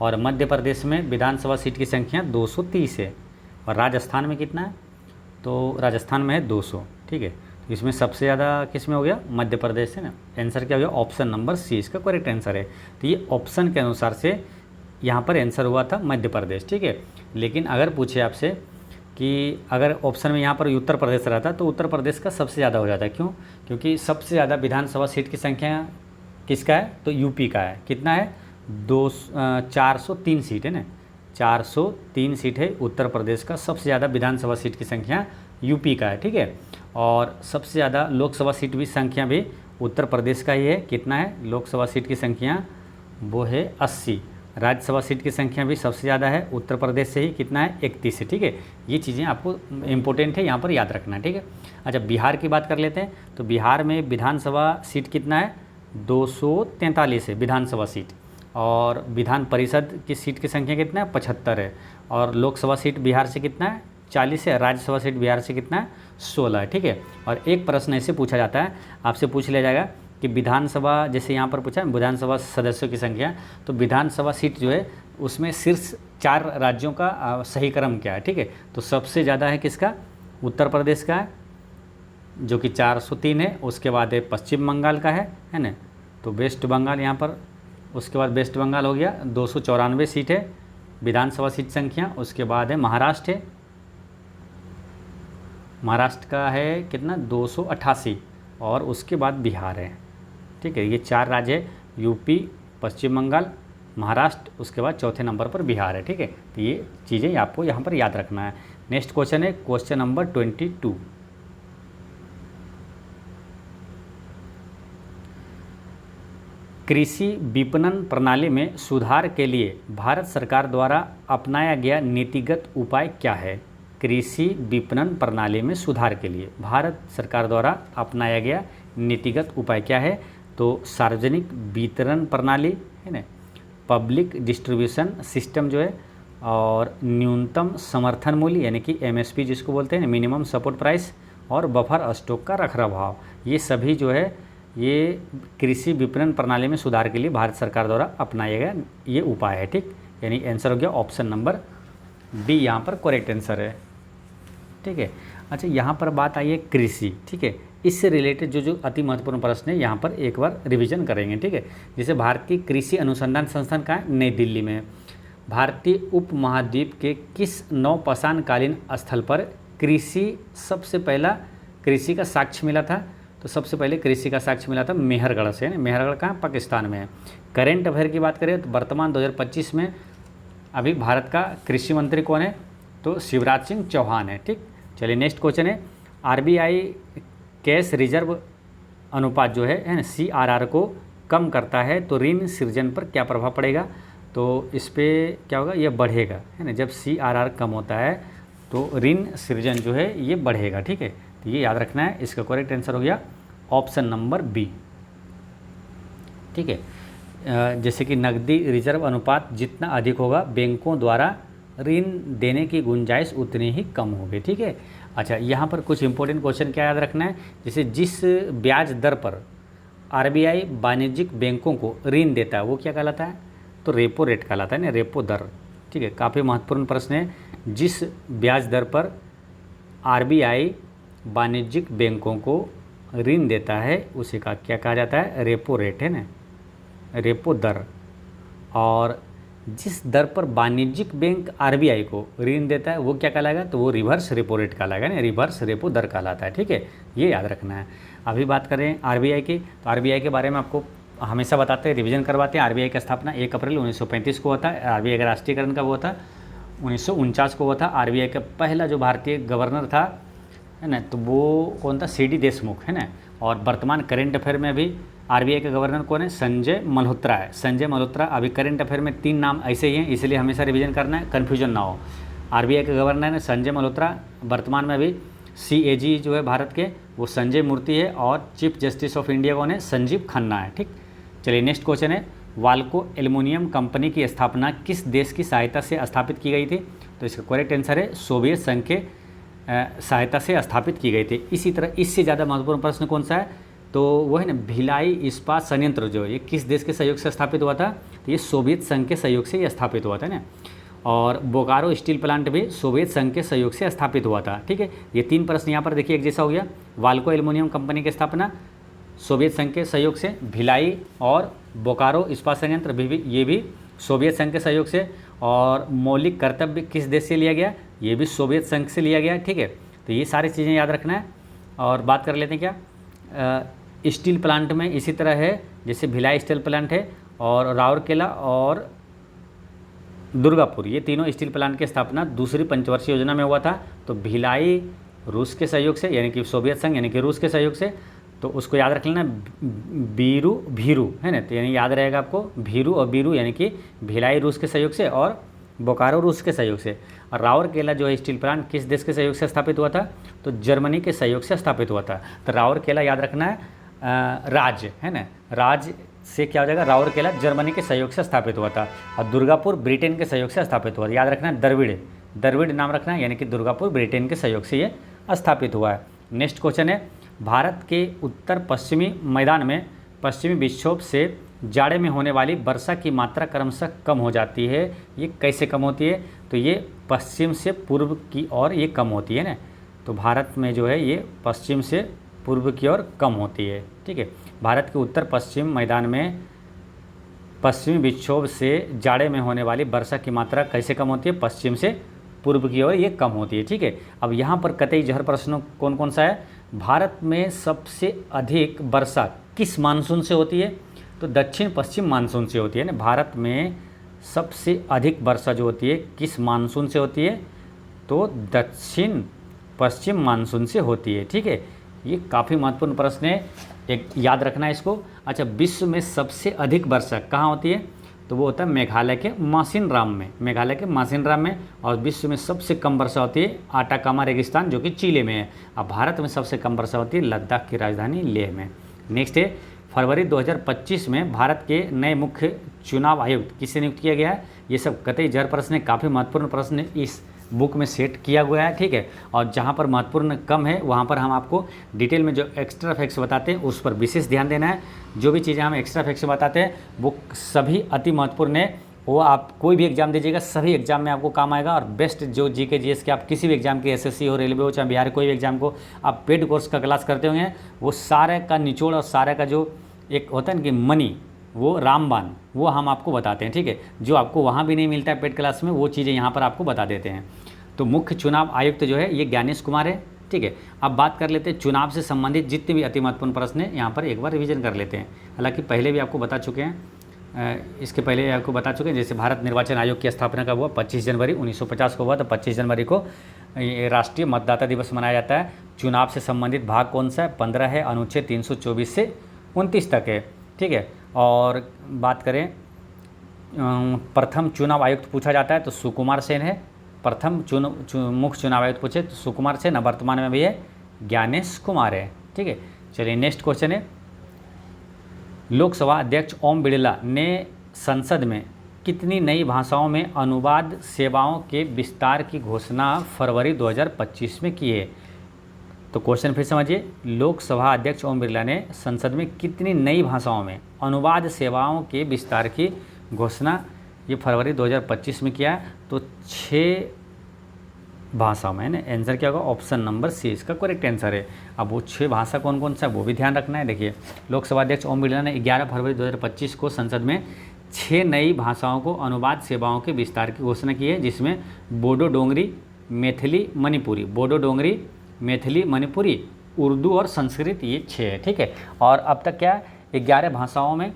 और मध्य प्रदेश में विधानसभा सीट की संख्या 230 है। और राजस्थान में कितना है? तो राजस्थान में है 200। ठीक है, तो इसमें सबसे ज़्यादा किस में हो गया? मध्य प्रदेश है ना। आंसर क्या हो गया? ऑप्शन नंबर सी इसका करेक्ट आंसर है। तो ये ऑप्शन के अनुसार से यहाँ पर आंसर हुआ था मध्य प्रदेश। ठीक है, लेकिन अगर पूछे आपसे कि अगर ऑप्शन में यहाँ पर उत्तर प्रदेश रहता तो उत्तर प्रदेश का सबसे ज़्यादा हो जाता है। क्यों? क्योंकि सबसे ज़्यादा विधानसभा सीट की संख्या किसका है? तो यूपी का है। कितना है? 403 सीट है ना। 403 सीट है उत्तर प्रदेश का। सबसे ज़्यादा विधानसभा सीट की संख्या यूपी का है। ठीक है, और सबसे ज़्यादा लोकसभा सीट भी संख्या भी उत्तर प्रदेश का ही है। कितना है लोकसभा सीट की संख्या? वो है 80। राज्यसभा सीट की संख्या भी सबसे ज़्यादा है उत्तर प्रदेश से ही। कितना है? 31 है। ठीक है, ये चीज़ें आपको इम्पोर्टेंट है, यहाँ पर याद रखना है। ठीक है, अच्छा बिहार की बात कर लेते हैं। तो बिहार में विधानसभा सीट कितना है? 243 है विधानसभा सीट। और विधान परिषद की सीट की संख्या कितना है? 75 है। और लोकसभा सीट बिहार से कितना है? 40 है। राज्यसभा सीट बिहार से कितना है? 16 है। ठीक है, और एक प्रश्न ऐसे पूछा जाता है, आपसे पूछ लिया जाएगा कि विधानसभा, जैसे यहाँ पर पूछा है विधानसभा सदस्यों की संख्या, तो विधानसभा सीट जो है उसमें शीर्ष 4 राज्यों का सही क्रम क्या है? ठीक है, तो सबसे ज़्यादा है किसका? उत्तर प्रदेश का है जो कि 403 है। उसके बाद है पश्चिम बंगाल का है ना। तो वेस्ट बंगाल यहाँ पर, उसके बाद वेस्ट बंगाल हो गया 294 सीट है विधानसभा सीट संख्या। उसके बाद है महाराष्ट्र महाराष्ट्र का है कितना 288 और उसके बाद बिहार है। ठीक है, ये 4 राज्य है, यूपी, पश्चिम बंगाल, महाराष्ट्र, उसके बाद चौथे नंबर पर बिहार है। ठीक है, तो ये चीज़ें आपको यहाँ पर याद रखना है। नेक्स्ट क्वेश्चन है क्वेश्चन नंबर 22। कृषि विपणन प्रणाली में सुधार के लिए भारत सरकार द्वारा अपनाया गया नीतिगत उपाय क्या है? कृषि विपणन प्रणाली में सुधार के लिए भारत सरकार द्वारा अपनाया गया नीतिगत उपाय क्या है? तो सार्वजनिक वितरण प्रणाली है ना, पब्लिक डिस्ट्रीब्यूशन सिस्टम जो है, और न्यूनतम समर्थन मूल्य यानी कि एमएसपी जिसको बोलते हैं, मिनिमम सपोर्ट प्राइस, और बफर स्टॉक का रखरखाव, ये सभी जो है ये कृषि विपणन प्रणाली में सुधार के लिए भारत सरकार द्वारा अपनाया गया ये उपाय है। ठीक, यानी आंसर हो गया ऑप्शन नंबर डी, यहाँ पर करेक्ट आंसर है। ठीक है, अच्छा यहाँ पर बात आई है कृषि। ठीक है, इससे रिलेटेड जो अति महत्वपूर्ण प्रश्न है यहाँ पर एक बार रिवीजन करेंगे। ठीक है, जैसे भारतीय कृषि अनुसंधान संस्थान कहाँ है? नई दिल्ली में। भारतीय उपमहाद्वीप के किस नौपाषाणकालीन स्थल पर कृषि सबसे पहला कृषि का साक्ष्य मिला था? तो सबसे पहले कृषि का साक्ष्य मिला था मेहरगढ़ से। मेहरगढ़ कहाँ? पाकिस्तान में है। करेंट अफेयर की बात करें तो वर्तमान 2025 में अभी भारत का कृषि मंत्री कौन है? तो शिवराज सिंह चौहान है। ठीक, चलिए नेक्स्ट क्वेश्चन है आरबीआई कैश रिजर्व अनुपात जो है ना, CRR को कम करता है तो ऋण सृजन पर क्या प्रभाव पड़ेगा? तो इस पर क्या होगा? ये बढ़ेगा, है ना। जब CRR कम होता है तो ऋण सृजन जो है ये बढ़ेगा। ठीक है, तो ये याद रखना है। इसका करेक्ट आंसर हो गया ऑप्शन नंबर बी। ठीक है, जैसे कि नकदी रिजर्व अनुपात जितना अधिक होगा बैंकों द्वारा ऋण देने की गुंजाइश उतनी ही कम होगी। ठीक है, अच्छा यहाँ पर कुछ इंपॉर्टेंट क्वेश्चन क्या याद रखना है, जैसे जिस ब्याज दर पर आरबीआई वाणिज्यिक बैंकों को ऋण देता है वो क्या कहलाता है? तो रेपो रेट कहलाता है ना, रेपो दर। ठीक है, काफ़ी महत्वपूर्ण प्रश्न है। जिस ब्याज दर पर आरबीआई वाणिज्यिक बैंकों को ऋण देता है उसे का क्या कहा जाता है? रेपो रेट, है ना, रेपो दर। और जिस दर पर वाणिज्यिक बैंक आरबीआई को ऋण देता है वो क्या कहलाएगा? तो वो रिवर्स रेपो रेट कहलाएगा ना, रिवर्स रेपो दर कहलाता है। ठीक है, ये याद रखना है। अभी बात करें आरबीआई की, तो आरबीआई के बारे में आपको हमेशा बताते हैं, रिवीजन करवाते हैं। आरबीआई की स्थापना 1 अप्रैल 1935 को होता है। आरबीआई का राष्ट्रीयकरण कब हुआ था? 1949 को हुआ था। आरबीआई का पहला जो भारतीय गवर्नर था, है ना, तो वो कौन था? CD देशमुख, है ना। और वर्तमान करेंट अफेयर में अभी आरबीआई के गवर्नर कौन है? संजय मल्होत्रा है। संजय मल्होत्रा। अभी करेंट अफेयर में 3 नाम ऐसे ही हैं, इसलिए हमेशा रिवीजन करना है, कन्फ्यूजन ना हो। आरबीआई के गवर्नर है संजय मल्होत्रा। वर्तमान में अभी CAG जो है भारत के वो संजय मूर्ति है, और चीफ जस्टिस ऑफ इंडिया कौन है? संजीव खन्ना है। ठीक, चलिए नेक्स्ट क्वेश्चन है वाल्को एल्युमिनियम कंपनी की स्थापना किस देश की सहायता से स्थापित की गई थी? तो इसका करेक्ट आंसर है सोवियत संघ के सहायता से स्थापित की गई थी। इसी तरह इससे ज़्यादा महत्वपूर्ण प्रश्न कौन सा है? तो वो है ना भिलाई इस्पात संयंत्र जो है ये किस देश के सहयोग से स्थापित हुआ था? तो ये सोवियत संघ के सहयोग से ये स्थापित हुआ था ना। और बोकारो स्टील प्लांट भी सोवियत संघ के सहयोग से स्थापित हुआ था। ठीक है, ये 3 प्रश्न यहाँ पर देखिए एक जैसा हो गया। वाल्को एल्युमिनियम कंपनी की स्थापना सोवियत संघ के सहयोग से, भिलाई और बोकारो इस्पात संयंत्र भी ये भी सोवियत संघ के सहयोग से, और मौलिक कर्तव्य किस देश से लिया गया? ये भी सोवियत संघ से लिया गया। ठीक है, तो ये सारी चीज़ें याद रखना है। और बात कर लेते हैं क्या स्टील प्लांट में इसी तरह है, जैसे भिलाई स्टील प्लांट है, और राउरकेला और दुर्गापुर, ये तीनों स्टील प्लांट की स्थापना दूसरी पंचवर्षीय योजना में हुआ था। तो भिलाई रूस के सहयोग से, यानी कि सोवियत संघ यानी कि रूस के सहयोग से, तो उसको याद रख लेना बीरू भीरू, है ना। तो यानी याद रहेगा आपको भीरू और बीरू, यानी कि भिलाई रूस के सहयोग से और बोकारो रूस के सहयोग से। और राउरकेला जो है स्टील प्लांट किस देश के सहयोग से स्थापित हुआ था? तो जर्मनी के सहयोग से स्थापित हुआ था। तो राउरकेला याद रखना है राज्य, है ना, राज्य से क्या हो जाएगा? राउरकेला जर्मनी के सहयोग से स्थापित हुआ था। और दुर्गापुर ब्रिटेन के सहयोग से स्थापित हुआ। याद रखना है द्रविड़ नाम रखना है, यानी कि दुर्गापुर ब्रिटेन के सहयोग से ये स्थापित हुआ है। नेक्स्ट क्वेश्चन है भारत के उत्तर पश्चिमी मैदान में पश्चिमी विक्षोभ से जाड़े में होने वाली वर्षा की मात्रा क्रमशः कम हो जाती है। ये कैसे कम होती है? तो ये पश्चिम से पूर्व की ओर ये कम होती है ना। तो भारत में जो है ये पश्चिम से पूर्व की ओर कम होती है। ठीक है, भारत के उत्तर पश्चिम मैदान में पश्चिमी विक्षोभ से जाड़े में होने वाली वर्षा की मात्रा कैसे कम होती है? पश्चिम से पूर्व की ओर ये कम होती है, ठीक है। अब यहाँ पर कतई जहर प्रश्न कौन कौन सा है, भारत में सबसे अधिक वर्षा किस मानसून से होती है, तो दक्षिण पश्चिम मानसून से होती है ना। भारत में सबसे अधिक वर्षा जो होती है किस मानसून से होती है, तो दक्षिण पश्चिम मानसून से होती है, ठीक है। ये काफ़ी महत्वपूर्ण प्रश्न है, एक याद रखना है इसको। अच्छा, विश्व में सबसे अधिक वर्षा कहाँ होती है, तो वो होता है मेघालय के मासिनराम में, मेघालय के मासिनराम में। और विश्व में सबसे कम वर्षा होती है आटाकामा रेगिस्तान जो कि चिली में है। अब भारत में सबसे कम वर्षा होती है लद्दाख की राजधानी लेह में। नेक्स्ट है, फरवरी 2025 में भारत के नए मुख्य चुनाव आयुक्त किसे नियुक्त किया गया है। ये सब कतई जहर प्रश्न है, काफ़ी महत्वपूर्ण प्रश्न है, इस बुक में सेट किया हुआ है, ठीक है। और जहाँ पर महत्वपूर्ण कम है वहाँ पर हम आपको डिटेल में जो एक्स्ट्रा फैक्ट्स बताते हैं उस पर विशेष ध्यान देना है। जो भी चीज़ें हम एक्स्ट्रा फैक्ट्स बताते हैं वो सभी अति महत्वपूर्ण है, वो आप कोई भी एग्जाम दीजिएगा सभी एग्जाम में आपको काम आएगा। और बेस्ट जो जीके जीएस के आप किसी भी एग्जाम के एसएससी हो, रेलवे हो, चाहे बिहार कोई भी एग्जाम को आप पेड कोर्स का क्लास करते होंगे, वो सारे का निचोड़ और सारे का जो एक होता है ना कि मनी, वो रामबाण, वो हम आपको बताते हैं, ठीक है। जो आपको वहाँ भी नहीं मिलता है पेड क्लास में, वो चीज़ें यहाँ पर आपको बता देते हैं। तो मुख्य चुनाव आयुक्त जो है ये ज्ञानेश कुमार है, ठीक है। अब बात कर लेते हैं चुनाव से संबंधित जितने भी अति महत्वपूर्ण प्रश्न हैं, यहाँ पर एक बार रिवीजन कर लेते हैं। हालांकि पहले भी आपको बता चुके हैं, इसके पहले आपको बता चुके हैं। जैसे भारत निर्वाचन आयोग की स्थापना कब हुआ, 25 जनवरी 1950 को हुआ। तो 25 जनवरी को राष्ट्रीय मतदाता दिवस मनाया जाता है। चुनाव से संबंधित भाग कौन सा है, 15 है, अनुच्छेद 324 से 29 तक है, ठीक है। और बात करें प्रथम चुनाव आयुक्त पूछा जाता है तो सुकुमार सेन है, प्रथम मुख्य चुनाव आयुक्त पूछे तो सुकुमार सेन, वर्तमान में भी है ज्ञानेश कुमार है, ठीक है। चलिए नेक्स्ट क्वेश्चन है, लोकसभा अध्यक्ष ओम बिरला ने संसद में कितनी नई भाषाओं में अनुवाद सेवाओं के विस्तार की घोषणा फरवरी 2025 में की है। तो क्वेश्चन फिर समझिए, लोकसभा अध्यक्ष ओम बिरला ने संसद में कितनी नई भाषाओं में अनुवाद सेवाओं के विस्तार की घोषणा ये फरवरी 2025 में किया। तो 6 भाषाओं में, ना आंसर क्या होगा, ऑप्शन नंबर सी इसका करेक्ट आंसर है। अब वो 6 भाषा कौन कौन सा वो भी ध्यान रखना है। देखिए, लोकसभा अध्यक्ष ओम बिरला ने 11 फरवरी 2025 को संसद में 6 नई भाषाओं को अनुवाद सेवाओं के विस्तार की घोषणा की है, जिसमें बोडो डोंगरी, मैथिली, मणिपुरी, बोडो डोंगरी, मैथिली, मणिपुरी, उर्दू और संस्कृत, ये 6 है, ठीक है। और अब तक क्या 11 भाषाओं में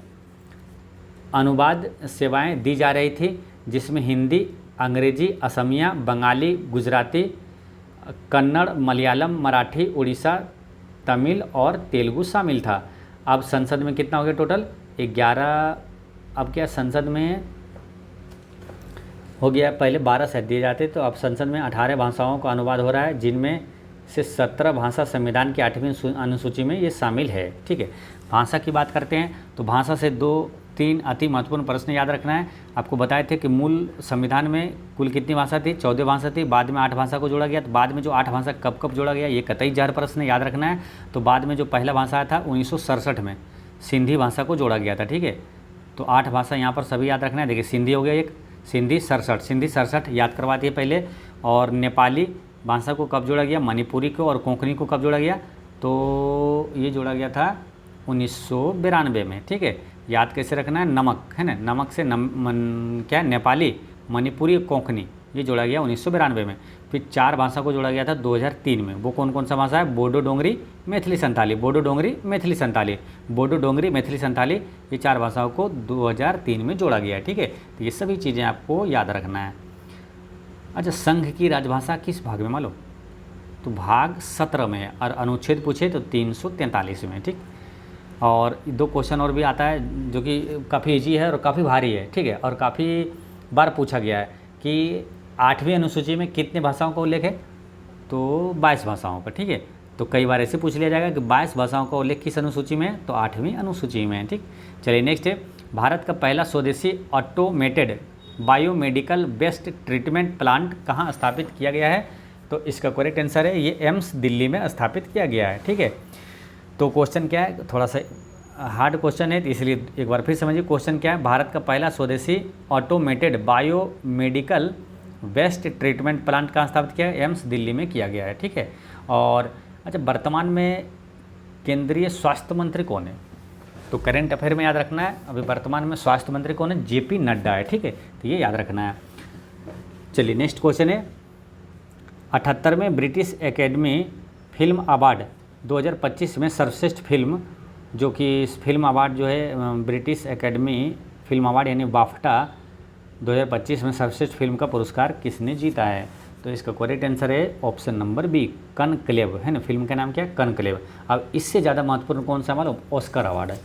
अनुवाद सेवाएं दी जा रही थी, जिसमें हिंदी, अंग्रेजी, असमिया, बंगाली, गुजराती, कन्नड़, मलयालम, मराठी, उड़ीसा, तमिल और तेलुगु शामिल था। अब संसद में कितना हो गया टोटल 11, अब क्या संसद में हो गया, पहले 12 शायद दिए जाते, तो अब संसद में 18 भाषाओं का अनुवाद हो रहा है, जिनमें से 17 भाषा संविधान की 8वीं अनुसूची में ये शामिल है, ठीक है। भाषा की बात करते हैं तो भाषा से 2-3 अति महत्वपूर्ण प्रश्न याद रखना है। आपको बताए थे कि मूल संविधान में कुल कितनी भाषा थी, 14 भाषा थी, बाद में 8 भाषा को जोड़ा गया। तो बाद में जो 8 भाषा कब कब जोड़ा गया, ये कतई जहर प्रश्न याद रखना है। तो बाद में जो पहला भाषा आया था 1967 में सिंधी भाषा को जोड़ा गया था, ठीक है। तो 8 भाषा यहाँ पर सभी याद रखना है। देखिए, सिंधी हो गया एक, सिंधी 67, सिंधी 67 याद करवाती है पहले। और नेपाली भाषा को कब जोड़ा गया, मणिपुरी को और कोंकणी को कब जोड़ा गया, तो ये जोड़ा गया था 1992 में, ठीक है। याद कैसे रखना है, नमक है ना, नमक से क्या नेपाली, मणिपुरी, कोंकणी, ये जोड़ा गया 1992 में। फिर 4 भाषा को जोड़ा गया था 2003 में। वो कौन कौन सा भाषा है, बोडो डोंगरी, मैथिली, संताली, बोडो डोंगरी, मैथिली, संताली, बोडो डोंगरी, मैथिली, संताली, ये 4 भाषाओं को 2003 में जोड़ा गया है, ठीक है। तो ये सभी चीज़ें आपको याद रखना है। अच्छा, संघ की राजभाषा किस भाग में मालूम, तो भाग 17 में है, और अनुच्छेद पूछे तो 343 में, ठीक। और 2 क्वेश्चन और भी आता है जो कि काफ़ी ईजी है और काफ़ी भारी है, ठीक है। और काफ़ी बार पूछा गया है कि 8वीं अनुसूची में कितने भाषाओं का उल्लेख है, तो 22 भाषाओं का, ठीक है। तो कई बार ऐसे पूछ लिया जाएगा कि 22 भाषाओं का उल्लेख किस अनुसूची में है, तो 8वीं अनुसूची में है, ठीक। चलिए नेक्स्ट है, भारत का पहला स्वदेशी automated biomedical waste treatment plant कहाँ स्थापित किया गया है, तो इसका करेक्ट आंसर है ये एम्स दिल्ली में स्थापित किया गया है, ठीक है। तो क्वेश्चन क्या है, थोड़ा सा हार्ड क्वेश्चन है, तो इसलिए एक बार फिर समझिए क्वेश्चन क्या है। भारत का पहला स्वदेशी automated biomedical waste treatment plant कहाँ स्थापित किया है, एम्स दिल्ली में किया गया है, ठीक है। और अच्छा, वर्तमान में केंद्रीय स्वास्थ्य मंत्री कौन है, तो करेंट अफेयर में याद रखना है। अभी वर्तमान में स्वास्थ्य मंत्री कौन है, जेपी नड्डा है, ठीक है। तो ये याद रखना है। चलिए नेक्स्ट क्वेश्चन है, 78वें ब्रिटिश एकेडमी फिल्म अवार्ड 2025 में सर्वश्रेष्ठ फिल्म, जो कि इस फिल्म अवार्ड जो है ब्रिटिश एकेडमी फिल्म अवार्ड यानी बाफ्टा 2025 में सर्वश्रेष्ठ फिल्म का पुरस्कार किसने जीता है? तो इसका करेक्ट आंसर है ऑप्शन नंबर बी, कनक्लेव, है ना। फिल्म का नाम क्या है? कनक्लेव। अब इससे ज़्यादा महत्वपूर्ण कौन सा मालूम? ऑस्कर अवार्ड है।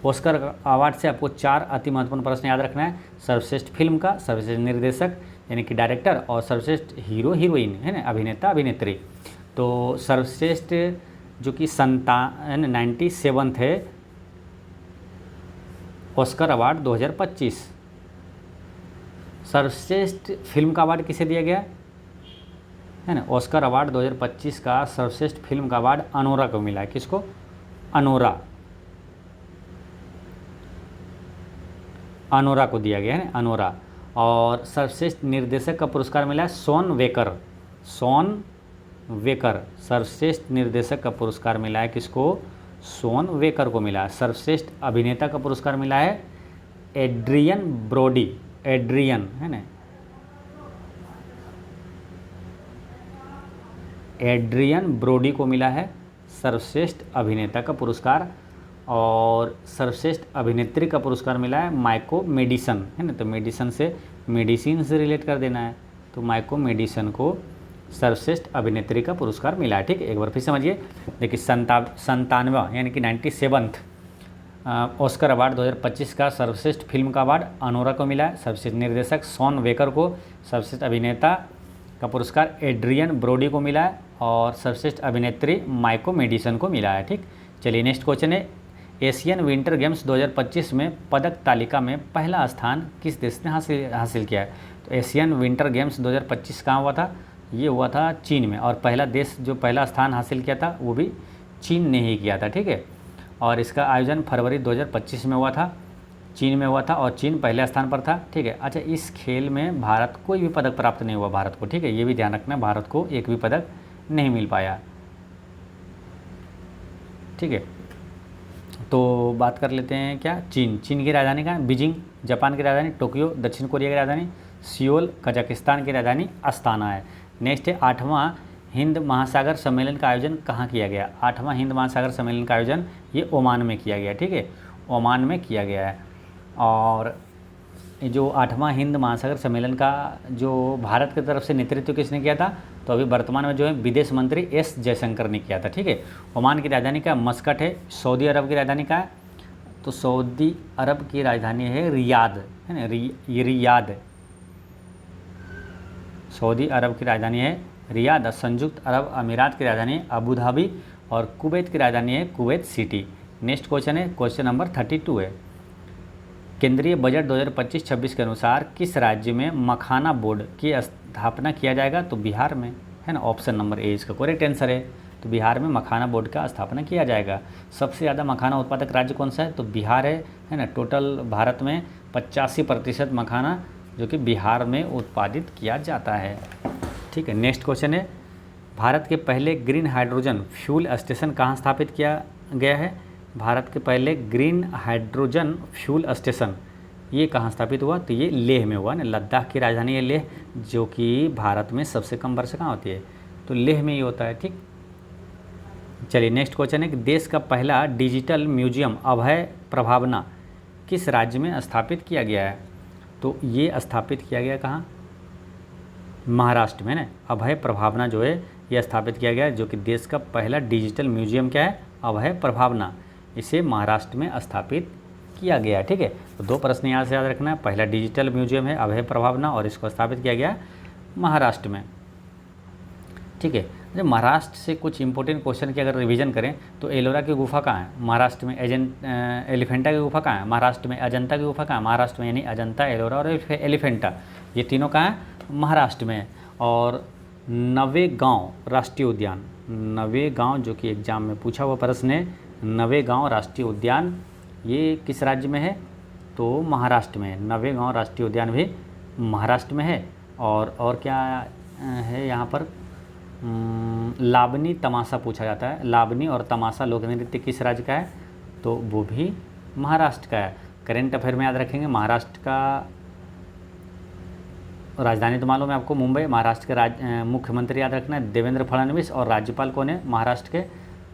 ऑस्कर अवार्ड से आपको 4 अति महत्वपूर्ण प्रश्न याद रखना है। सर्वश्रेष्ठ फिल्म का, सर्वश्रेष्ठ निर्देशक यानी कि डायरेक्टर, और सर्वश्रेष्ठ हीरो हीरोइन, है ना, अभिनेता अभिनेत्री। तो सर्वश्रेष्ठ जो कि 97 है ऑस्कर अवार्ड 2025। सर्वश्रेष्ठ फिल्म का अवार्ड किसे दिया गया है ना? ऑस्कर अवार्ड 2025 का सर्वश्रेष्ठ फिल्म का अवार्ड अनोरा को मिला है। किसको? अनोरा को दिया गया है ना, अनोरा। और सर्वश्रेष्ठ निर्देशक का पुरस्कार मिला है शॉन वेकर। सर्वश्रेष्ठ निर्देशक का पुरस्कार मिला है किसको? शॉन वेकर को मिला है। सर्वश्रेष्ठ अभिनेता का पुरस्कार मिला है एड्रियन ब्रोडी, एड्रियन, है ना, एड्रियन ब्रोडी को मिला है सर्वश्रेष्ठ अभिनेता का पुरस्कार। और सर्वश्रेष्ठ अभिनेत्री का पुरस्कार मिला है माइको मेडिसन, है ना। तो मेडिसन से मेडिसिन से रिलेट कर देना है, तो माइको मेडिसन को सर्वश्रेष्ठ अभिनेत्री का पुरस्कार मिला है। ठीक है, एक बार फिर समझिए। देखिए 97वां यानी कि 97th ऑस्कर अवार्ड 2025 का सर्वश्रेष्ठ फिल्म का अवार्ड अनोरा को मिला है। सर्वश्रेष्ठ निर्देशक शॉन वेकर को, सर्वश्रेष्ठ अभिनेता का पुरस्कार एड्रियन ब्रोडी को मिला है, और सर्वश्रेष्ठ अभिनेत्री माइको मेडिसन को मिला है। ठीक, चलिए नेक्स्ट क्वेश्चन है, एशियन विंटर गेम्स 2025 में पदक तालिका में पहला स्थान किस देश ने हासिल किया है? तो एशियन विंटर गेम्स 2025 कहाँ हुआ था? ये हुआ था चीन में, और पहला देश जो पहला स्थान हासिल किया था वो भी चीन ने ही किया था। ठीक है, और इसका आयोजन फरवरी 2025 में हुआ था, चीन में हुआ था, और चीन पहले स्थान पर था। ठीक है, अच्छा, इस खेल में भारत कोई भी पदक प्राप्त नहीं हुआ भारत को। ठीक है, ये भी ध्यान रखना, भारत को एक भी पदक नहीं मिल पाया। ठीक है, तो बात कर लेते हैं क्या? चीन की राजधानी कहाँ है? बीजिंग। जापान की राजधानी टोक्यो। दक्षिण कोरिया की राजधानी सियोल। कजाकिस्तान की राजधानी अस्ताना है। नेक्स्ट है 8वां हिंद महासागर सम्मेलन का आयोजन कहाँ किया गया? 8वां हिंद महासागर सम्मेलन का आयोजन ये ओमान में किया गया। ठीक है, ओमान में किया गया है। और जो 8वां हिंद महासागर सम्मेलन का जो भारत की तरफ से नेतृत्व किसने किया था? तो अभी वर्तमान में जो है विदेश मंत्री एस जयशंकर ने किया था। ठीक है, ओमान की राजधानी का मस्कट है। सऊदी अरब की राजधानी का है? तो सऊदी अरब की राजधानी है रियाद, है ना, रियाद। सऊदी अरब की राजधानी है रियाद। संयुक्त अरब अमीरात की राजधानी अबू धाबी, और कुवैत की राजधानी है कुवैत सिटी। नेक्स्ट क्वेश्चन है, क्वेश्चन नंबर 32 है, केंद्रीय बजट 2025-26 के अनुसार किस राज्य में मखाना बोर्ड की स्थापना किया जाएगा? तो बिहार में, है ना। ऑप्शन नंबर ए इसका करेक्ट आंसर है। तो बिहार में मखाना बोर्ड का स्थापना किया जाएगा। सबसे ज़्यादा मखाना उत्पादक राज्य कौन सा है? तो बिहार है ना। टोटल भारत में 85% मखाना जो कि बिहार में उत्पादित किया जाता है। ठीक है, नेक्स्ट क्वेश्चन है, भारत के पहले ग्रीन हाइड्रोजन फ्यूल स्टेशन कहाँ स्थापित किया गया है? भारत के पहले ग्रीन हाइड्रोजन फ्यूल स्टेशन ये कहाँ स्थापित हुआ? तो ये लेह में हुआ ना। लद्दाख की राजधानी है लेह, जो कि भारत में सबसे कम वर्षा कहाँ होती है? तो लेह में ही होता है। ठीक, चलिए नेक्स्ट क्वेश्चन है कि देश का पहला डिजिटल म्यूजियम अभय प्रभावना किस राज्य में स्थापित किया गया है? तो ये स्थापित किया गया कहाँ? महाराष्ट्र में ना। अभय प्रभावना जो है ये स्थापित किया गया, जो कि देश का पहला डिजिटल म्यूजियम क्या है? अभय प्रभावना। इसे महाराष्ट्र में स्थापित किया गया। ठीक है, तो 2 प्रश्न यहाँ से याद रखना है। पहला डिजिटल म्यूजियम है अभय प्रभावना, और इसको स्थापित किया गया महाराष्ट्र में। ठीक है, जब महाराष्ट्र से कुछ इंपॉर्टेंट क्वेश्चन की अगर रिवीजन करें तो एलोरा की गुफा कहाँ है? महाराष्ट्र में। एलिफेंटा की गुफा कहाँ है? महाराष्ट्र में। अजंता की गुफा कहाँ है? महाराष्ट्र में, यानी अजंता, एलोरा और एलिफेंटा ये तीनों कहाँ है? महाराष्ट्र में। और नवेगांव राष्ट्रीय उद्यान, नवेगांव जो कि एग्जाम में पूछा हुआ प्रश्न है, नवेगांव राष्ट्रीय उद्यान ये किस राज्य में है? तो महाराष्ट्र में। नवेगांव राष्ट्रीय उद्यान भी महाराष्ट्र में है। और क्या है यहाँ पर? लावनी तमाशा पूछा जाता है। लावनी और तमाशा लोक नृत्य किस राज्य का है? तो वो भी महाराष्ट्र का है। करेंट अफेयर में याद रखेंगे, महाराष्ट्र का राजधानी तो मालूम है आपको मुंबई। महाराष्ट्र के मुख्यमंत्री याद रखना है देवेंद्र फडणवीस, और राज्यपाल कौन है महाराष्ट्र के,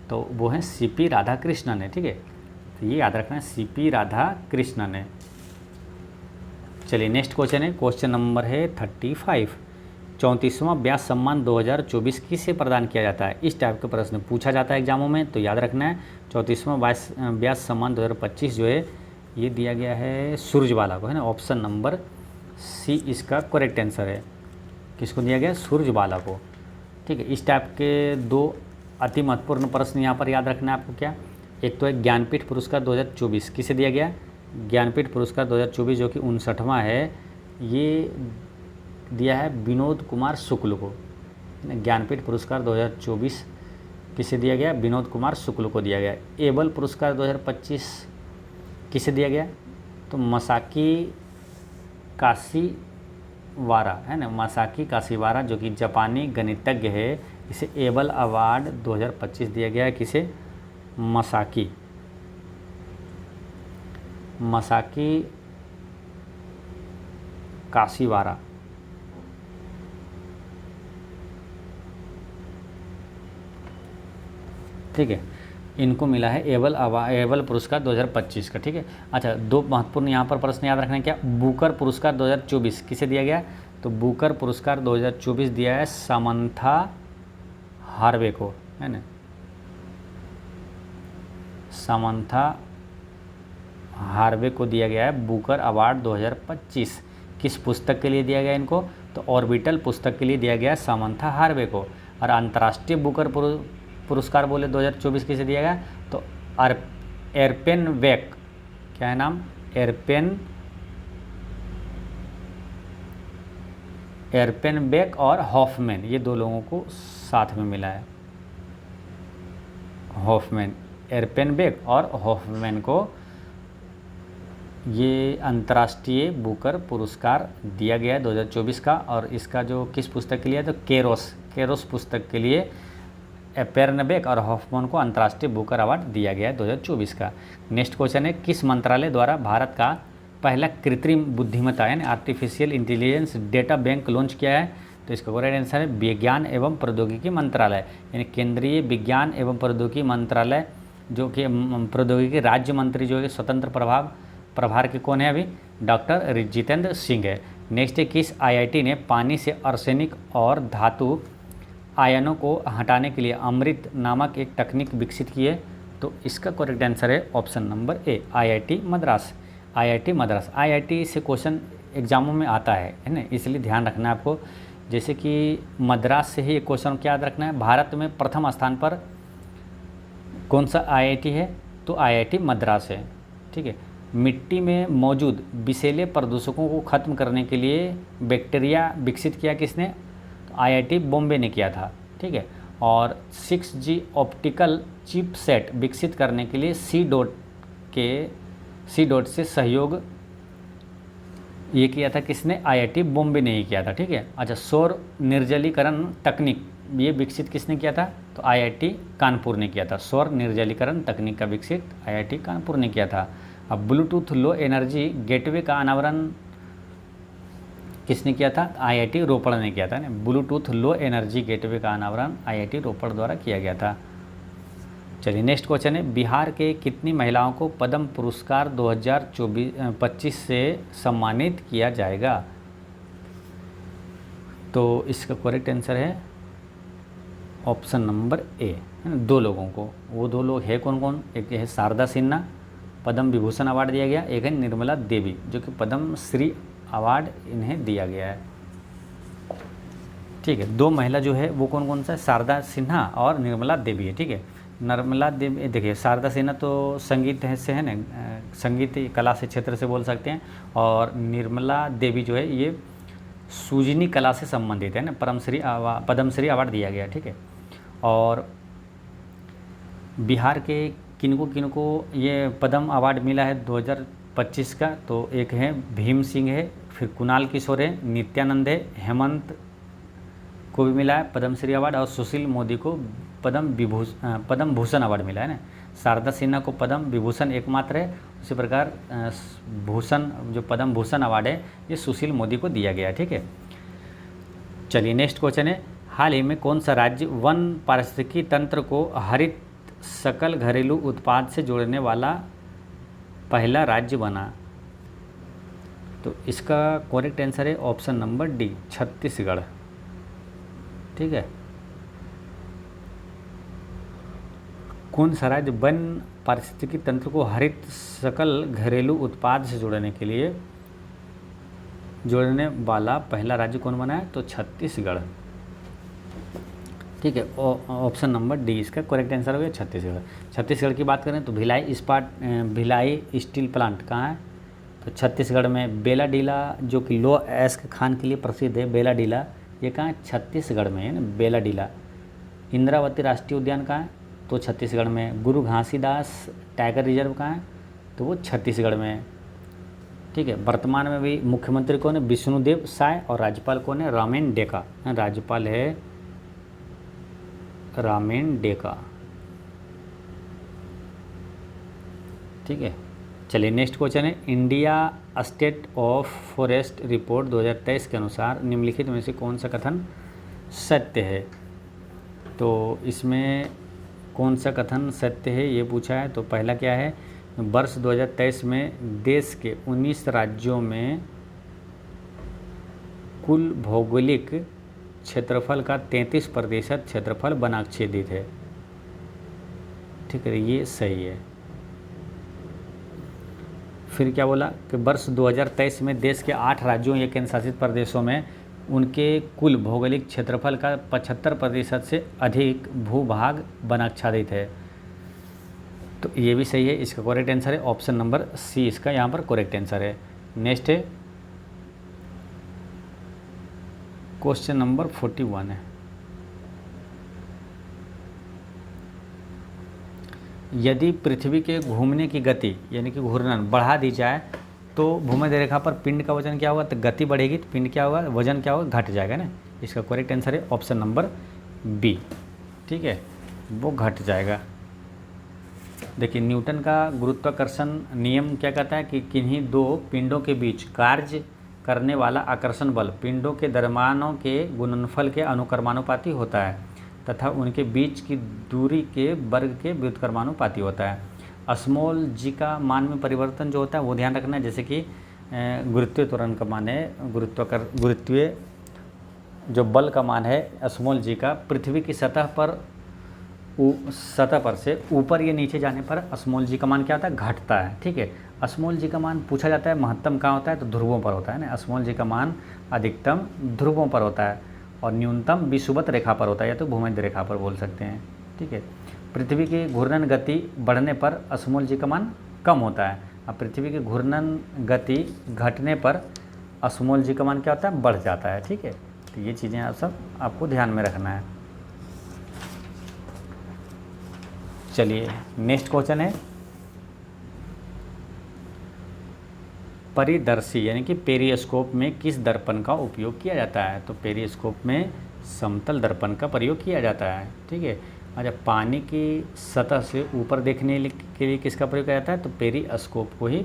तो वो हैं सीपी राधाकृष्णन है, ठीक है। तो ये याद रखना है सीपी राधाकृष्णन है। चलिए नेक्स्ट क्वेश्चन है, क्वेश्चन नंबर है 35। 34वां व्यास सम्मान 2024 किसे प्रदान किया जाता है? इस टाइप के प्रश्न पूछा जाता है एग्जामों में, तो याद रखना है 34वां व्यास सम्मान 2025 जो है ये दिया गया है सूरजबाला को, है ना। ऑप्शन नंबर सी इसका करेक्ट आंसर है। किसको दिया गया? सूरजबाला को, ठीक है। इस टाइप के दो अति महत्वपूर्ण प्रश्न यहाँ पर याद रखना है आपको। क्या? एक तो है ज्ञानपीठ पुरस्कार 2024 किसे दिया गया? ज्ञानपीठ पुरस्कार 2024 जो कि 59वां है, ये दिया है विनोद कुमार शुक्ल को। ज्ञानपीठ पुरस्कार 2024 किसे दिया गया? विनोद कुमार शुक्ल को दिया गया। एबल पुरस्कार 2025 किसे दिया गया? तो मसाकी काशीवारा, है ना, मसाकी काशीवारा जो कि जापानी गणितज्ञ है, इसे एबल अवार्ड 2025 दिया गया है। किसे? मसाकी काशीवारा, ठीक है। इनको मिला है एबल पुरस्कार 2025 का, ठीक है। अच्छा, दो महत्वपूर्ण यहाँ पर प्रश्न याद रखना है। क्या? बुकर पुरस्कार 2024 किसे दिया गया? तो बुकर पुरस्कार 2024 दिया है सामंथा हार्वे को, है ना। सामंथा हार्वे को दिया गया है बुकर अवार्ड 2025। किस पुस्तक के लिए दिया गया इनको? तो ऑर्बिटल पुस्तक के लिए दिया गया है सामंथा हार्वे को। और अंतर्राष्ट्रीय बुकर पुरस्कार बोले 2024 किसे दिया गया? तो एरपेन वेक, क्या है नाम? एरपेन वेक और हॉफमैन, ये दो लोगों को साथ में मिला है। हॉफमैन, एरपेन वेक और हॉफमैन को ये अंतर्राष्ट्रीय बुकर पुरस्कार दिया गया है 2024 का। और इसका जो किस पुस्तक के लिए है? तो केरोस पुस्तक के लिए एरपेन और हॉफमैन को अंतर्राष्ट्रीय बुकर अवार्ड दिया गया है 2024 का। नेक्स्ट क्वेश्चन है, किस मंत्रालय द्वारा भारत का पहला कृत्रिम बुद्धिमत्ता यानी artificial intelligence data bank launch किया है? तो इसका करेक्ट आंसर है विज्ञान एवं प्रौद्योगिकी मंत्रालय, यानी केंद्रीय विज्ञान एवं प्रौद्योगिकी मंत्रालय, जो कि प्रौद्योगिकी राज्य मंत्री जो है स्वतंत्र प्रभार के कौन है अभी? डॉक्टर जितेंद्र सिंह है। नेक्स्ट है, किस आईआईटी ने पानी से आर्सेनिक और धातु आयनों को हटाने के लिए अमृत नामक एक तकनीक विकसित की है? तो इसका करेक्ट आंसर है option number A, IIT Madras. IIT से क्वेश्चन एग्जामों में आता है ना, इसलिए ध्यान रखना है आपको। जैसे कि मद्रास से ही एक क्वेश्चन क्या याद रखना है, भारत में प्रथम स्थान पर कौन सा आईआईटी है? तो आईआईटी मद्रास है, ठीक है। मिट्टी में मौजूद विषैले प्रदूषकों को खत्म करने के लिए बैक्टीरिया विकसित किया किसने? तो आईआईटी बॉम्बे ने किया था, ठीक है। और 6G ऑप्टिकल चिपसेट विकसित करने के लिए सी डॉट से सहयोग ये किया था किसने? आईआईटी बॉम्बे ने ही किया था, ठीक है। अच्छा, सौर निर्जलीकरण तकनीक ये विकसित किसने किया था? तो आईआईटी कानपुर ने किया था। सौर निर्जलीकरण तकनीक का विकसित आईआईटी कानपुर ने किया था। अब ब्लूटूथ लो एनर्जी गेटवे का अनावरण किसने किया था? आईआईटी रोपड़ ने किया था ना। ब्लूटूथ लो एनर्जी गेटवे का अनावरण आईआईटी रोपड़ द्वारा किया गया था। चलिए नेक्स्ट क्वेश्चन है, बिहार के कितनी महिलाओं को पद्म पुरस्कार 2025 से सम्मानित किया जाएगा? तो इसका करेक्ट आंसर है ऑप्शन नंबर ए, है ना। 2 लोगों को, वो 2 लोग है कौन कौन? एक है शारदा सिन्हा, पद्म विभूषण अवार्ड दिया गया। एक है निर्मला देवी जो कि पद्म श्री अवार्ड इन्हें दिया गया है, ठीक है। 2 महिला जो है वो कौन कौन सा है? शारदा सिन्हा और निर्मला देवी है, ठीक है। निर्मला देवी, देखिए शारदा सिन्हा तो संगीत से है ना, संगीत कला से क्षेत्र से बोल सकते हैं। और निर्मला देवी जो है ये सूजनी कला से संबंधित है ना, पद्मश्री अवार्ड दिया गया, ठीक है। और बिहार के किनको ये पद्म अवार्ड मिला है 2025 का? तो एक है भीम सिंह है, फिर कुणाल किशोर है, नित्यानंद है, हेमंत को भी मिला है पद्मश्री अवार्ड, और सुशील मोदी को पद्म भूषण अवार्ड मिला है ना। शारदा सिन्हा को पद्म विभूषण एकमात्र है, उसी प्रकार भूषण जो पद्म भूषण अवार्ड है ये सुशील मोदी को दिया गया है, ठीक है। चलिए नेक्स्ट क्वेश्चन है, हाल ही में कौन सा राज्य वन पारिस्थितिकी तंत्र को हरित सकल घरेलू उत्पाद से जोड़ने वाला पहला राज्य बना? तो इसका करेक्ट आंसर है ऑप्शन नंबर डी, छत्तीसगढ़। ठीक है, कौन सा राज्य वन पारिस्थितिकी तंत्र को हरित सकल घरेलू उत्पाद से जोड़ने वाला पहला राज्य कौन बना है? तो छत्तीसगढ़। ठीक है, ऑप्शन नंबर डी इसका करेक्ट आंसर हो गया, छत्तीसगढ़। छत्तीसगढ़ की बात करें तो भिलाई स्टील प्लांट कहाँ है? तो छत्तीसगढ़ में। बेलाडीला जो कि लो एस्क खान के लिए प्रसिद्ध है, बेलाडीला ये कहाँ है? छत्तीसगढ़ में है ना, बेलाडीला। इंद्रावती राष्ट्रीय उद्यान कहाँ है? तो छत्तीसगढ़ में। गुरु घासीदास टाइगर रिजर्व कहाँ है? तो वो छत्तीसगढ़ में है। ठीक है, वर्तमान में भी मुख्यमंत्री कौन है? विष्णुदेव साय। और राज्यपाल कौन है? रामेन डेका। राज्यपाल है रामेन डेका। ठीक है, चलिए नेक्स्ट क्वेश्चन है, India state of forest report 2023 के अनुसार निम्नलिखित में से कौन सा कथन सत्य है? तो इसमें कौन सा कथन सत्य है ये पूछा है। तो पहला क्या है, वर्ष 2023 में देश के 19 राज्यों में कुल भौगोलिक क्षेत्रफल का 33% क्षेत्रफल वनाच्छेदित है। ठीक है, ये सही है। फिर क्या बोला कि वर्ष 2023 में देश के 8 राज्यों या केंद्र शासित प्रदेशों में उनके कुल भौगोलिक क्षेत्रफल का 75% से अधिक भूभाग वनाच्छादित है। तो ये भी सही है, इसका करेक्ट आंसर है ऑप्शन नंबर सी, इसका यहाँ पर करेक्ट आंसर है। नेक्स्ट है क्वेश्चन नंबर 41 है, यदि पृथ्वी के घूमने की गति यानी कि घूर्णन बढ़ा दी जाए तो भूमध्य रेखा पर पिंड का वजन क्या होगा? तो गति बढ़ेगी तो पिंड क्या होगा? वजन क्या होगा? घट जाएगा ना। इसका करेक्ट आंसर है ऑप्शन नंबर बी। ठीक है, वो घट जाएगा। देखिए न्यूटन का गुरुत्वाकर्षण नियम क्या कहता है कि किन्हीं दो पिंडों के बीच कार्य करने वाला आकर्षण बल पिंडों के द्रव्यमानों के गुणनफल के अनुक्रमानुपाती होता है तथा उनके बीच की दूरी के वर्ग के व्युत्क्रमानुपाती होता है। स्मॉल जी का मान में परिवर्तन जो होता है वो ध्यान रखना है, जैसे कि गुरुत्वीय त्वरण का मान है, गुरुत्वीय जो बल का मान है स्मॉल जी का पृथ्वी की सतह पर से ऊपर या नीचे जाने पर स्मॉल जी का मान क्या होता है? घटता है। ठीक है, स्मॉल जी का मान पूछा जाता है महत्तम कहाँ होता है? तो ध्रुवों पर होता है ना। स्मॉल जी का मान अधिकतम ध्रुवों पर होता है और न्यूनतम विषुवत रेखा पर होता है या तो भूमध्य रेखा पर बोल सकते हैं। ठीक है, पृथ्वी की घूर्णन गति बढ़ने पर स्मॉल जी का मान कम होता है और पृथ्वी की घूर्णन गति घटने पर स्मॉल जी का मान क्या होता है? बढ़ जाता है। ठीक है, तो ये चीज़ें आप सब आपको ध्यान में रखना है। चलिए नेक्स्ट क्वेश्चन है, परिदर्शी यानी कि पेरिस्कोप में किस दर्पण का उपयोग किया जाता है? तो पेरिस्कोप में समतल दर्पण का प्रयोग किया जाता है। ठीक है, अच्छा पानी की सतह से ऊपर देखने के लिए किसका प्रयोग किया जाता है? तो पेरिस्कोप को ही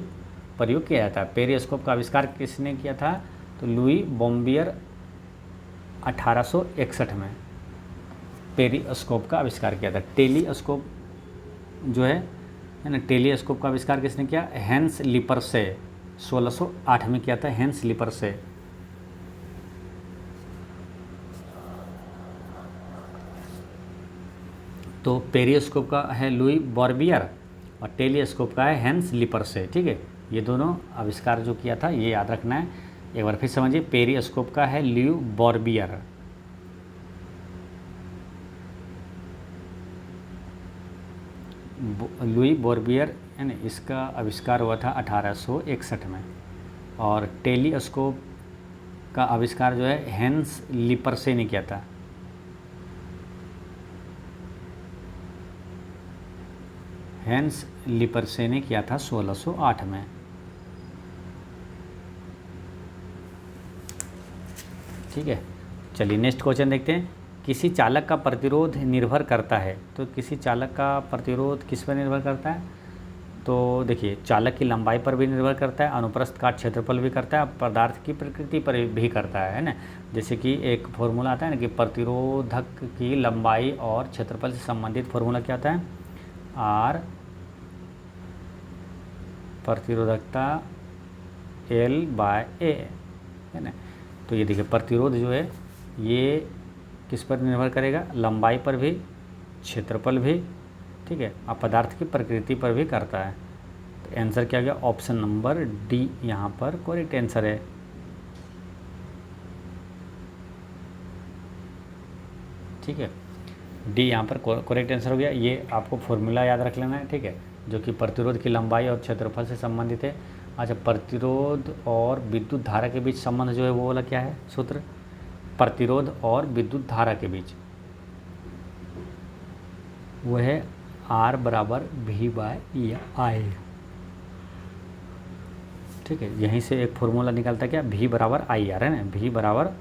प्रयोग किया जाता है। पेरिस्कोप का आविष्कार किसने किया था? तो लुई बॉम्बियर 1861 में पेरिस्कोप का आविष्कार किया था। टेलीस्कोप जो है ना, टेलीस्कोप का आविष्कार किसने किया? हेंस लिपर्से 1608 में किया था, हेंस लिपर्से। तो पेरिस्कोप का है लुई बॉर्बियर और टेलीस्कोप का है हेंस लिपर्से। ठीक है, ये दोनों आविष्कार जो किया था ये याद रखना है। एक बार फिर समझिए, पेरिस्कोप का है लुई बॉर्बियर, लुई बॉर्बियर है ना, इसका आविष्कार हुआ था 1861 में। और टेलीस्कोप का आविष्कार जो है हेंस लिपर्से ने किया था। हेंस लिपर्से ने किया था 1608 में। ठीक है, चलिए नेक्स्ट क्वेश्चन देखते हैं, किसी चालक का प्रतिरोध निर्भर करता है। तो किसी चालक का प्रतिरोध किस पर निर्भर करता है? तो देखिए चालक की लंबाई पर भी निर्भर करता है, अनुप्रस्थ काट क्षेत्रफल भी करता है, पदार्थ की प्रकृति पर भी करता है ना। जैसे कि एक फॉर्मूला आता है ना कि प्रतिरोधक की लंबाई और क्षेत्रफल से संबंधित फॉर्मूला क्या आता है, आर प्रतिरोधकता L/A है ना। तो ये देखिए प्रतिरोध जो है ये किस पर निर्भर करेगा, लंबाई पर भी, क्षेत्रफल भी, ठीक है, और पदार्थ की प्रकृति पर भी करता है। तो आंसर क्या गया, ऑप्शन नंबर डी यहाँ पर करेक्ट आंसर है। ठीक है, डी यहाँ पर करेक्ट आंसर हो गया। ये आपको फॉर्मूला याद रख लेना है, ठीक है, जो कि प्रतिरोध की लंबाई और क्षेत्रफल से संबंधित है। अच्छा, प्रतिरोध और विद्युत धारा के बीच संबंध जो है वो वाला क्या है सूत्र, प्रतिरोध और विद्युत धारा के बीच वो है R बराबर V/I। ठीक है, यहीं से एक फॉर्मूला निकलता है क्या, V बराबर IR है ना, V बराबर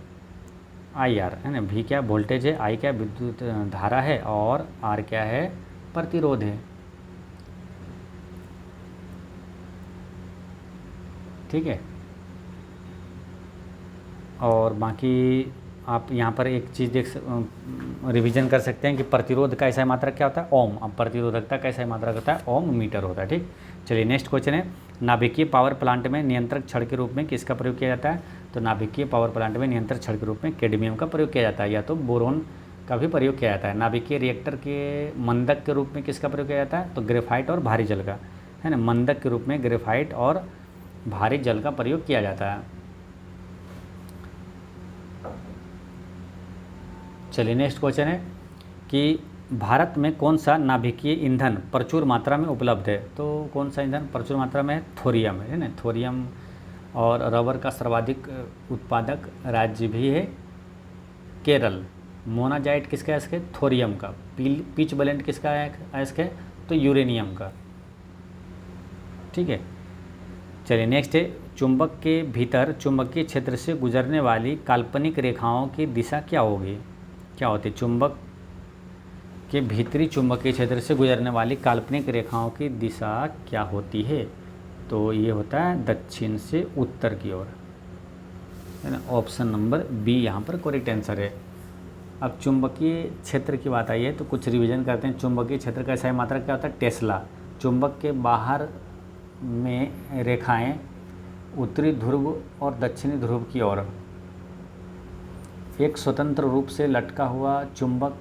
IR है ना। V क्या वोल्टेज है, I क्या विद्युत धारा है और R क्या है प्रतिरोध है। ठीक है, और बाकी आप यहाँ पर एक चीज़ रिवीजन कर सकते हैं कि प्रतिरोध का ऐसा मात्रक क्या होता है, ओम। अब प्रतिरोधकता का ऐसा मात्रक होता है ओम मीटर होता है। ठीक, चलिए नेक्स्ट क्वेश्चन है, नाभिकीय पावर प्लांट में नियंत्रक छड़ के रूप में किसका प्रयोग किया जाता है। तो नाभिकीय पावर प्लांट में नियंत्रक छड़ के रूप में कैडमियम का प्रयोग किया जाता है, या तो बोरोन का भी प्रयोग किया जाता है। नाभिकीय रिएक्टर के मंदक के रूप में किसका प्रयोग किया जाता है, तो ग्रेफाइट और भारी जल का है ना। मंदक के रूप में ग्रेफाइट और भारी जल का प्रयोग किया जाता है। चलिए नेक्स्ट क्वेश्चन है कि भारत में कौन सा नाभिकीय ईंधन प्रचुर मात्रा में उपलब्ध है। तो कौन सा ईंधन प्रचुर मात्रा में है, थोरियम है ना। थोरियम और रबर का सर्वाधिक उत्पादक राज्य भी है केरल। मोनाजाइट किसका है इसके, थोरियम का। पिच ब्लेंड किसका है इसके, तो यूरेनियम का। ठीक है, चलिए नेक्स्ट है, चुंबक के भीतर चुंबकीय क्षेत्र से गुजरने वाली काल्पनिक रेखाओं की दिशा क्या होगी, क्या होती है। चुंबक के भीतरी चुंबकीय क्षेत्र से गुजरने वाली काल्पनिक रेखाओं की दिशा क्या होती है, तो ये होता है दक्षिण से उत्तर की ओर है ना। ऑप्शन नंबर बी यहाँ पर करेक्ट आंसर है। अब चुंबकीय क्षेत्र की बात आई है तो कुछ रिवीजन करते हैं। चुंबकीय क्षेत्र का ऐसा मात्रक क्या होता है, टेस्ला। चुंबक के बाहर में रेखाएं उत्तरी ध्रुव और दक्षिणी ध्रुव की ओर एक स्वतंत्र रूप से लटका हुआ चुंबक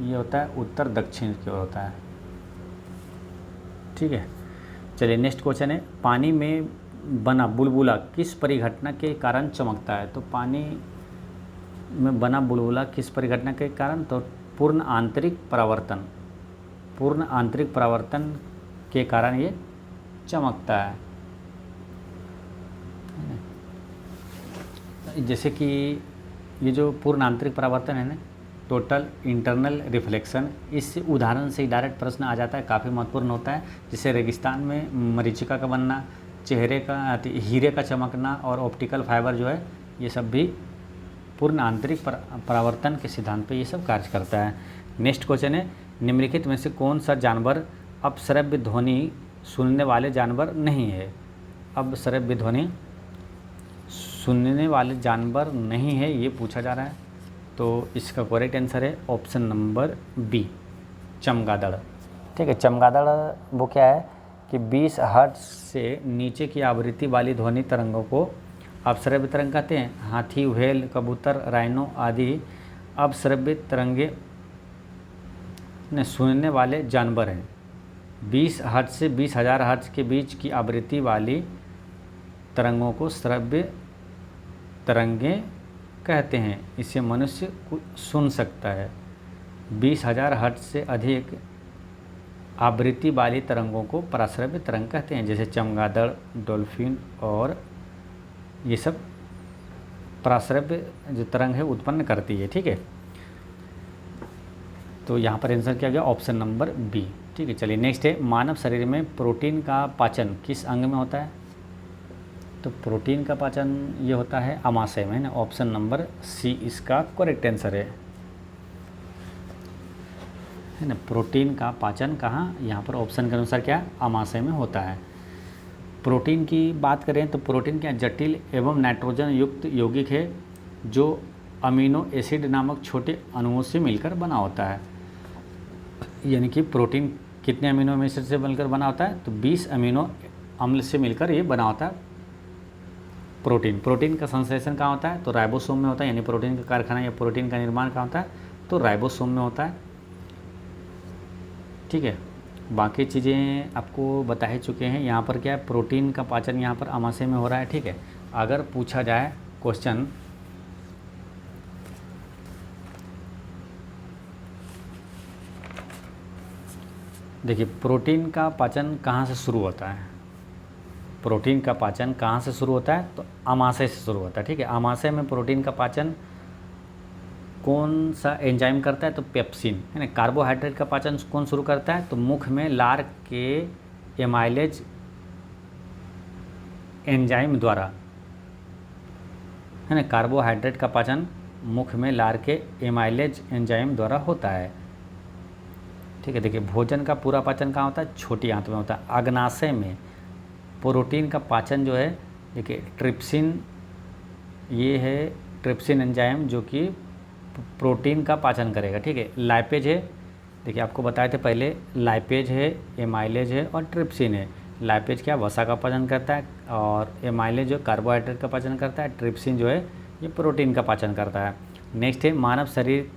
ये होता है उत्तर दक्षिण की ओर होता है। ठीक है, चलिए नेक्स्ट क्वेश्चन है, पानी में बना बुलबुला किस परिघटना के कारण चमकता है। तो पानी में बना बुलबुला किस परिघटना के कारण, तो पूर्ण आंतरिक परावर्तन, पूर्ण आंतरिक परावर्तन के कारण ये चमकता है। जैसे कि ये जो पूर्ण आंतरिक परावर्तन है ना, टोटल इंटरनल रिफ्लेक्शन, इस उदाहरण से डायरेक्ट प्रश्न आ जाता है, काफ़ी महत्वपूर्ण होता है। जैसे रेगिस्तान में मरीचिका का बनना, चेहरे का हीरे का चमकना और ऑप्टिकल फाइबर जो है ये सब भी पूर्ण आंतरिक परावर्तन के सिद्धांत पे ये सब कार्य करता है। नेक्स्ट क्वेश्चन है, निम्नलिखित में से कौन सा जानवर अपश्रव्य ध्वनि सुनने वाले जानवर नहीं है। अब श्रव्य ध्वनि सुनने वाले जानवर नहीं है ये पूछा जा रहा है, तो इसका करेक्ट आंसर है ऑप्शन नंबर बी, चमगादड़। ठीक है, चमगादड़ वो क्या है कि 20 हर्ट्ज से नीचे की आवृत्ति वाली ध्वनि तरंगों को अपश्रव्य तरंग कहते हैं। हाथी, व्हेल, कबूतर, राइनो आदि अपश्रव्य तरंगे सुनने वाले जानवर हैं। 20 हर्ट्ज से 20,000 हर्ट्ज के बीच की आवृत्ति वाली तरंगों को श्रव्य तरंगें कहते हैं। इसे मनुष्य सुन सकता है। 20,000 हर्ट्ज से अधिक आवृत्ति वाली तरंगों को पराश्रव्य तरंग कहते हैं, जैसे चमगादड़, डॉल्फिन और ये सब पराश्रव्य जो तरंग है उत्पन्न करती है। ठीक है, तो यहाँ पर आंसर क्या गया, ऑप्शन नंबर बी। ठीक है, चलिए नेक्स्ट है, मानव शरीर में प्रोटीन का पाचन किस अंग में होता है। तो प्रोटीन का पाचन ये होता है अमाशय में, है ना। ऑप्शन नंबर सी इसका करेक्ट आंसर है। है ना। प्रोटीन का पाचन कहाँ, यहाँ पर ऑप्शन के अनुसार क्या आमाशय में होता है। प्रोटीन की बात करें तो प्रोटीन क्या जटिल एवं नाइट्रोजन युक्त यौगिक है जो अमीनो एसिड नामक छोटे अणुओं से मिलकर बना होता है। यानी कि प्रोटीन कितने अमीनो एसिड से मिलकर बना होता है, तो 20 अमीनो अम्ल से मिलकर ये बना होता है प्रोटीन। प्रोटीन का संश्लेषण कहाँ होता है, तो राइबोसोम में होता है। यानी प्रोटीन का कारखाना या प्रोटीन का निर्माण कहाँ होता है, तो राइबोसोम में होता है। ठीक है, बाकी चीज़ें आपको बता ही चुके हैं। यहाँ पर क्या है, प्रोटीन का पाचन यहाँ पर आमाशय में हो रहा है। ठीक है, अगर पूछा जाए क्वेश्चन देखिए, प्रोटीन का पाचन कहाँ से शुरू होता है, प्रोटीन का पाचन कहाँ से शुरू होता है, तो आमाशय से शुरू होता है। ठीक है, आमाशय में प्रोटीन का पाचन कौन सा एंजाइम करता है, तो पेप्सिन, है ना। कार्बोहाइड्रेट का पाचन कौन शुरू करता है, तो मुख में लार के एमाइलेज एंजाइम द्वारा, है ना। कार्बोहाइड्रेट का पाचन मुख में लार के एमाइलेज एंजाइम द्वारा होता है। ठीक है, देखिए भोजन का पूरा पाचन कहाँ होता है, छोटी आंत में होता है। अग्नाशय में प्रोटीन का पाचन जो है, देखिए ट्रिप्सिन, ये है ट्रिप्सिन एंजाइम जो कि प्रोटीन का पाचन करेगा। ठीक है, लाइपेज है, देखिए आपको बताए थे पहले, लाइपेज है, एमाइलेज है और ट्रिप्सिन है। लाइपेज क्या वसा का पाचन करता है और एमाइलेज जो कार्बोहाइड्रेट का पाचन करता है, ट्रिप्सिन जो है ये प्रोटीन का पाचन करता है। नेक्स्ट है मानव शरीर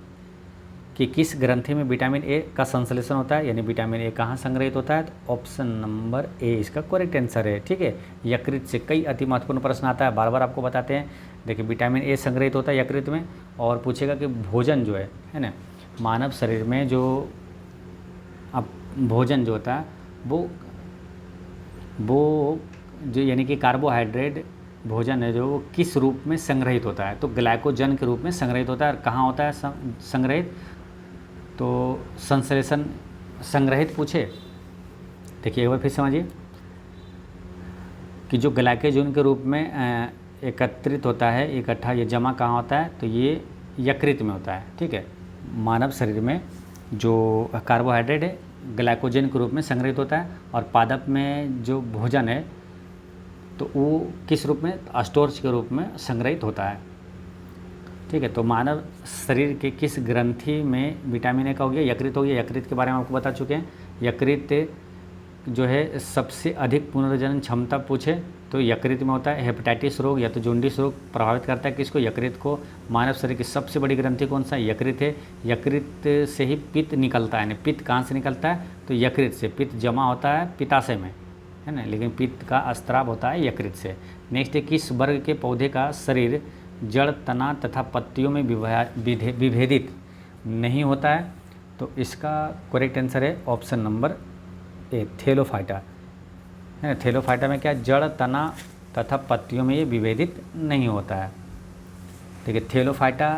कि किस ग्रंथि में विटामिन ए का संश्लेषण होता है, यानी विटामिन ए कहाँ संग्रहित होता है, तो ऑप्शन नंबर ए इसका करेक्ट आंसर है। ठीक है, यकृत से कई अति महत्वपूर्ण प्रश्न आता है, बार बार आपको बताते हैं। देखिए विटामिन ए संग्रहित होता है यकृत में, और पूछेगा कि भोजन जो है ना, मानव शरीर में जो अब भोजन जो होता है वो जो यानी कि कार्बोहाइड्रेट भोजन है जो वो किस रूप में संग्रहित होता है, तो ग्लाइकोजन के रूप में संग्रहित होता है। और कहाँ होता है संग्रहित, तो संश्लेषण संग्रहित पूछे, देखिए एक बार फिर समझिए कि जो ग्लाइकोजन के रूप में एकत्रित होता है, इकट्ठा ये जमा कहाँ होता है, तो ये यकृत में होता है। ठीक है, मानव शरीर में जो कार्बोहाइड्रेट है ग्लाइकोजन के रूप में संग्रहित होता है, और पादप में जो भोजन है तो वो किस रूप में, स्टोर्च के रूप में संग्रहित होता है। ठीक है, तो मानव शरीर के किस ग्रंथि में विटामिन ए का हो गया, यकृत हो गया। यकृत के बारे में आपको बता चुके हैं। यकृत जो है सबसे अधिक पुनर्जनन क्षमता पूछे तो यकृत में होता है। हेपेटाइटिस रोग या तो जॉन्डिस रोग प्रभावित करता है किसको, यकृत को। मानव शरीर की सबसे बड़ी ग्रंथि कौन सा, यकृत है। यकृत से ही पित्त निकलता है, पित्त कहाँ से निकलता है, तो यकृत से। पित्त जमा होता है पित्ताशय में, है ना, लेकिन पित्त का स्त्राव होता है यकृत से। नेक्स्ट है किस वर्ग के पौधे का शरीर जड़, तना तथा पत्तियों में विभेदित नहीं होता है, तो इसका करेक्ट आंसर है ऑप्शन नंबर ए, थेलोफाइटा, है ना। थेलोफाइटा में क्या जड़, तना तथा पत्तियों में ये विभेदित नहीं होता है। देखिए थेलोफाइटा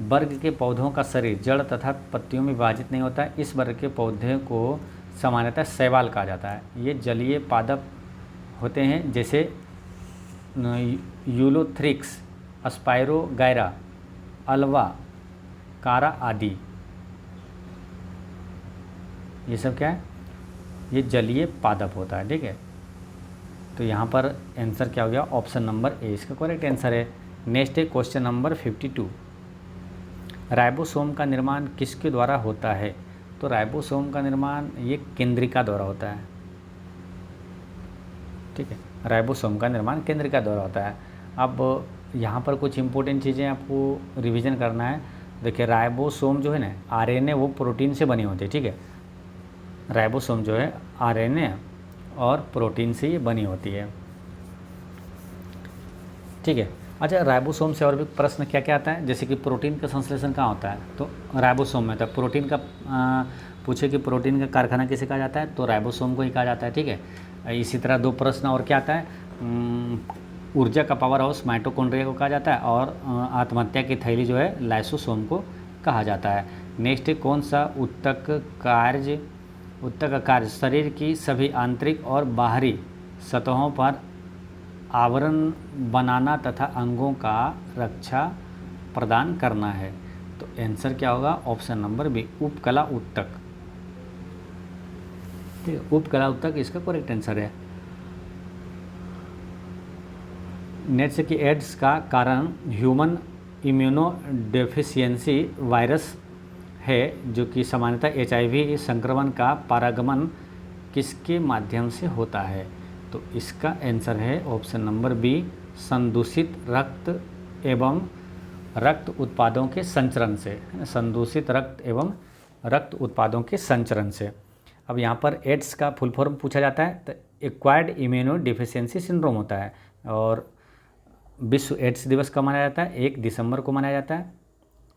वर्ग के पौधों का शरीर जड़ तथा पत्तियों में विभाजित नहीं होता है। इस वर्ग के पौधे को सामान्यतः शैवाल कहा जाता है। ये जलीय पादप होते हैं जैसे यूलोथ्रिक्स, स्पाइरोगैरा, अल्वा, कारा आदि। ये सब क्या है, ये जलीय पादप होता है। ठीक है, तो यहाँ पर आंसर क्या हो गया, ऑप्शन नंबर ए इसका करेक्ट आंसर है। नेक्स्ट है क्वेश्चन नंबर 52, राइबोसोम का निर्माण किसके द्वारा होता है, तो राइबोसोम का निर्माण ये केंद्रिका द्वारा होता है। ठीक है, राइबोसोम का निर्माण केंद्रिका द्वारा होता है। अब यहाँ पर कुछ इंपॉर्टेंट चीज़ें आपको रिवीजन करना है। देखिए राइबोसोम जो है ना, आरएनए वो प्रोटीन से बनी होती है। ठीक है, राइबोसोम जो है आरएनए और प्रोटीन से ये बनी होती है। ठीक है, अच्छा राइबोसोम से और भी प्रश्न क्या क्या आता है, जैसे कि प्रोटीन का संश्लेषण कहाँ होता है, तो राइबोसोम में होता है। प्रोटीन का पूछे कि प्रोटीन का कारखाना किसे कहा जाता है, तो राइबोसोम को ही कहा जाता है। ठीक है, इसी तरह दो प्रश्न और क्या आता है, ऊर्जा का पावर हाउस माइटोकॉन्ड्रिया को कहा जाता है, और आत्महत्या की थैली जो है लाइसोसोम को कहा जाता है। नेक्स्ट कौन सा उत्तक का कार्य शरीर की सभी आंतरिक और बाहरी सतहों पर आवरण बनाना तथा अंगों का रक्षा प्रदान करना है, तो आंसर क्या होगा? ऑप्शन नंबर बी, उपकला उत्तक। ठीक है, उपकला उत्तक इसका करेक्ट आंसर है। नेक्स्ट कि एड्स का कारण ह्यूमन इम्यूनो डेफिशिएंसी वायरस है, जो कि सामान्यतः HIV संक्रमण का पारगमन किसके माध्यम से होता है? तो इसका आंसर है ऑप्शन नंबर बी, संदूषित रक्त एवं रक्त उत्पादों के संचरण से। संदूषित रक्त एवं रक्त उत्पादों के संचरण से। अब यहाँ पर एड्स का फुल फॉर्म पूछा जाता है तो एक्वायर्ड इम्यूनो डिफिशियंसी सिंड्रोम होता है। और विश्व एड्स दिवस कब मनाया जाता है? 1 दिसंबर को मनाया जाता है।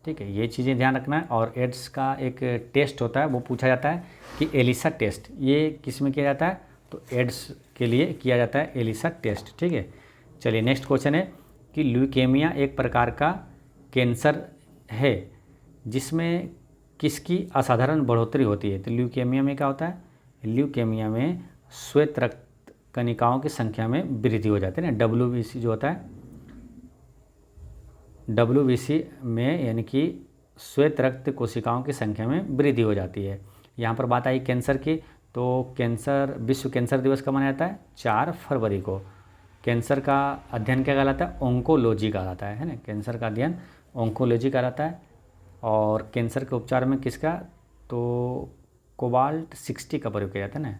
ठीक है, ये चीज़ें ध्यान रखना है। और एड्स का एक टेस्ट होता है, वो पूछा जाता है कि एलिसा टेस्ट, ये किस में किया जाता है? तो एड्स के लिए किया जाता है एलिसा टेस्ट। ठीक है, चलिए नेक्स्ट क्वेश्चन है कि ल्यूकेमिया एक प्रकार का कैंसर है जिसमें किसकी असाधारण बढ़ोतरी होती है? तो ल्यूकेमिया में क्या होता है? ल्यूकेमिया में श्वेत रक्त कणिकाओं की संख्या में वृद्धि हो जाती है ना, WBC जो होता है, WBC में यानी कि श्वेत रक्त कोशिकाओं की संख्या में वृद्धि हो जाती है। यहाँ पर बात आई कैंसर की, तो कैंसर, विश्व कैंसर दिवस कब मनाया जाता है? 4 फरवरी को। कैंसर का अध्ययन क्या कहलाता है? ओंकोलॉजी कहलाता है ना, कैंसर का अध्ययन ओंकोलॉजी कहलाता है। और कैंसर के उपचार में किसका? तो कोबाल्ट 60 का प्रयोग किया जाता है ना,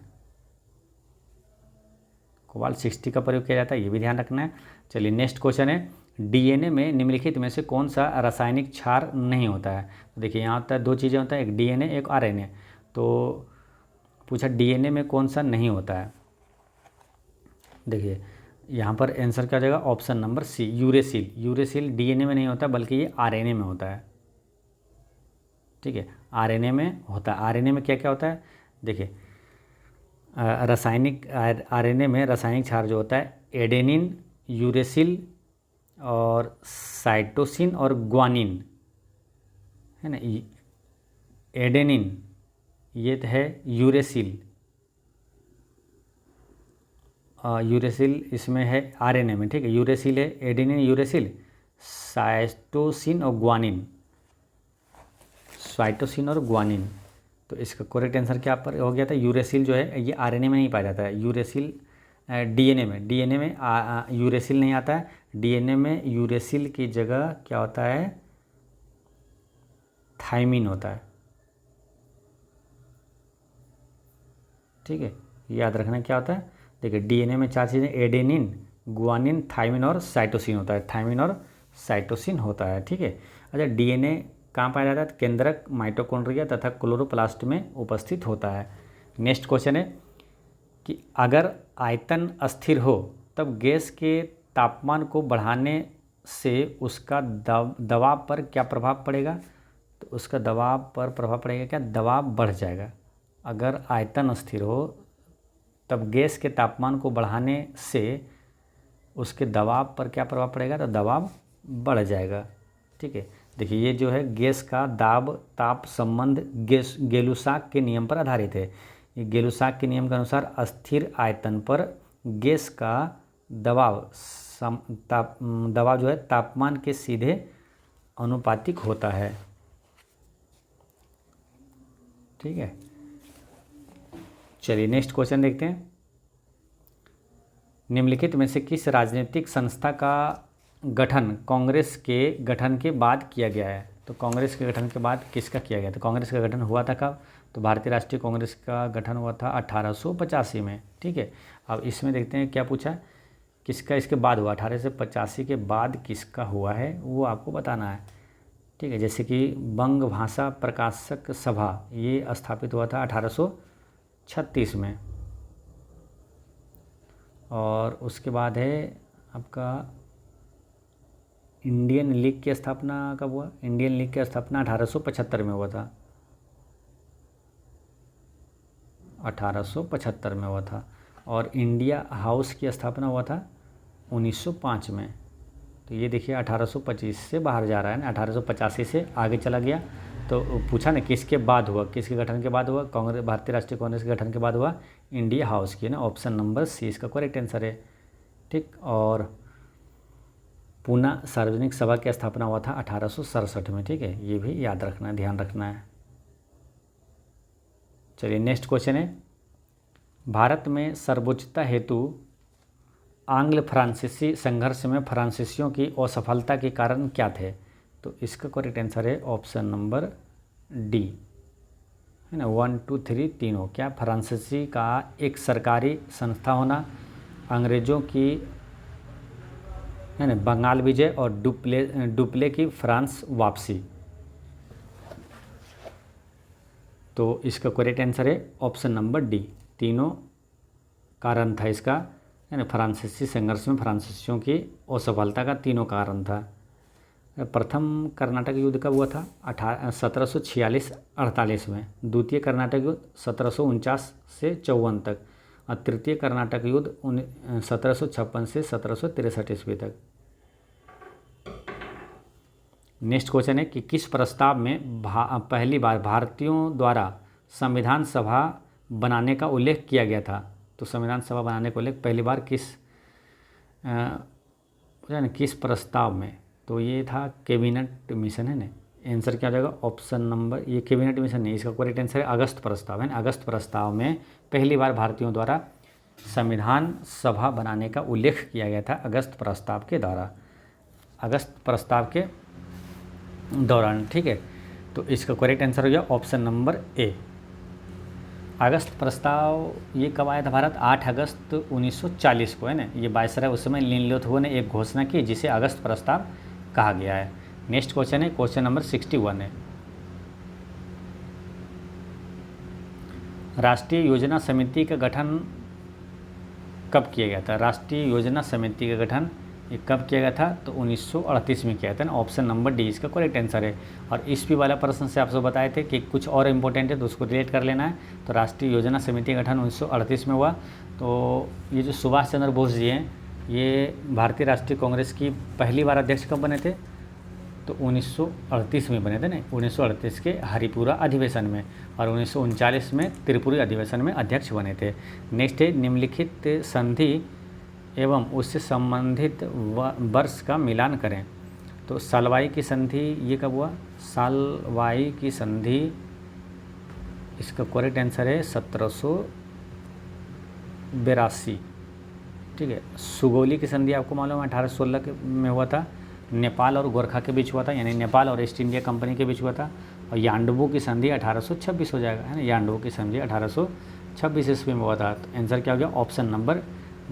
कोबाल्ट 60 का प्रयोग किया जाता है, ये भी ध्यान रखना है। चलिए नेक्स्ट क्वेश्चन है, DNA में निम्नलिखित में से कौन सा रासायनिक क्षार नहीं होता है? तो देखिए यहाँ होता है, 2 चीज़ें होता है, एक DNA एक RNA। तो पूछा DNA में कौन सा नहीं होता है? देखिए यहाँ पर आंसर क्या हो जाएगा? Option number C, uracil. Uracil DNA में नहीं होता बल्कि ये RNA में होता है। ठीक है, RNA में होता है। RNA में क्या क्या होता है? देखिए रासायनिक RNA में रासायनिक क्षार जो होता है एडेनिन, यूरेसिल और साइटोसिन और ग्वानिन, है ना। एडेनिन ये है यूरेसिल, यूरेसिल इसमें है RNA में। ठीक है, यूरेसिल है, एडेनिन यूरेसिल, साइटोसिन और ग्वानिन, साइटोसिन और ग्वानिन। तो इसका करेक्ट आंसर क्या पर हो गया था? यूरेसिल जो है ये RNA में नहीं पाया जाता है, यूरेसिल DNA में यूरेसिल नहीं आता है। DNA में यूरेसिल की जगह क्या होता है? थायमिन होता है। ठीक है, याद रखना क्या होता है। देखिए DNA में 4 चीज़ें एडेनिन, ग्वानिन, थायमिन और साइटोसिन होता है, थायमिन और साइटोसिन होता है। ठीक है, अच्छा DNA कहाँ पाया जाता है? केंद्रक, माइटोकॉन्ड्रिया तथा क्लोरोप्लास्ट में उपस्थित होता है। नेक्स्ट क्वेश्चन है कि अगर आयतन अस्थिर हो तब गैस के तापमान को बढ़ाने से उसका दबाव पर क्या प्रभाव पड़ेगा? तो उसका दबाव पर प्रभाव पड़ेगा क्या? दबाव बढ़ जाएगा। अगर आयतन अस्थिर हो तब गैस के तापमान को बढ़ाने से उसके दबाव पर क्या प्रभाव पड़ेगा? तो दबाव बढ़ जाएगा। ठीक है, देखिए ये जो है गैस का दाब ताप संबंध गेलुसाक के नियम पर आधारित है। ये गेलुसाक के नियम के अनुसार अस्थिर आयतन पर गैस का दबाव जो है तापमान के सीधे अनुपातिक होता है। ठीक है, चलिए नेक्स्ट क्वेश्चन देखते हैं। निम्नलिखित में से किस राजनीतिक संस्था का गठन कांग्रेस के गठन के बाद किया गया है? तो कांग्रेस के गठन के बाद किसका किया गया? तो कांग्रेस का गठन हुआ था कब? तो भारतीय राष्ट्रीय कांग्रेस का गठन हुआ था 1885 में। ठीक है, अब इसमें देखते हैं क्या पूछा, किसका इसके बाद हुआ? 1885 के बाद किसका हुआ है वो आपको बताना है। ठीक है, जैसे कि बंग भाषा प्रकाशक सभा, ये स्थापित हुआ था 1836 में। और उसके बाद है आपका इंडियन लीग की स्थापना कब हुआ? इंडियन लीग की स्थापना 1875 में हुआ था, 1875 में हुआ था। और इंडिया हाउस की स्थापना हुआ था 1905 में। तो ये देखिए 1825 से बाहर जा रहा है ना, 1885 से आगे चला गया। तो पूछा ना किसके बाद हुआ, किसके गठन के बाद हुआ? कांग्रेस, भारतीय राष्ट्रीय कांग्रेस के गठन के बाद हुआ इंडिया हाउस की ना, ऑप्शन नंबर सी इसका करेक्ट आंसर है। ठीक, और पूना सार्वजनिक सभा की स्थापना हुआ था 1867 में, ठीक है, ये भी याद रखना है, ध्यान रखना है। चलिए नेक्स्ट क्वेश्चन है, भारत में सर्वोच्चता हेतु आंग्ल फ्रांसीसी संघर्ष में फ्रांसीसियों की असफलता के कारण क्या थे? तो इसका करेक्ट आंसर है ऑप्शन नंबर डी, है ना, 1 2 3 तीनों। क्या? फ्रांसीसी का एक सरकारी संस्था होना, अंग्रेज़ों की, है ना, बंगाल विजय और डुप्ले की फ्रांस वापसी। तो इसका करेक्ट आंसर है ऑप्शन नंबर डी, तीनों कारण था इसका, है ना, फ्रांसीसी संघर्ष में फ्रांसीसियों की असफलता का तीनों कारण था। प्रथम कर्नाटक युद्ध कब हुआ था? 1746-48 में। द्वितीय कर्नाटक युद्ध 1749 से 54 तक, और तृतीय कर्नाटक युद्ध 1756 से 1763 ईस्वी तक। नेक्स्ट क्वेश्चन है कि किस प्रस्ताव में पहली बार भारतीयों द्वारा संविधान सभा बनाने का उल्लेख किया गया था? तो संविधान सभा बनाने का उल्लेख पहली बार किस प्रस्ताव में? तो ये था कैबिनेट मिशन, है ना। आंसर क्या हो जाएगा? ऑप्शन नंबर, ये कैबिनेट मिशन नहीं, इसका करेक्ट आंसर है अगस्त प्रस्ताव, है ना। अगस्त प्रस्ताव में पहली बार भारतीयों द्वारा संविधान सभा बनाने का उल्लेख किया गया था, अगस्त प्रस्ताव के द्वारा, अगस्त प्रस्ताव के दौरान, ठीक है। तो इसका करेक्ट आंसर हो गया ऑप्शन नंबर ए। अगस्त प्रस्ताव ये कब आया था भारत? 8 अगस्त 1940 को, है ना। ये वायसराय उस समय लिनलिथगो ने एक घोषणा की जिसे अगस्त प्रस्ताव कहा गया है। नेक्स्ट क्वेश्चन है, क्वेश्चन नंबर 61 है, राष्ट्रीय योजना समिति का गठन कब किया गया था? राष्ट्रीय योजना समिति का गठन ये कब किया गया था? तो 1938 में किया था ना, ऑप्शन नंबर डी इसका करेक्ट आंसर है। और ईस्वी वाला प्रश्न से आपसे बताए थे कि कुछ और इम्पोर्टेंट है तो उसको रिलेट कर लेना है। तो राष्ट्रीय योजना समिति का गठन 1938 में हुआ। तो ये जो सुभाष चंद्र बोस जी हैं, ये भारतीय राष्ट्रीय कांग्रेस की पहली बार अध्यक्ष कब बने थे? तो 1938 में बने थे ना, 1938 के हरिपुरा अधिवेशन में, और 1939 में त्रिपुरी अधिवेशन में अध्यक्ष बने थे। नेक्स्ट है, निम्नलिखित संधि एवं उससे संबंधित वर्ष का मिलान करें। तो सालवाई की संधि ये कब हुआ? सालवाई की संधि, इसका करेक्ट आंसर है 1782, ठीक है। सुगौली की संधि आपको मालूम है 1816 में हुआ था, नेपाल और गोरखा के बीच हुआ था, यानी नेपाल और ईस्ट इंडिया कंपनी के बीच हुआ था। और यान्डबू की संधि 1826 हो जाएगा, है ना। यान्डबू की संधि 1826 ईस्वी में हुआ था। तो आंसर क्या हो गया? ऑप्शन नंबर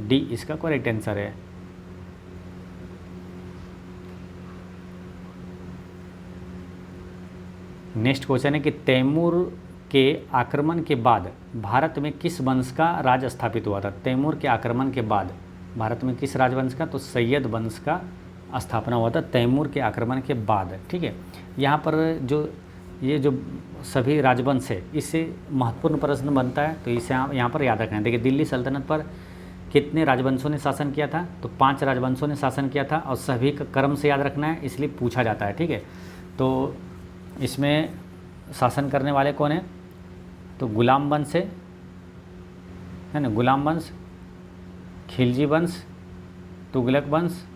डी इसका करेक्ट आंसर है। नेक्स्ट क्वेश्चन है कि तैमूर के आक्रमण के बाद भारत में किस वंश का राज स्थापित हुआ था? तैमूर के आक्रमण के बाद भारत में किस राजवंश का? तो सैयद वंश का स्थापना हुआ था तैमूर के आक्रमण के बाद, ठीक है। यहाँ पर ये जो सभी राजवंश है, इससे महत्वपूर्ण प्रश्न बनता है, तो इसे यहाँ पर याद रखना है। देखिए, दिल्ली सल्तनत पर कितने राजवंशों ने शासन किया था? तो 5 राजवंशों ने शासन किया था, और सभी का क्रम से याद रखना है, इसलिए पूछा जाता है, ठीक है। तो इसमें शासन करने वाले कौन हैं? तो गुलाम वंश है ना, गुलाम वंश, खिलजी वंश, तुगलक वंश,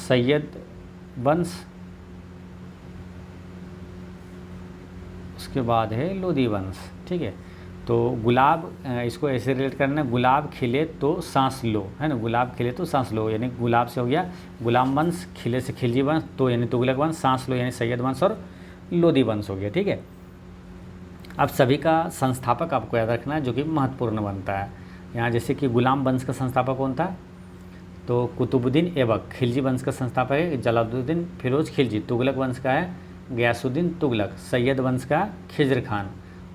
सैयद वंश, उसके बाद है लोधी वंश, ठीक है। तो गुलाब, इसको ऐसे रिलेट करना है, गुलाब खिले तो सांस लो, है ना, गुलाब खिले तो सांस लो, यानी गुलाब से हो गया गुलाम वंश, खिले से खिलजी वंश, तो यानी तुगलक वंश, सांस लो यानी सैयद वंश, और लोधी वंश हो गया, ठीक है। अब सभी का संस्थापक आपको याद रखना है जो कि महत्वपूर्ण बनता है। यहाँ जैसे कि गुलाम वंश का संस्थापक कौन था? तो कुतुबुद्दीन ऐबक। खिलजी वंश का संस्थापक है जलालुद्दीन फिरोज खिलजी। तुगलक वंश का है गयासुद्दीन तुगलक। सैयद वंश का खिज्र खान,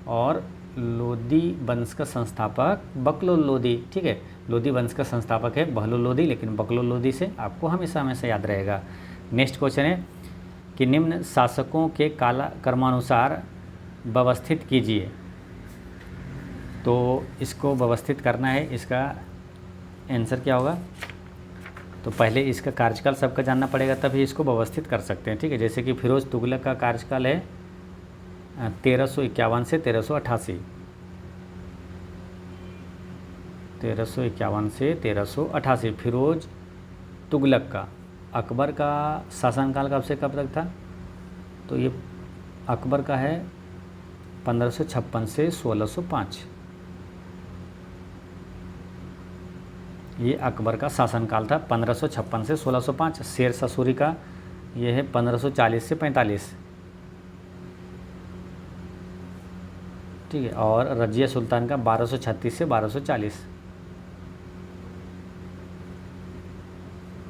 और लोधी वंश का संस्थापक बकलोल लोधी, ठीक है। लोधी वंश का संस्थापक है बहलोल लोधी, लेकिन बकलोल लोधी से आपको हमेशा हमेशा याद रहेगा। नेक्स्ट क्वेश्चन है कि निम्न शासकों के काला क्रमानुसार व्यवस्थित कीजिए। तो इसको व्यवस्थित करना है, इसका आंसर क्या होगा? तो पहले इसका कार्यकाल सबका जानना पड़ेगा, तभी इसको व्यवस्थित कर सकते हैं, ठीक है। जैसे कि फिरोज तुगलक का कार्यकाल है 1351 से 1388, 1351 से 1388। फिरोज तुगलक का, अकबर का शासनकाल कब से कब तक था? तो ये अकबर का है 1556 से 1605। ये अकबर का शासनकाल था 1556 से 1605। शेर शाह सूरी का ये है 1540 से 45, ठीक है। और रजिया सुल्तान का 1236 से 1240,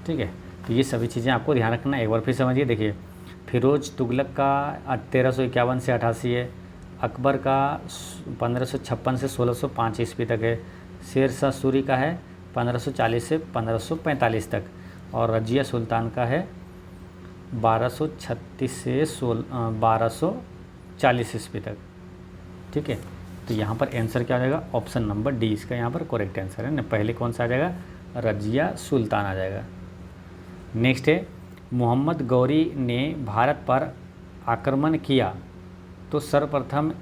ठीक है। तो ये सभी चीज़ें आपको ध्यान रखना है। एक बार फिर समझिए, देखिए फिरोज तुगलक का 1351 से 88 है, अकबर का 1556 से 1605 ईस्वी तक है, शेर शाह सूरी का है 1540 से 1545 तक, और रजिया सुल्तान का है 1236 से 1240 ईस्वी तक, ठीक है। तो यहाँ पर आंसर क्या हो जाएगा? ऑप्शन नंबर डी इसका यहाँ पर करेक्ट आंसर है ना। पहले कौन सा आ जाएगा? रजिया सुल्तान आ जाएगा। नेक्स्ट है, मोहम्मद गौरी ने भारत पर आक्रमण किया तो सर्वप्रथम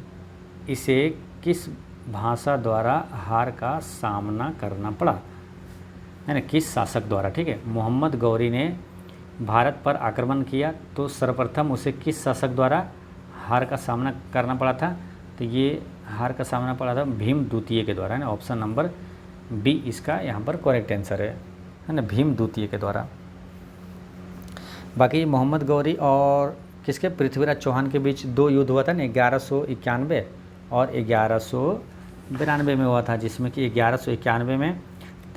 इसे किस भाषा द्वारा हार का सामना करना पड़ा, है ना, किस शासक द्वारा, ठीक है। मोहम्मद गौरी ने भारत पर आक्रमण किया तो सर्वप्रथम उसे किस शासक द्वारा हार का सामना करना पड़ा था? तो ये हार का सामना पड़ा था भीम द्वितीय के द्वारा, है ना। ऑप्शन नंबर बी इसका यहाँ पर करेक्ट आंसर है ना, भीम द्वितीय के द्वारा। बाकी मोहम्मद गौरी और किसके, पृथ्वीराज चौहान के बीच 2 युद्ध हुआ था ना, 1191 और 1192 में हुआ था, जिसमें कि 1191 में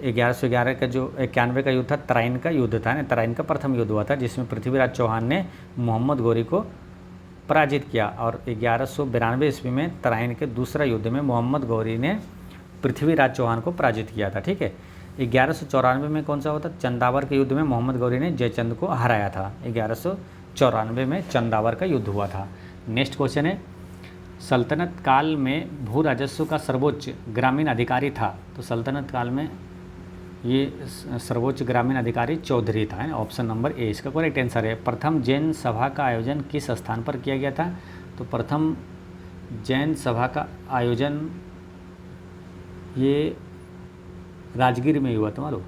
1111 का जो 91 का युद्ध था तराइन का युद्ध था ना, तराइन का प्रथम युद्ध हुआ था, जिसमें पृथ्वीराज चौहान ने मोहम्मद गौरी को पराजित किया। और 1192 ईस्वी में तराइन के दूसरा युद्ध में मोहम्मद गौरी ने पृथ्वीराज चौहान को पराजित किया था, ठीक है। 1194 में कौन सा हुआ था? चंदावर के युद्ध में मोहम्मद गौरी ने जयचंद को हराया था। 1194 में चंदावर का युद्ध हुआ था। नेक्स्ट क्वेश्चन है, सल्तनत काल में भू राजस्व का सर्वोच्च ग्रामीण अधिकारी था? तो सल्तनत काल में ये सर्वोच्च ग्रामीण अधिकारी चौधरी था, है। ऑप्शन नंबर ए इसका करेक्ट आंसर है। प्रथम जैन सभा का आयोजन किस स्थान पर किया गया था? तो प्रथम जैन सभा का आयोजन ये राजगीर में हुआ था, मालूम?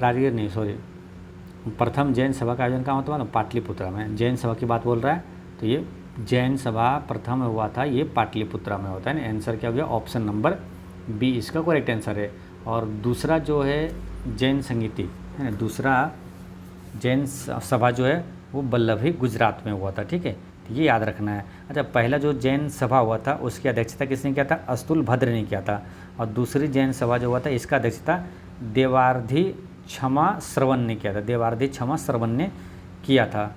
राजगीर नहीं, सॉरी, प्रथम जैन सभा का आयोजन कहाँ होता है? पाटलिपुत्रा में। जैन सभा की बात बोल रहा है, तो ये जैन सभा प्रथम हुआ था, ये पाटलिपुत्रा में होता है ना। आंसर क्या हो गया? ऑप्शन नंबर बी इसका करेक्ट आंसर है। और दूसरा जो है जैन संगीति, है ना, दूसरा जैन सभा जो है वो बल्लभी गुजरात में हुआ था, ठीक है। तो ये याद रखना है। अच्छा, पहला जो जैन सभा हुआ था उसकी अध्यक्षता किसने किया था? अस्तुल भद्र ने किया था। और दूसरी जैन सभा जो हुआ था इसका अध्यक्षता देवार्धी क्षमा श्रवण ने किया था, देवार्धी क्षमा श्रवण ने किया था,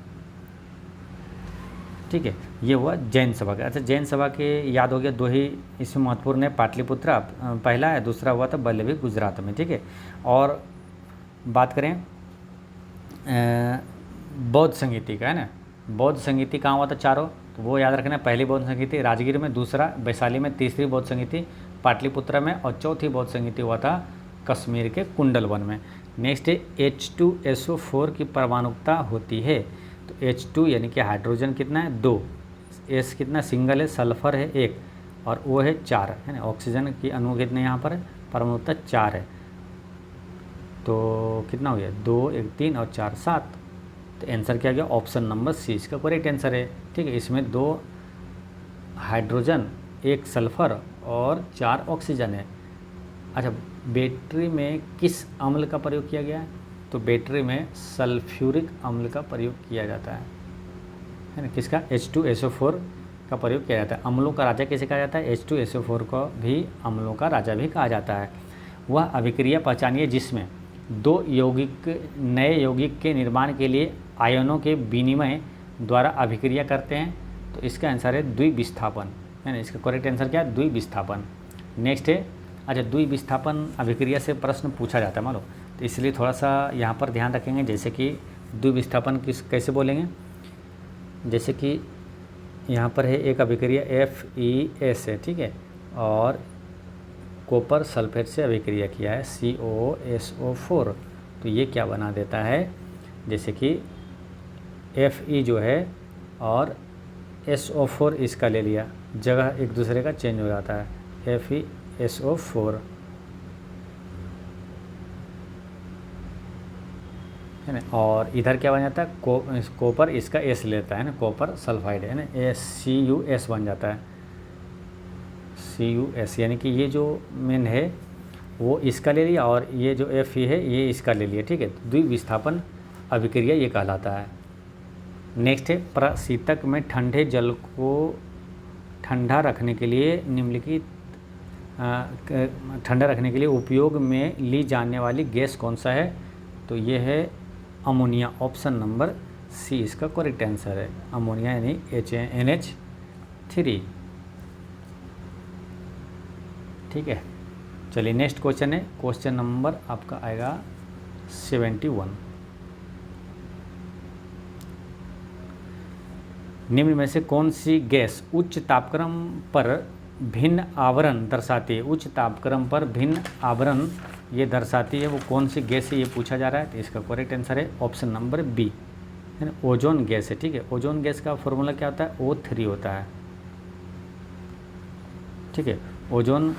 ठीक है। ये हुआ जैन सभा का। अच्छा, जैन सभा के याद हो गया, 2 ही इसमें महत्वपूर्ण है, पाटलिपुत्रा पहला है, दूसरा हुआ था बल्लभी गुजरात में, ठीक है। और बात करें बौद्ध संगीति का, है ना, बौद्ध संगीति कहाँ हुआ था? चारों, तो वो याद रखना। पहली बौद्ध संगीति राजगीर में, दूसरा वैशाली में, तीसरी बौद्ध संगीति पाटलिपुत्रा में, और चौथी बौद्ध संगीति हुआ था कश्मीर के कुंडलवन में। नेक्स्ट है, H2SO4 की परमाणुकता होती है? तो H2 यानी कि हाइड्रोजन कितना है? 2, S कितना सिंगल है, सल्फर है 1, और O है 4, है ना। ऑक्सीजन की अणु कितने यहाँ पर है? परमाणुकता 4 है, तो कितना हो गया? 2, 1, 3 और 4, 7। तो आंसर क्या गया? ऑप्शन नंबर सी इसका करेक्ट आंसर है, ठीक है। इसमें 2 हाइड्रोजन, 1 सल्फर और 4 ऑक्सीजन है। अच्छा, बैटरी में किस अम्ल का प्रयोग किया गया है? तो बैटरी में सल्फ्यूरिक अम्ल का प्रयोग किया जाता है ना। किसका? H2SO4 का प्रयोग किया जाता है। अम्लों का राजा किसे कहा जाता है? H2SO4 को भी अम्लों का राजा भी कहा जाता है। वह अभिक्रिया पहचानिए जिसमें 2 यौगिक नए यौगिक के निर्माण के लिए आयनों के विनिमय द्वारा अभिक्रिया करते हैं। तो इसका आंसर है द्विविस्थापन, है ना। इसका करेक्ट आंसर क्या है? द्विविस्थापन। नेक्स्ट है, अच्छा, द्विविस्थापन अभिक्रिया से प्रश्न पूछा जाता है मानो, तो इसलिए थोड़ा सा यहाँ पर ध्यान रखेंगे। जैसे कि द्विविस्थापन कैसे बोलेंगे? जैसे कि यहाँ पर है एक अभिक्रिया FeS है, ठीक है, और कॉपर सल्फेट से अभिक्रिया किया है COSO4, तो ये क्या बना देता है? जैसे कि Fe जो है और FeSO4 इसका ले लिया, जगह एक दूसरे का चेंज हो जाता है, FeSO4 है ना। और इधर क्या बन जाता है, कॉपर इसका S लेता है ना, कॉपर सल्फाइड है ना, CuS बन जाता है, CuS, यानी कि ये जो मेन है वो इसका ले लिया और ये जो Fe है ये इसका ले लिया, ठीक है। द्विविस्थापन अभिक्रिया ये कहलाता है। नेक्स्ट है, प्रशीतक में ठंडे जल को ठंडा रखने के लिए निम्नलिखित ठंडा रखने के लिए उपयोग में ली जाने वाली गैस कौन सा है, तो ये है अमोनिया, ऑप्शन नंबर सी इसका करेक्ट आंसर है, अमोनिया यानी NH3, ठीक है। चलिए नेक्स्ट क्वेश्चन है, क्वेश्चन नंबर आपका आएगा 71। निम्न में से कौन सी गैस उच्च तापक्रम पर भिन्न आवरण दर्शाती है, उच्च तापक्रम पर भिन्न आवरण ये दर्शाती है, वो कौन सी गैस है ये पूछा जा रहा है। तो इसका करेक्ट आंसर है ऑप्शन नंबर बी, है ना, ओजोन गैस है, ठीक है। ओजोन गैस का फॉर्मूला क्या होता है, O3 होता है, ठीक है। ओजोन,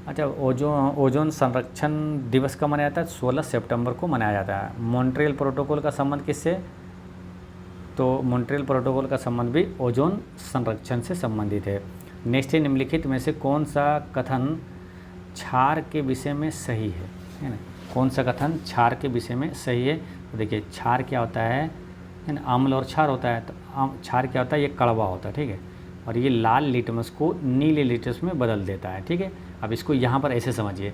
अच्छा, ओजोन संरक्षण दिवस का मनाया जाता है 16 सितंबर को मनाया जाता है। मॉन्ट्रियल प्रोटोकॉल का संबंध किससे, तो मॉन्ट्रियल प्रोटोकॉल का संबंध भी ओजोन संरक्षण से संबंधित है। नेक्स्ट है, निम्नलिखित में से कौन सा कथन क्षार के विषय में सही है ना, कौन सा कथन क्षार के विषय में सही है। तो देखिए क्षार क्या होता है ना, अम्ल और क्षार होता है। तो क्षार क्या होता है, ये कड़वा होता है, ठीक है, और ये लाल लिटमस को नीले लिटमस में बदल देता है, ठीक है। अब इसको यहाँ पर ऐसे समझिए,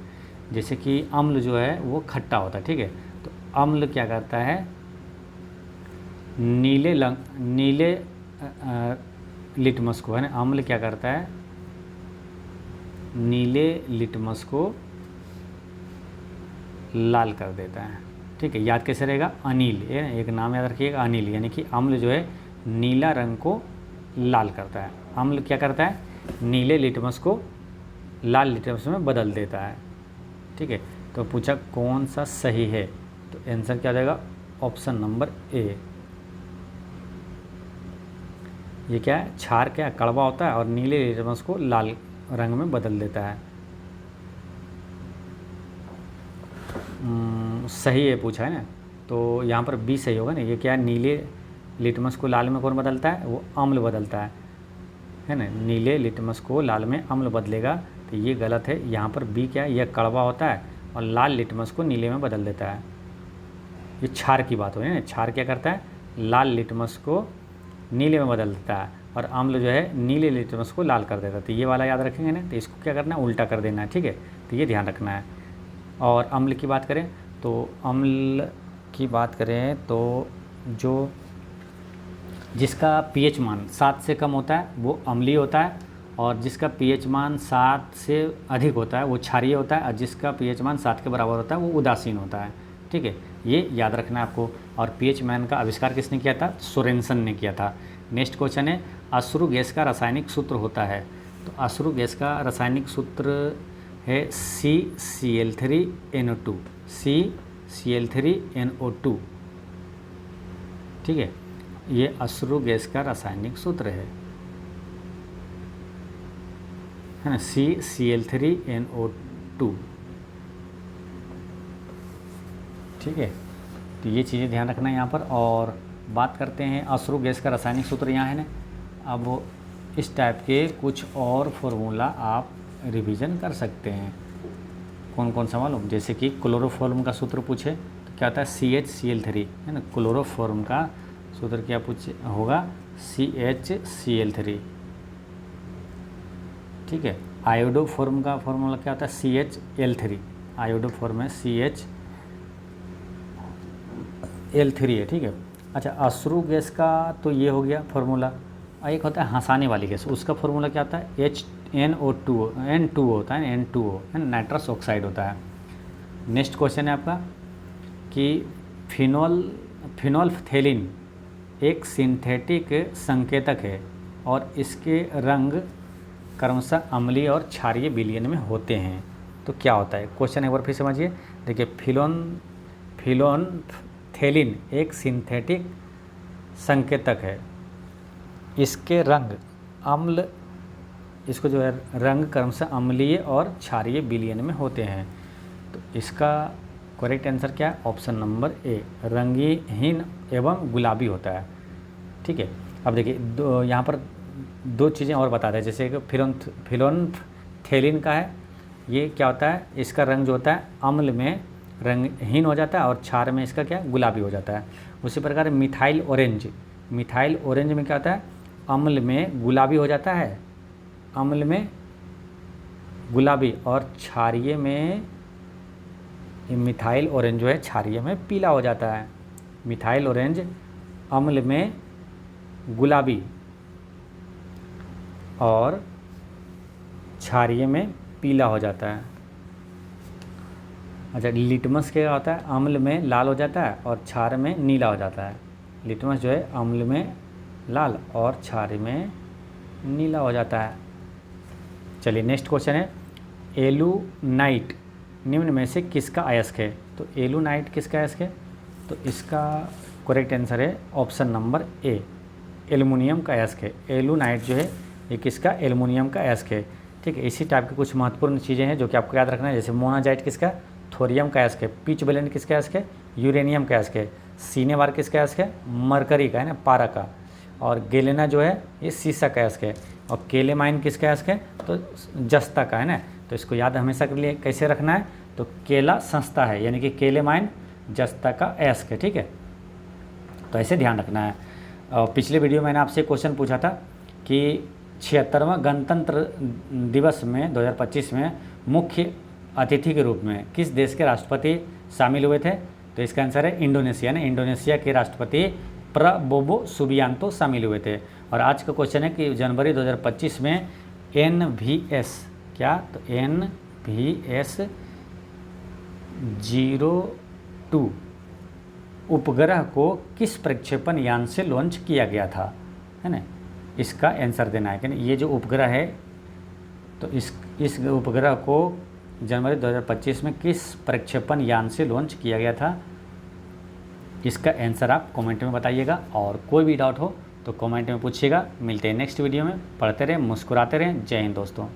जैसे कि अम्ल जो है वो खट्टा होता है, ठीक है, तो अम्ल क्या करता है, नीले लिटमस को, है ना, अम्ल क्या करता है, नीले लिटमस को लाल कर देता है, ठीक है। याद कैसे रहेगा, अनिल, एक नाम याद रखिएगा, अनिल, यानी कि अम्ल जो है नीला रंग को लाल करता है। अम्ल क्या करता है, नीले लिटमस को लाल लिटमस में बदल देता है, ठीक है। तो पूछा कौन सा सही है, तो आंसर क्या हो जाएगा, ऑप्शन नंबर ए। ये क्या है, क्षार क्या कड़वा होता है और नीले लिटमस को लाल रंग में बदल देता है। सही है पूछा है ना, तो यहाँ पर बी सही होगा ना। ये क्या है, नीले लिटमस को लाल में कौन बदलता है, वो अम्ल बदलता है ना, नीले लिटमस को लाल में अम्ल बदलेगा, तो ये गलत है। यहाँ पर बी क्या है, यह कड़वा होता है और लाल लिटमस को नीले में बदल देता है। ये क्षार की बात हो रही है ना, क्षार क्या करता है, लाल लिटमस को नीले में बदल देता है और अम्ल जो है नीले लिटमस को लाल कर देता है। तो ये वाला याद रखेंगे ना, तो इसको क्या करना है, उल्टा कर देना है, ठीक है, तो ये ध्यान रखना है। और अम्ल की बात करें तो अम्ल की बात करें तो जो जिसका pH मान 7 से कम होता है वो अम्लीय होता है, और जिसका pH मान 7 से अधिक होता है वो क्षारीय होता है, और जिसका pH मान 7 के बराबर होता है वो उदासीन होता है, ठीक है, ये याद रखना है आपको। और pH मान का आविष्कार किसने किया था, सोरेनसन ने किया था। नेक्स्ट क्वेश्चन है, अश्रु गैस का रासायनिक सूत्र होता है, तो अश्रु गैस का रासायनिक सूत्र है CCl3NO2, CCl3NO2, ठीक है, ये अश्रु गैस का रासायनिक सूत्र है ना, CCl3NO2, ठीक है। तो ये चीज़ें ध्यान रखना है यहाँ पर। और बात करते हैं अश्रु गैस का रासायनिक सूत्र यहाँ है ना। अब इस टाइप के कुछ और फार्मूला आप रिवीजन कर सकते हैं। कौन कौन सा मालूम, जैसे कि क्लोरोफॉर्म का सूत्र पूछे तो क्या होता है, CHCl3, है ना, क्लोरोफॉर्म का सूत्र क्या पूछे होगा, CHCl3, ठीक है। आयोडोफॉर्म का फॉर्मूला क्या होता है, CHL3, आयोडोफॉर्म है CHL3 है, ठीक है। अच्छा, अश्रु गैस का तो ये हो गया फार्मूला। एक होता है हंसाने वाली गैस, उसका फार्मूला क्या होता है, N2O होता है, N2O है ना, नाइट्रस ऑक्साइड होता है। नेक्स्ट क्वेश्चन है आपका कि फिनोल्फथेलिन एक सिंथेटिक संकेतक है और इसके रंग क्रमशः अम्लीय और क्षारीय विलयन में होते हैं, तो क्या होता है। क्वेश्चन एक बार फिर समझिए, देखिए फिनोल्फथेलिन एक सिंथेटिक संकेतक है इसके रंग अम्ल, इसको जो है रंग क्रमशः अम्लीय और क्षारीय विलयन में होते हैं। तो इसका करेक्ट आंसर क्या है? ऑप्शन नंबर ए, रंगहीन एवं गुलाबी होता है। ठीक है, अब देखिए यहाँ पर दो चीज़ें और बताते हैं, जैसे कि फिलोन्थेलिन का है, ये क्या होता है, इसका रंग जो होता है अम्ल में रंगहीन हो जाता है और क्षार में इसका क्या गुलाबी हो जाता है। उसी प्रकार मिथाइल ऑरेंज में क्या होता है, अम्ल में गुलाबी हो जाता है, अम्ल में गुलाबी, और क्षारीय में मिथाइल ऑरेंज जो है क्षारीय में पीला हो जाता है। मिथाइल ऑरेंज अम्ल में गुलाबी और क्षारीय में पीला हो जाता है। अच्छा, लिटमस क्या होता है, अम्ल में लाल हो जाता है और क्षार में नीला हो जाता है। लिटमस जो है अम्ल में लाल और क्षार में नीला हो जाता है। चलिए नेक्स्ट क्वेश्चन है, एलुनाइट निम्न में से किसका अयस्क है? तो एलुनाइट किसका अयस्क है? तो इसका करेक्ट आंसर है ऑप्शन नंबर ए, एल्युमिनियम का अयस्क है। एलुनाइट जो है ये किसका? एल्युमिनियम का अयस्क है। ठीक है, इसी टाइप की कुछ महत्वपूर्ण चीज़ें हैं जो कि आपको याद रखना है, जैसे मोनाजाइट किसका? थोरियम का अयस्क है। पिच ब्लेंड किसका अयस्क है? यूरेनियम का अयस्क है। सीनेवार किसका अयस्क है? मरकरी का है ना, पारा का। और गेलेना जो है ये सीसा का अयस्क है। और केलेमाइन किसका अयस्क है? तो जस्ता का है ना। तो इसको याद हमेशा के लिए कैसे रखना है? तो केला संस्था है, यानी कि केलेमाइन जस्ता का अयस्क है। ठीक है, तो ऐसे ध्यान रखना है। और पिछले वीडियो में मैंने आपसे क्वेश्चन पूछा था कि 76वां गणतंत्र दिवस में 2025 में मुख्य अतिथि के रूप में किस देश के राष्ट्रपति शामिल हुए थे? तो इसका आंसर है इंडोनेशिया ने। इंडोनेशिया के राष्ट्रपति प्रबोवो सुबियांतो शामिल हुए थे। और आज का क्वेश्चन है कि जनवरी 2025 में NVS क्या? तो NVS 02 उपग्रह को किस प्रक्षेपण यान से लॉन्च किया गया था, है ना? इसका आंसर देना है कि ये जो उपग्रह है, तो इस उपग्रह को जनवरी 2025 में किस प्रक्षेपण यान से लॉन्च किया गया था? इसका आंसर आप कमेंट में बताइएगा, और कोई भी डाउट हो तो कमेंट में पूछिएगा। मिलते हैं नेक्स्ट वीडियो में। पढ़ते रहें, मुस्कुराते रहें। जय हिंद दोस्तों।